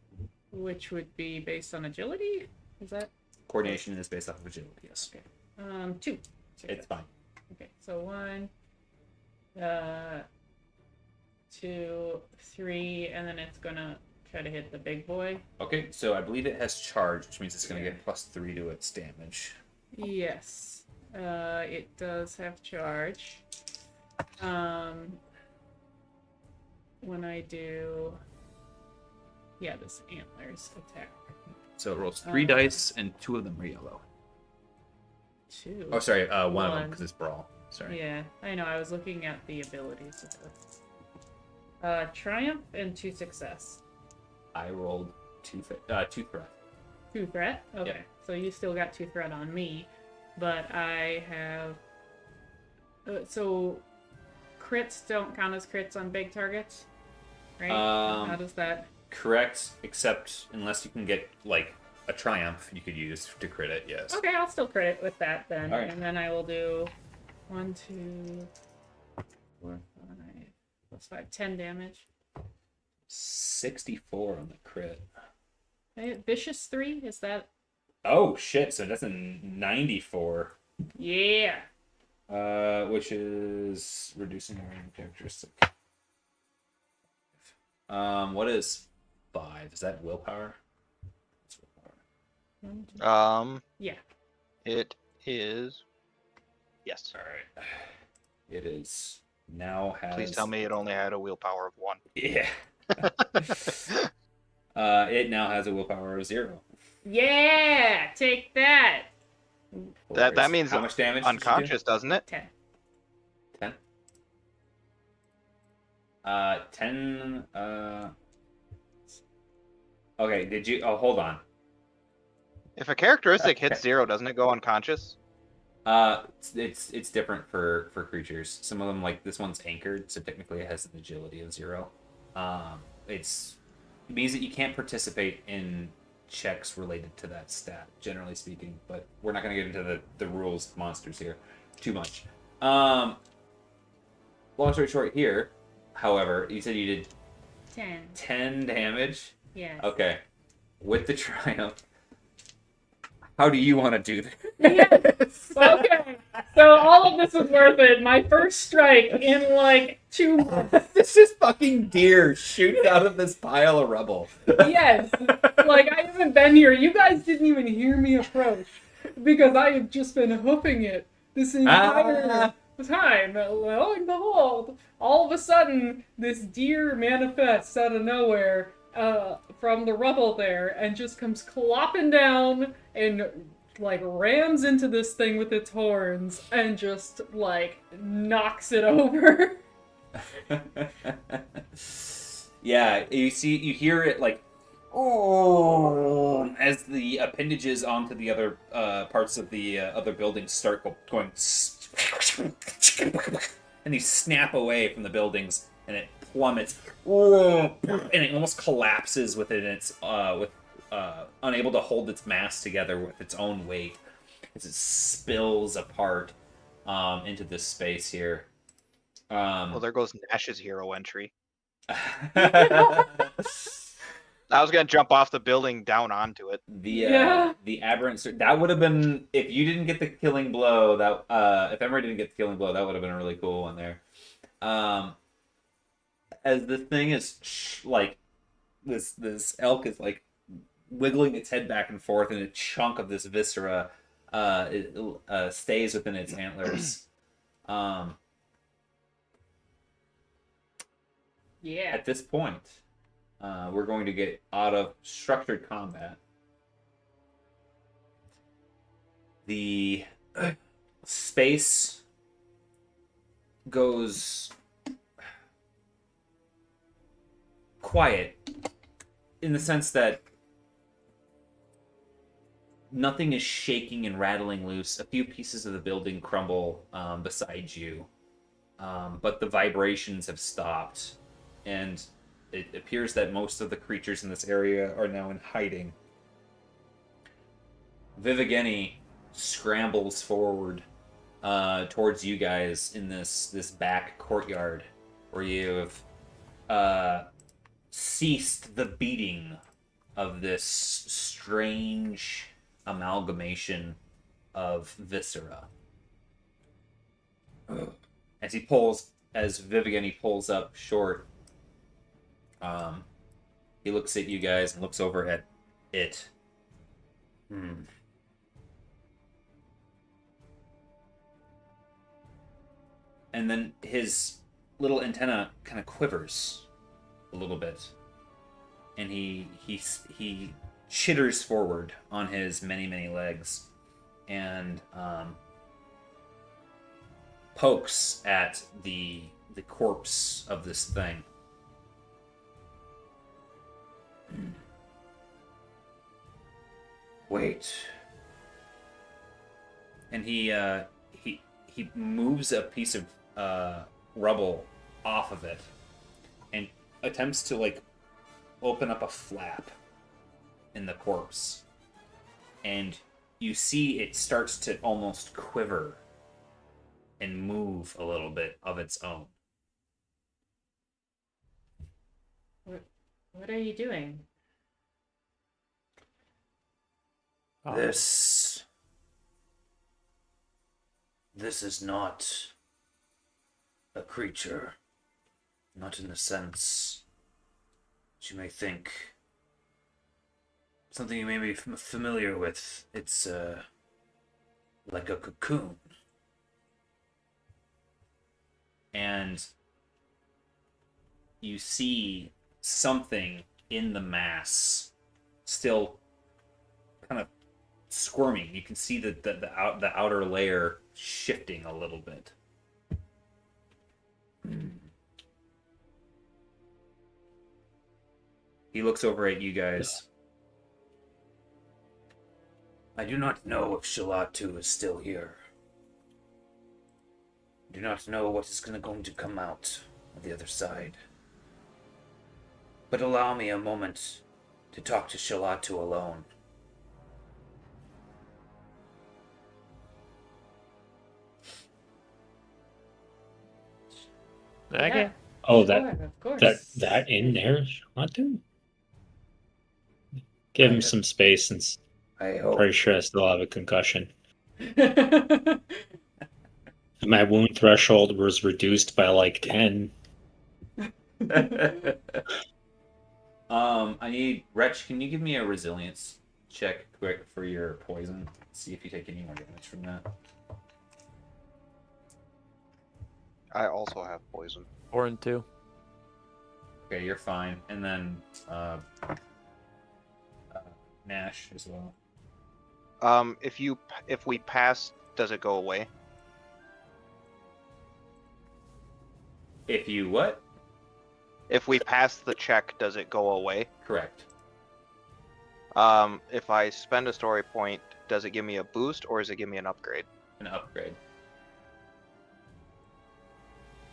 which would be based on agility? Is that? Coordination is based off of agility, yes. Okay. 2. It's fine. Okay, so 1, 2, 3, and then it's gonna try to hit the big boy. Okay, so I believe it has charge, which means it's going to Yeah. get +3 to its damage. Yes. It does have charge. When I do... Yeah, this antlers attack. So it rolls 3 dice, and 2 of them are yellow. 2. Oh, sorry, one of them, One. because it's brawl. Sorry. Yeah, I know. I was looking at the abilities of this. Triumph and 2 success. I rolled 2 threat. 2 threat? Okay. Yeah. So you still got 2 threat on me. But I have... so crits don't count as crits on big targets? Right? How does that... Correct, except unless you can get, like, a triumph you could use to crit it, yes. Okay, I'll still crit with that then. All right. And then I will do 1, 2, 4, 5, plus 5, 10 damage. 64 on the crit. Okay, Vicious 3, is that... Oh, shit, so that's a 94. Yeah! Which is reducing the random characteristic. What is 5? Is that willpower? It's willpower. 1, 2... Yeah. It is. Yes. Alright. It is now has... Please tell me it only had a willpower of 1. Yeah. It now has a willpower of 0. Yeah! Take that! That means how much damage? did you do? unconscious, doesn't it? 10. 10. 10. Okay. Did you? Oh, hold on. If a characteristic hits 0, doesn't it go unconscious? It's different for creatures. Some of them, like this one's anchored, so technically it has an agility of 0. It means that you can't participate in checks related to that stat, generally speaking. But we're not going to get into the rules of monsters here too much. Long story short, here, however, you said you did 10. 10 damage. Yes. Okay, with the triumph. How do you want to do this? Yes. Okay. So all of this was worth it. My first strike in like 2 months. This is fucking deer shoots out of this pile of rubble. Yes. Like I haven't been here. You guys didn't even hear me approach because I have just been hoofing it this entire time. Lo and behold, all of a sudden this deer manifests out of nowhere from the rubble there and just comes clopping down and like rams into this thing with its horns and just like knocks it over. Yeah, you hear it like, oh, as the appendages onto the other parts of the other buildings start going, and they snap away from the buildings, and it plummets, and it almost collapses within its unable to hold its mass together with its own weight as it spills apart into this space here. Well, there goes Nash's hero entry. the I was gonna jump off the building down onto it. Yeah. The aberrant that would have been, if you didn't get the killing blow, that if Emery didn't get the killing blow, that would have been a really cool one there. As the thing is like this elk is like wiggling its head back and forth, and a chunk of this viscera stays within its antlers. Yeah. At this point, we're going to get out of structured combat. The space goes quiet in the sense that nothing is shaking and rattling loose. A few pieces of the building crumble beside you, but the vibrations have stopped, and it appears that most of the creatures in this area are now in hiding. Vivigeni scrambles forward towards you guys in this back courtyard where you have ceased the beating of this strange amalgamation of viscera. As Vivigeni pulls up short, he looks at you guys and looks over at it. And then his little antenna kind of quivers a little bit, and he chitters forward on his many legs, and pokes at the corpse of this thing. Wait. And he moves a piece of rubble off of it and attempts to like open up a flap in the corpse, and you see it starts to almost quiver and move a little bit of its own. What are you doing? This is not a creature, not in the sense that you may think. Something you may be familiar with. It's like a cocoon. And you see something in the mass still kind of squirming. You can see the outer layer shifting a little bit. He looks over at you guys. I do not know if Shalatu is still here. I do not know what is going to come out on the other side. But allow me a moment to talk to Shalatu alone. Okay. Yeah, Oh, sure, of course. that in there? What do? Give him some space, since I I'm hope. pretty sure I still have a concussion. My wound threshold was reduced by like 10. I need Wretch. Can you give me a resilience check quick for your poison? See if you take any more damage from that. I also have poison. 4 and 2. Okay, you're fine. And then Nash as well. If we pass, does it go away? If you what? If we pass the check, does it go away? Correct. If I spend a story point, does it give me a boost or does it give me an upgrade? An upgrade.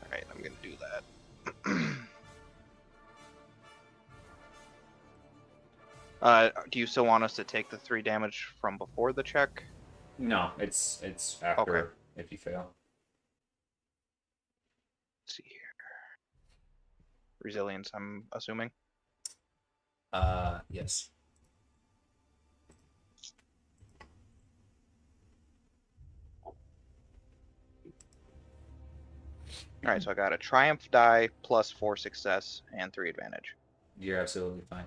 Alright, I'm gonna do that. Do you still want us to take the 3 damage from before the check? No, it's after Okay. if you fail. Let's see here. Resilience, I'm assuming. Yes. Alright, so I got a triumph die plus 4 success and 3 advantage. You're absolutely fine.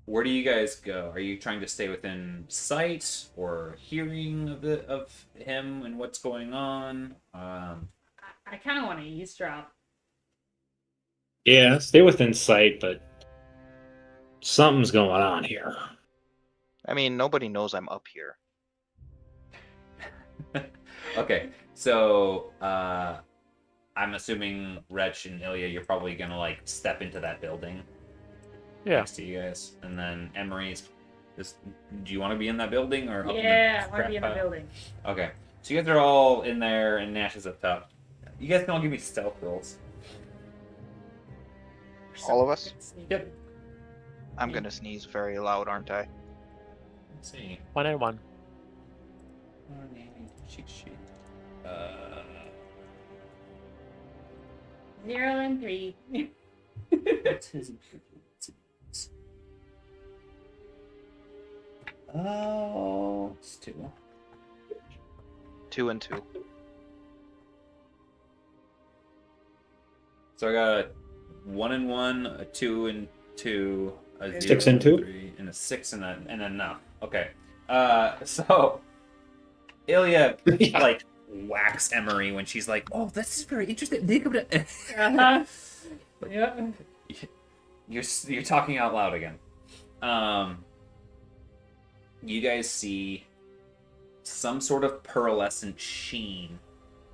Where do you guys go? Are you trying to stay within sight or hearing of him and what's going on? I kind of want to eavesdrop. Yeah, stay within sight, but something's going on here. I mean, nobody knows I'm up here. Okay, so I'm assuming Wretch and Ilya, you're probably gonna like step into that building Yeah. next to you guys, and then Emery's. Do you want to be in that building or up Yeah, in I want to be in the pile? building. Okay, so you guys are all in there, and Nash is up top. You guys can all give me stealth rolls. All of us? Yep. I'm gonna sneeze very loud, aren't I? Let's see. 1 and 1. Cheat sheet. 0 and 3. What's his improvement? Oh, it's 2. 2 and 2. So I got a 1 and 1, a 2 and 2, a 0 6 and 2? 3, and a 6 and enough. Okay. So Ilya Yeah. like whacks Emery when she's like, "Oh, this is very interesting." Uh-huh. Yeah. You're talking out loud again. You guys see some sort of pearlescent sheen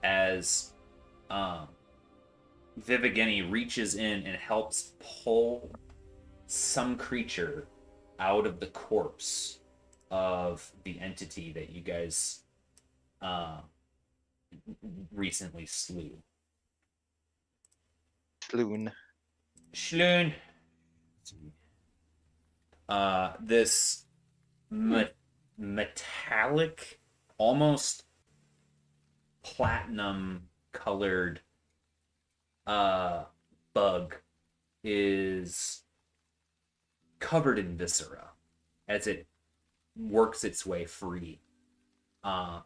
as Vivigeni reaches in and helps pull some creature out of the corpse of the entity that you guys recently slew. Sloan. Sloan. This metallic, almost platinum colored bug is covered in viscera as it works its way free.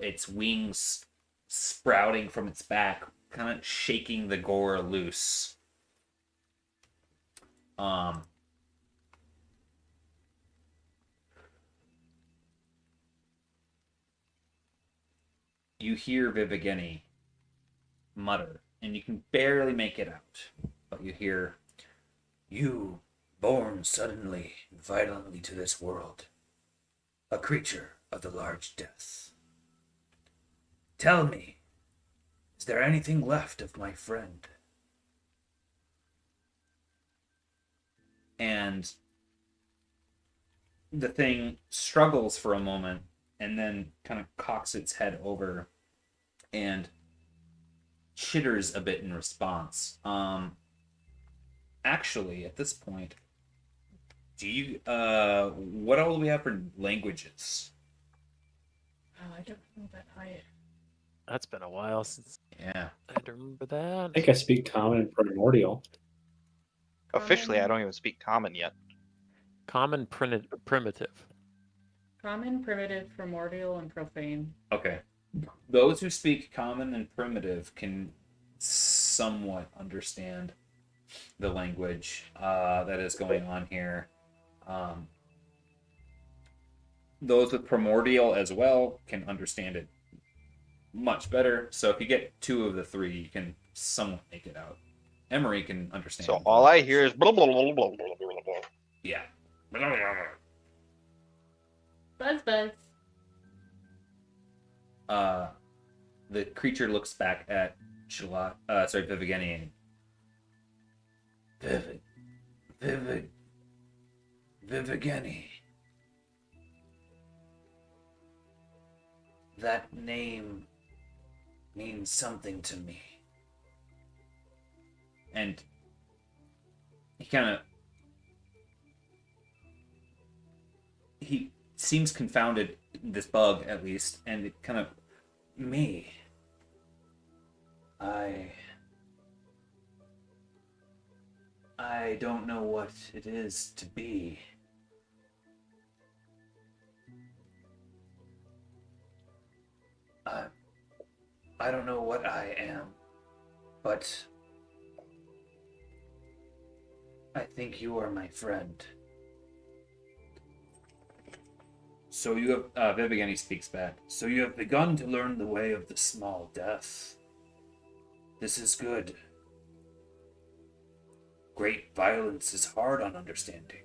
Its wings sprouting from its back, kind of shaking the gore loose. You hear Vivigeni mutter, and you can barely make it out, but you hear, "You, born suddenly and violently to this world, a creature of the large death. Tell me, is there anything left of my friend?" And the thing struggles for a moment and then kind of cocks its head over and chitters a bit in response. Actually, at this point, do you what all do we have for languages? Oh, I don't know that I. That's been a while since Yeah. I had to remember that. I think I speak common and primordial. Officially, I don't even speak common yet. Common primitive. Common, primitive, primordial, and profane. Okay. Those who speak common and primitive can somewhat understand the language that is going on here. Those with primordial as well can understand it much better. So if you get 2 of the 3, you can somewhat make it out. Emery can understand. So all I hear is blah blah blah blah blah blah blah. Yeah. Buzz, buzz. The creature looks back at Vivigeni. Vivigeni. That name means something to me. And he seems confounded, this bug at least, and it kind of, me. I don't know what it is to be. I don't know what I am, but I think you are my friend. So you have, Vivigeni speaks back. So you have begun to learn the way of the small death. This is good. Great violence is hard on understanding.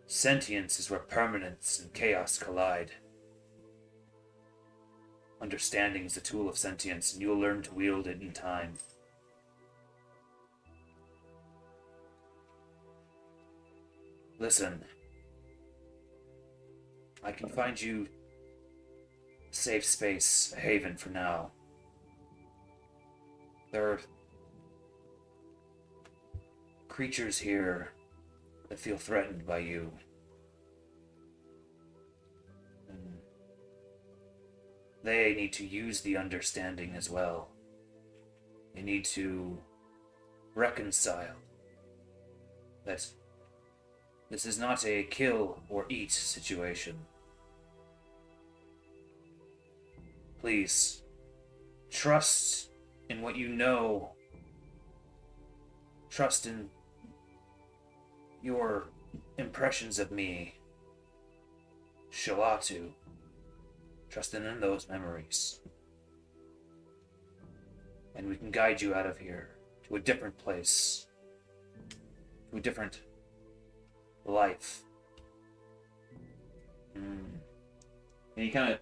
Sentience is where permanence and chaos collide. Understanding is the tool of sentience, and you will learn to wield it in time. Listen, I can find you a safe space, a haven for now. There are creatures here that feel threatened by you. And they need to use the understanding as well. They need to reconcile that this is not a kill or eat situation. Please, trust in what you know. Trust in your impressions of me, Shalatu. Trust in those memories. And we can guide you out of here to a different place, to a different life. And he kind of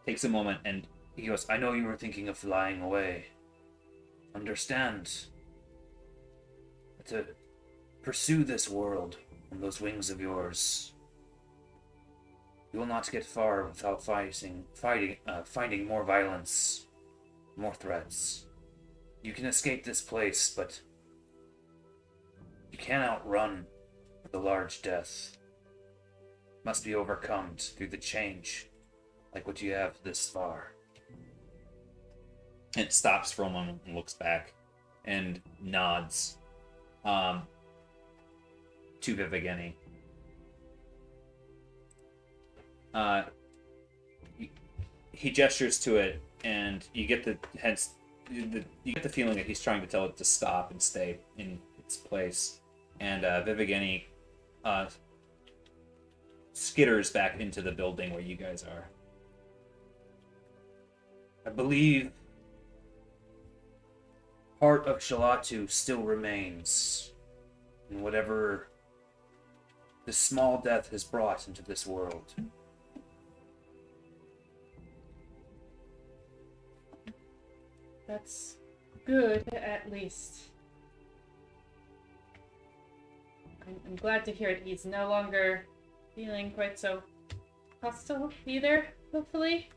takes a moment and he goes, I know you were thinking of flying away. Understand. To pursue this world on those wings of yours. You will not get far without finding more violence, more threats. You can escape this place, but you can't outrun the large death. Must be overcome through the change, like what you have this far. It stops for a moment and looks back and nods to Vivigeni. He gestures to it, and you get the feeling that he's trying to tell it to stop and stay in its place. And Vivigeni skitters back into the building where you guys are. I believe part of Shalatu still remains in whatever the small death has brought into this world. That's good, at least. I'm glad to hear it. He's no longer feeling quite so hostile either, hopefully.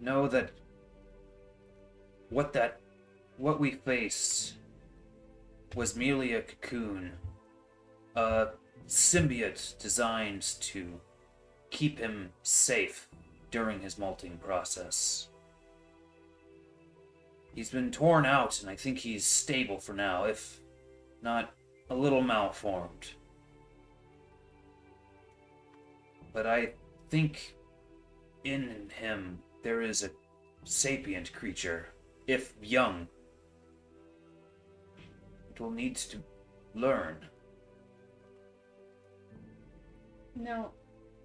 Know that what we faced was merely a cocoon, a symbiote designed to keep him safe during his molting process. He's been torn out, and I think he's stable for now, if not a little malformed. But I think in him there is a sapient creature, if young. It will need to learn. No,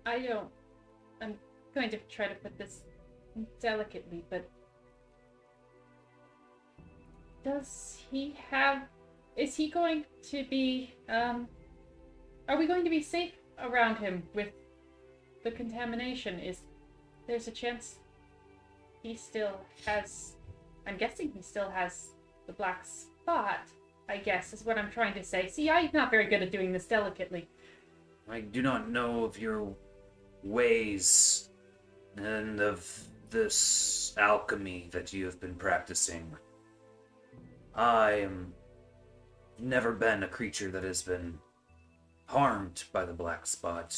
I don't. I'm going to try to put this delicately, but is he going to be, are we going to be safe around him with the contamination? There's a chance he still has, I'm guessing he still has the black spot, I guess, is what I'm trying to say. See, I'm not very good at doing this delicately. I do not know of your ways and of this alchemy that you have been practicing. I am never been a creature that has been harmed by the black spot.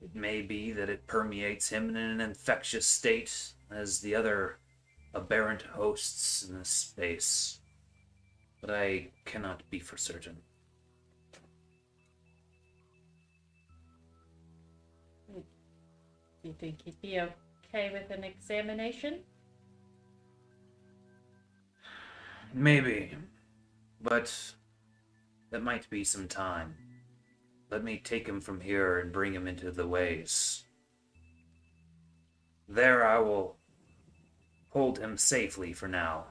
It may be that it permeates him in an infectious state as the other aberrant hosts in this space, but I cannot be for certain. Do you think he'd be okay with an examination? Maybe, but that might be some time. Let me take him from here and bring him into the ways. There I will hold him safely for now,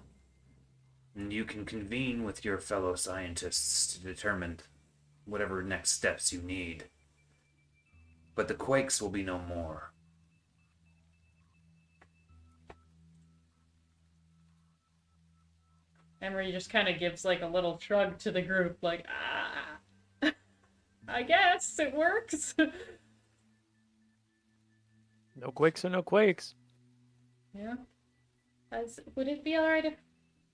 and you can convene with your fellow scientists to determine whatever next steps you need. But the quakes will be no more. Emery just kind of gives like a little shrug to the group, like, I guess it works. No quakes or no quakes. Yeah. Would it be alright if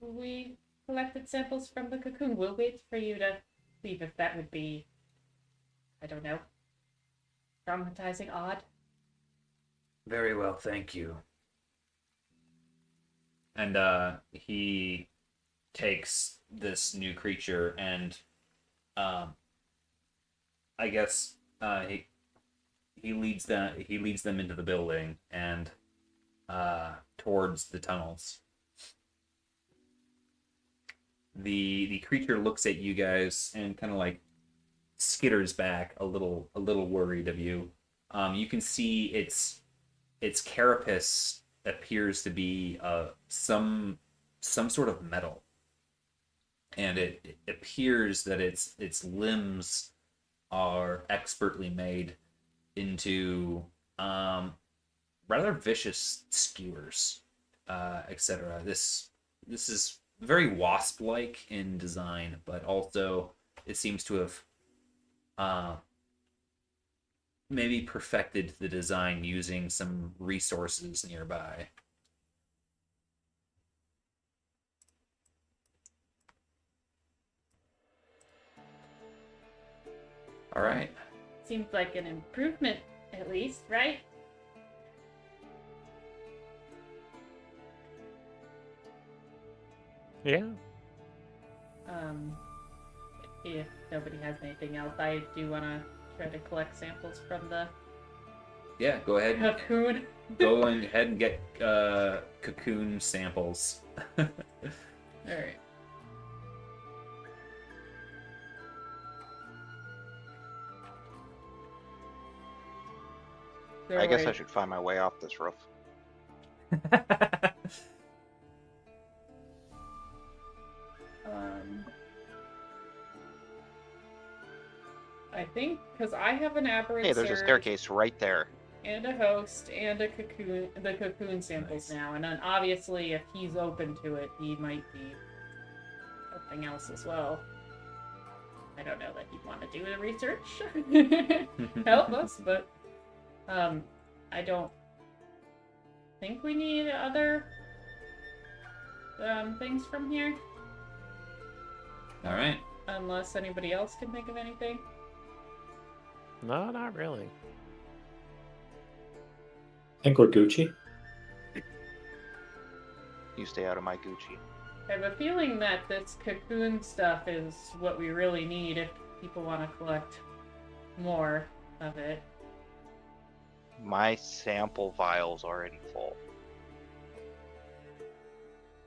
we collected samples from the cocoon? We'll wait for you to leave if that would be, I don't know, traumatizing, odd. Very well, thank you. And he takes this new creature and I guess he leads them into the building and towards the tunnels. The creature looks at you guys and kind of like skitters back a little worried of you. You can see its carapace appears to be some sort of metal, and it appears that its limbs are expertly made into rather vicious skewers, etc. This is very wasp-like in design, but also it seems to have maybe perfected the design using some resources nearby. All right. Seems like an improvement, at least, right? Yeah. If nobody has anything else, I do want to try to collect samples from the Yeah, go ahead. cocoon. Go ahead and get cocoon samples. Alright. I guess I should find my way off this roof. I think, because I have an aberrant Hey, there's a surge staircase right there. and a host and a cocoon, the cocoon samples Nice. now, and then obviously if he's open to it, he might be something else as well. I don't know that he'd want to do the research. Help us, but I don't think we need other things from here, All right. unless anybody else can think of anything. No, not really. I think we're Gucci. You stay out of my Gucci. I have a feeling that this cocoon stuff is what we really need if people want to collect more of it. My sample vial's already full.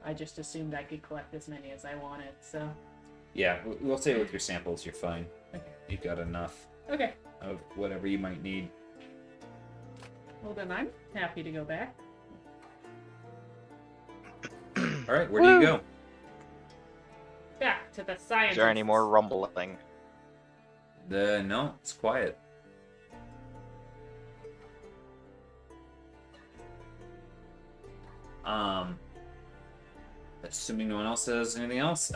I just assumed I could collect as many as I wanted, so... Yeah, we'll say with your samples, you're fine. Okay. You've got enough Okay, of whatever you might need. well then I'm happy to go back. All right, where do you go? Back to the science. Is there any more rumbling? No, it's quiet. Assuming no one else says anything else,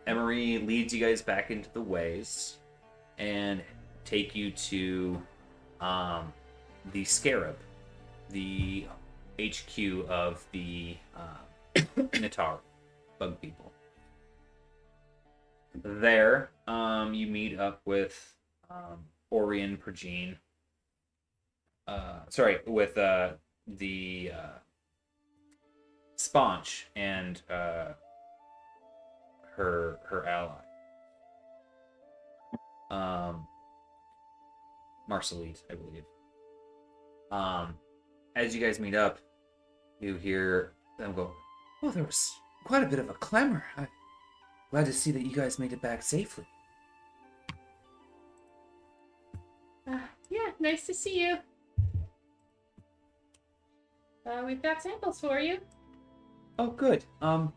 Emery leads you guys back into the ways and take you to the Scarab, the HQ of the Natar bug people. There, you meet up with Orion Progene. With the Sponge and her ally, Marcelite, I believe. As you guys meet up, you hear them go, "Oh, there was quite a bit of a clamor. I'm glad to see that you guys made it back safely." Yeah, nice to see you. We've got samples for you. Oh, good. Out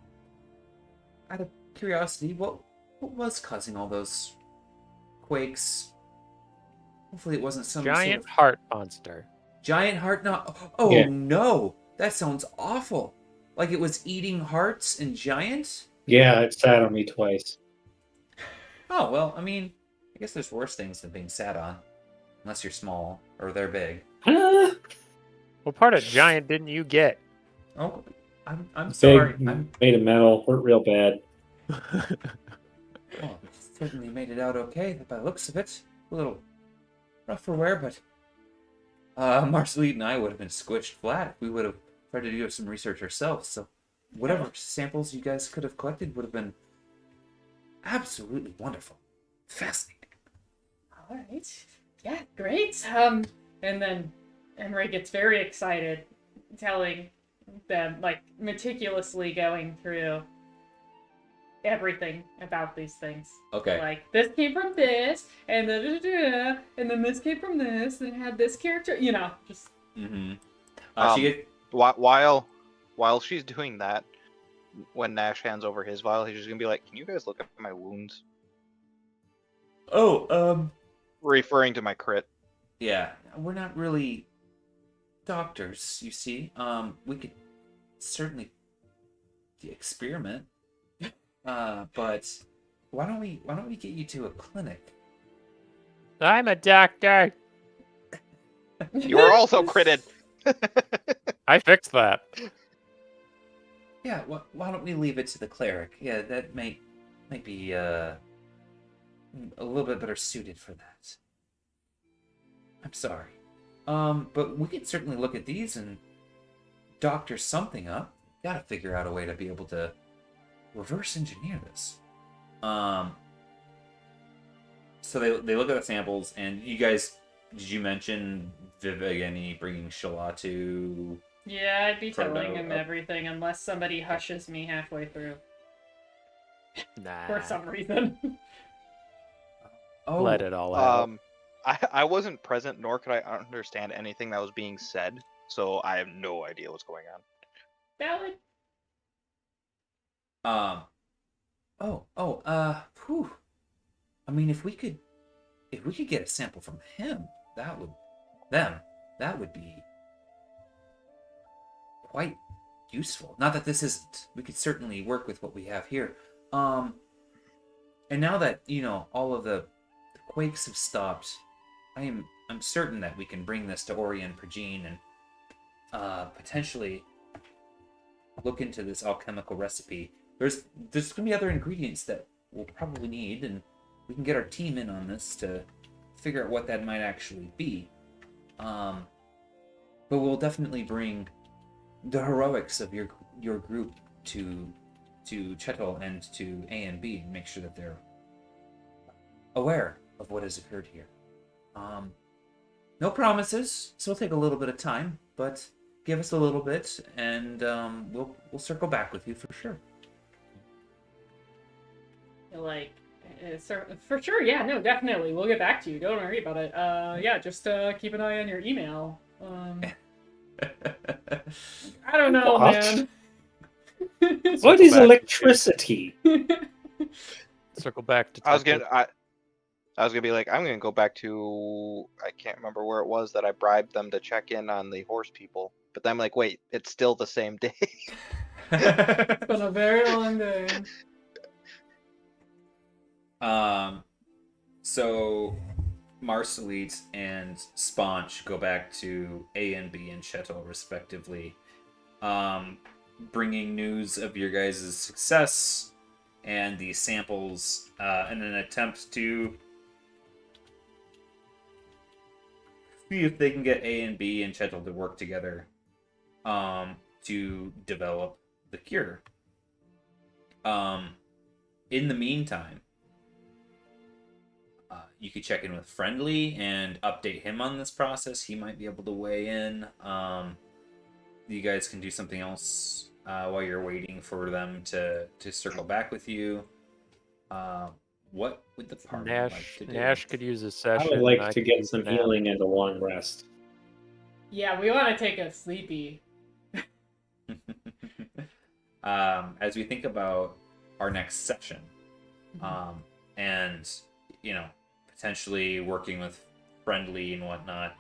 of curiosity, what was causing all those quakes? Hopefully, it wasn't some Giant sort of heart monster. giant heart. Not. Oh Yeah. no, that sounds awful. Like it was eating hearts and giant. Yeah, it sat on me twice. Oh, well, I mean, I guess there's worse things than being sat on. Unless you're small, or they're big. Ah, What part of giant didn't you get? Oh, I'm sorry. big, made of metal, hurt real bad. Well, certainly made it out okay by the looks of it. A little rough for wear, but Marceline and I would have been squished flat if we would have tried to do some research ourselves. So whatever samples you guys could have collected would have been absolutely wonderful. Fascinating. All right. Yeah, great. And then Emery gets very excited, telling them, like, meticulously going through everything about these things. Okay. Like, this came from this, and and then this came from this, and it had this character, you know, just... Mm-hmm. While she's doing that, when Nash hands over his vial, he's just gonna be like, "Can you guys look at my wounds?" Oh, Referring to my crit. yeah, we're not really doctors, you see. We could certainly experiment. But why don't we get you to a clinic? I'm a doctor. You are also critted. I fixed that. Yeah, why don't we leave it to the cleric? Yeah, that might be a little bit better suited for that. I'm sorry. But we could certainly look at these and doctor something up. Gotta figure out a way to be able to reverse engineer this. So they look at the samples, and you guys, did you mention Vivageni bringing Shalatu? Yeah, I'd be Proto- telling him everything unless somebody hushes me halfway through. Nah. For some reason. Oh, Let it all out. I wasn't present, nor could I understand anything that was being said, so I have no idea what's going on. Valid. Whew. I mean, if we could get a sample from him, that would be quite useful. Not that this isn't. We could certainly work with what we have here. And now that, all of the quakes have stopped, I'm certain that we can bring this to Ori and Progene and potentially look into this alchemical recipe. There's gonna be other ingredients that we'll probably need, and we can get our team in on this to figure out what that might actually be. But we'll definitely bring the heroics of your group to Chetel and to A and B and make sure that they're aware of what has occurred here. No promises, so it'll take a little bit of time, but give us a little bit, and we'll circle back with you for sure. Like, for sure, yeah, no, definitely. We'll get back to you. Don't worry about it. Yeah, just keep an eye on your email. I don't know, What? man. What is electricity? Circle back to. I was gonna be like, I'm gonna go back to, I can't remember where it was that I bribed them to check in on the horse people, but then I'm like, wait, it's still the same day. It's been a very long day. So Marceline and Sponge go back to A and B and Chetel respectively, bringing news of your guys' success and the samples in an attempt to see if they can get A and B and Chetel to work together to develop the cure. In the meantime, you could check in with Friendly and update him on this process. He might be able to weigh in. You guys can do something else while you're waiting for them to circle back with you. What would the party like to do? Nash could use a I session. would like and to could get use some a nap. healing and a long rest. Yeah, we want to take a sleepy. As we think about our next session, and potentially working with Friendly and whatnot,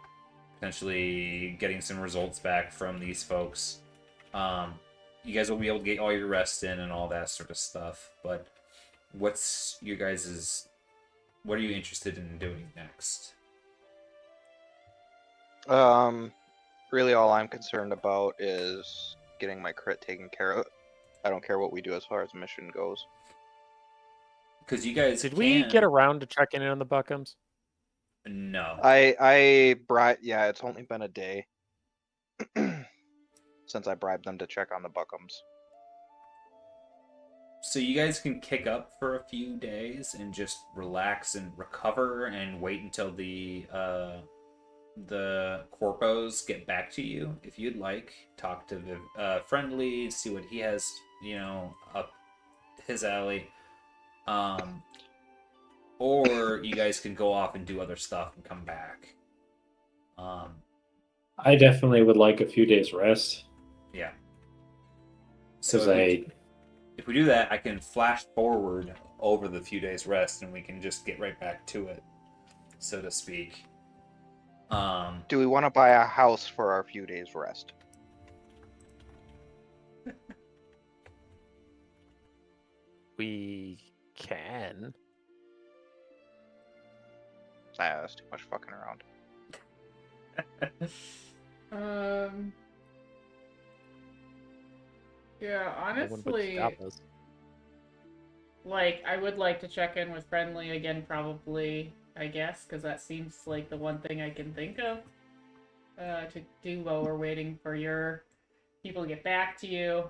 potentially getting some results back from these folks, you guys will be able to get all your rest in and all that sort of stuff. But what's your guys's? What are you interested in doing next? Really all I'm concerned about is getting my crit taken care of. I don't care what we do as far as mission goes. Because you guys Did we get around to checking in on the Buckums? No. I bribed. Yeah, it's only been a day since I bribed them to check on the Buckums. So you guys can kick up for a few days and just relax and recover and wait until the corpos get back to you if you'd like. Talk to the friendly, see what he has, up his alley. Or you guys can go off and do other stuff and come back. I definitely would like a few days rest. Yeah. So Because if we do that, I can flash forward over the few days rest and we can just get right back to it, so to speak. Do we want to buy a house for our few days rest? We can. That's too much fucking around. Yeah, No one would honestly, stop us. like, I would like to check in with Friendly again, probably, I guess, because that seems like the one thing I can think of to do while we're waiting for your people to get back to you.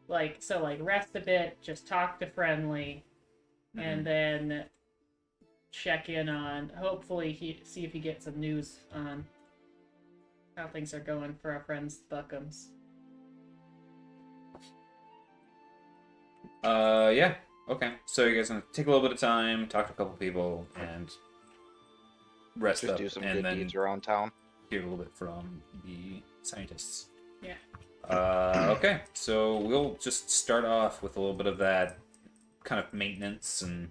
Like, so, like, rest a bit, just talk to Friendly, and then check in on, hopefully, see if he gets some news on how things are going for our friends Buckums. Yeah. Okay. So you guys gonna take a little bit of time, talk to a couple people, and rest Just up, do some and good then deeds around town. hear a little bit from the scientists. Yeah. Okay. So we'll just start off with a little bit of that kind of maintenance and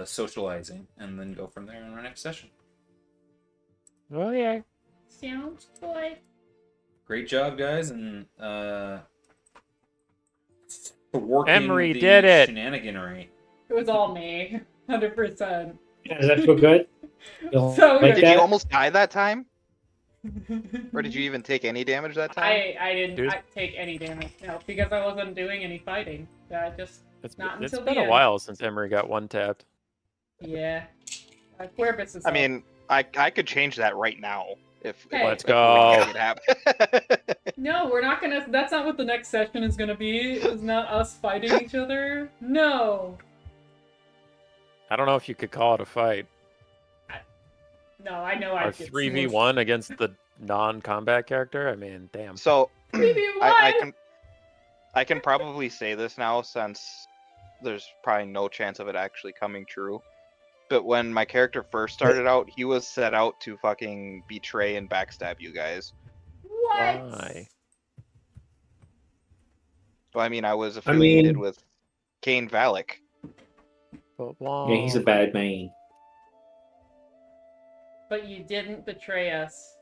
socializing, and then go from there in our next session. Oh yeah. Sounds good. Great job, guys, and working Emery the did it. shenaniganery. It was all me. 100%. does that feel good? Feel So like Did that? you almost die that time? Or did you even take any damage that time? I didn't Here's- take any damage, no, because I wasn't doing any fighting. I just, It's Not it's until been the a end. while since Emery got one tapped. yeah. Querbus is I mean, I could change that right now if Hey. Let's if we go. can make it happen. no, we're not gonna, that's not what the next session is gonna be. It's not us fighting each other. No. I don't know if you could call it a fight. No, I know Our I'd get 3v1 against the non-combat character? I mean, damn. So smooshed. I can probably say this now since there's probably no chance of it actually coming true. But when my character first started out, he was set out to fucking betray and backstab you guys. What? Why? So I mean, I was affiliated with Kane Valek. But why? Yeah, he's a bad man. But you didn't betray us.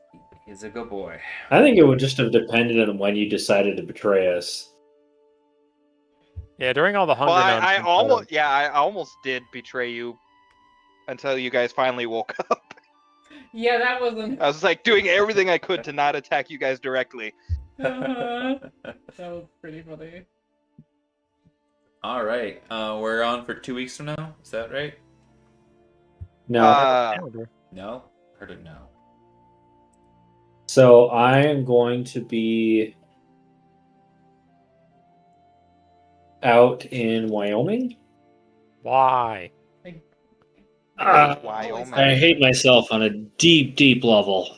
He's a good boy. I think it would just have depended on when you decided to betray us. Yeah, during all the hunger Well, nonsense, I almost did betray you until you guys finally woke up. Yeah, that wasn't. I was like doing everything I could to not attack you guys directly. That was pretty funny. All right. We're on for 2 weeks from now. Is that right? No. No? Heard it no. So I am going to be out in Wyoming. Why? Wyoming. I hate myself on a deep, deep level.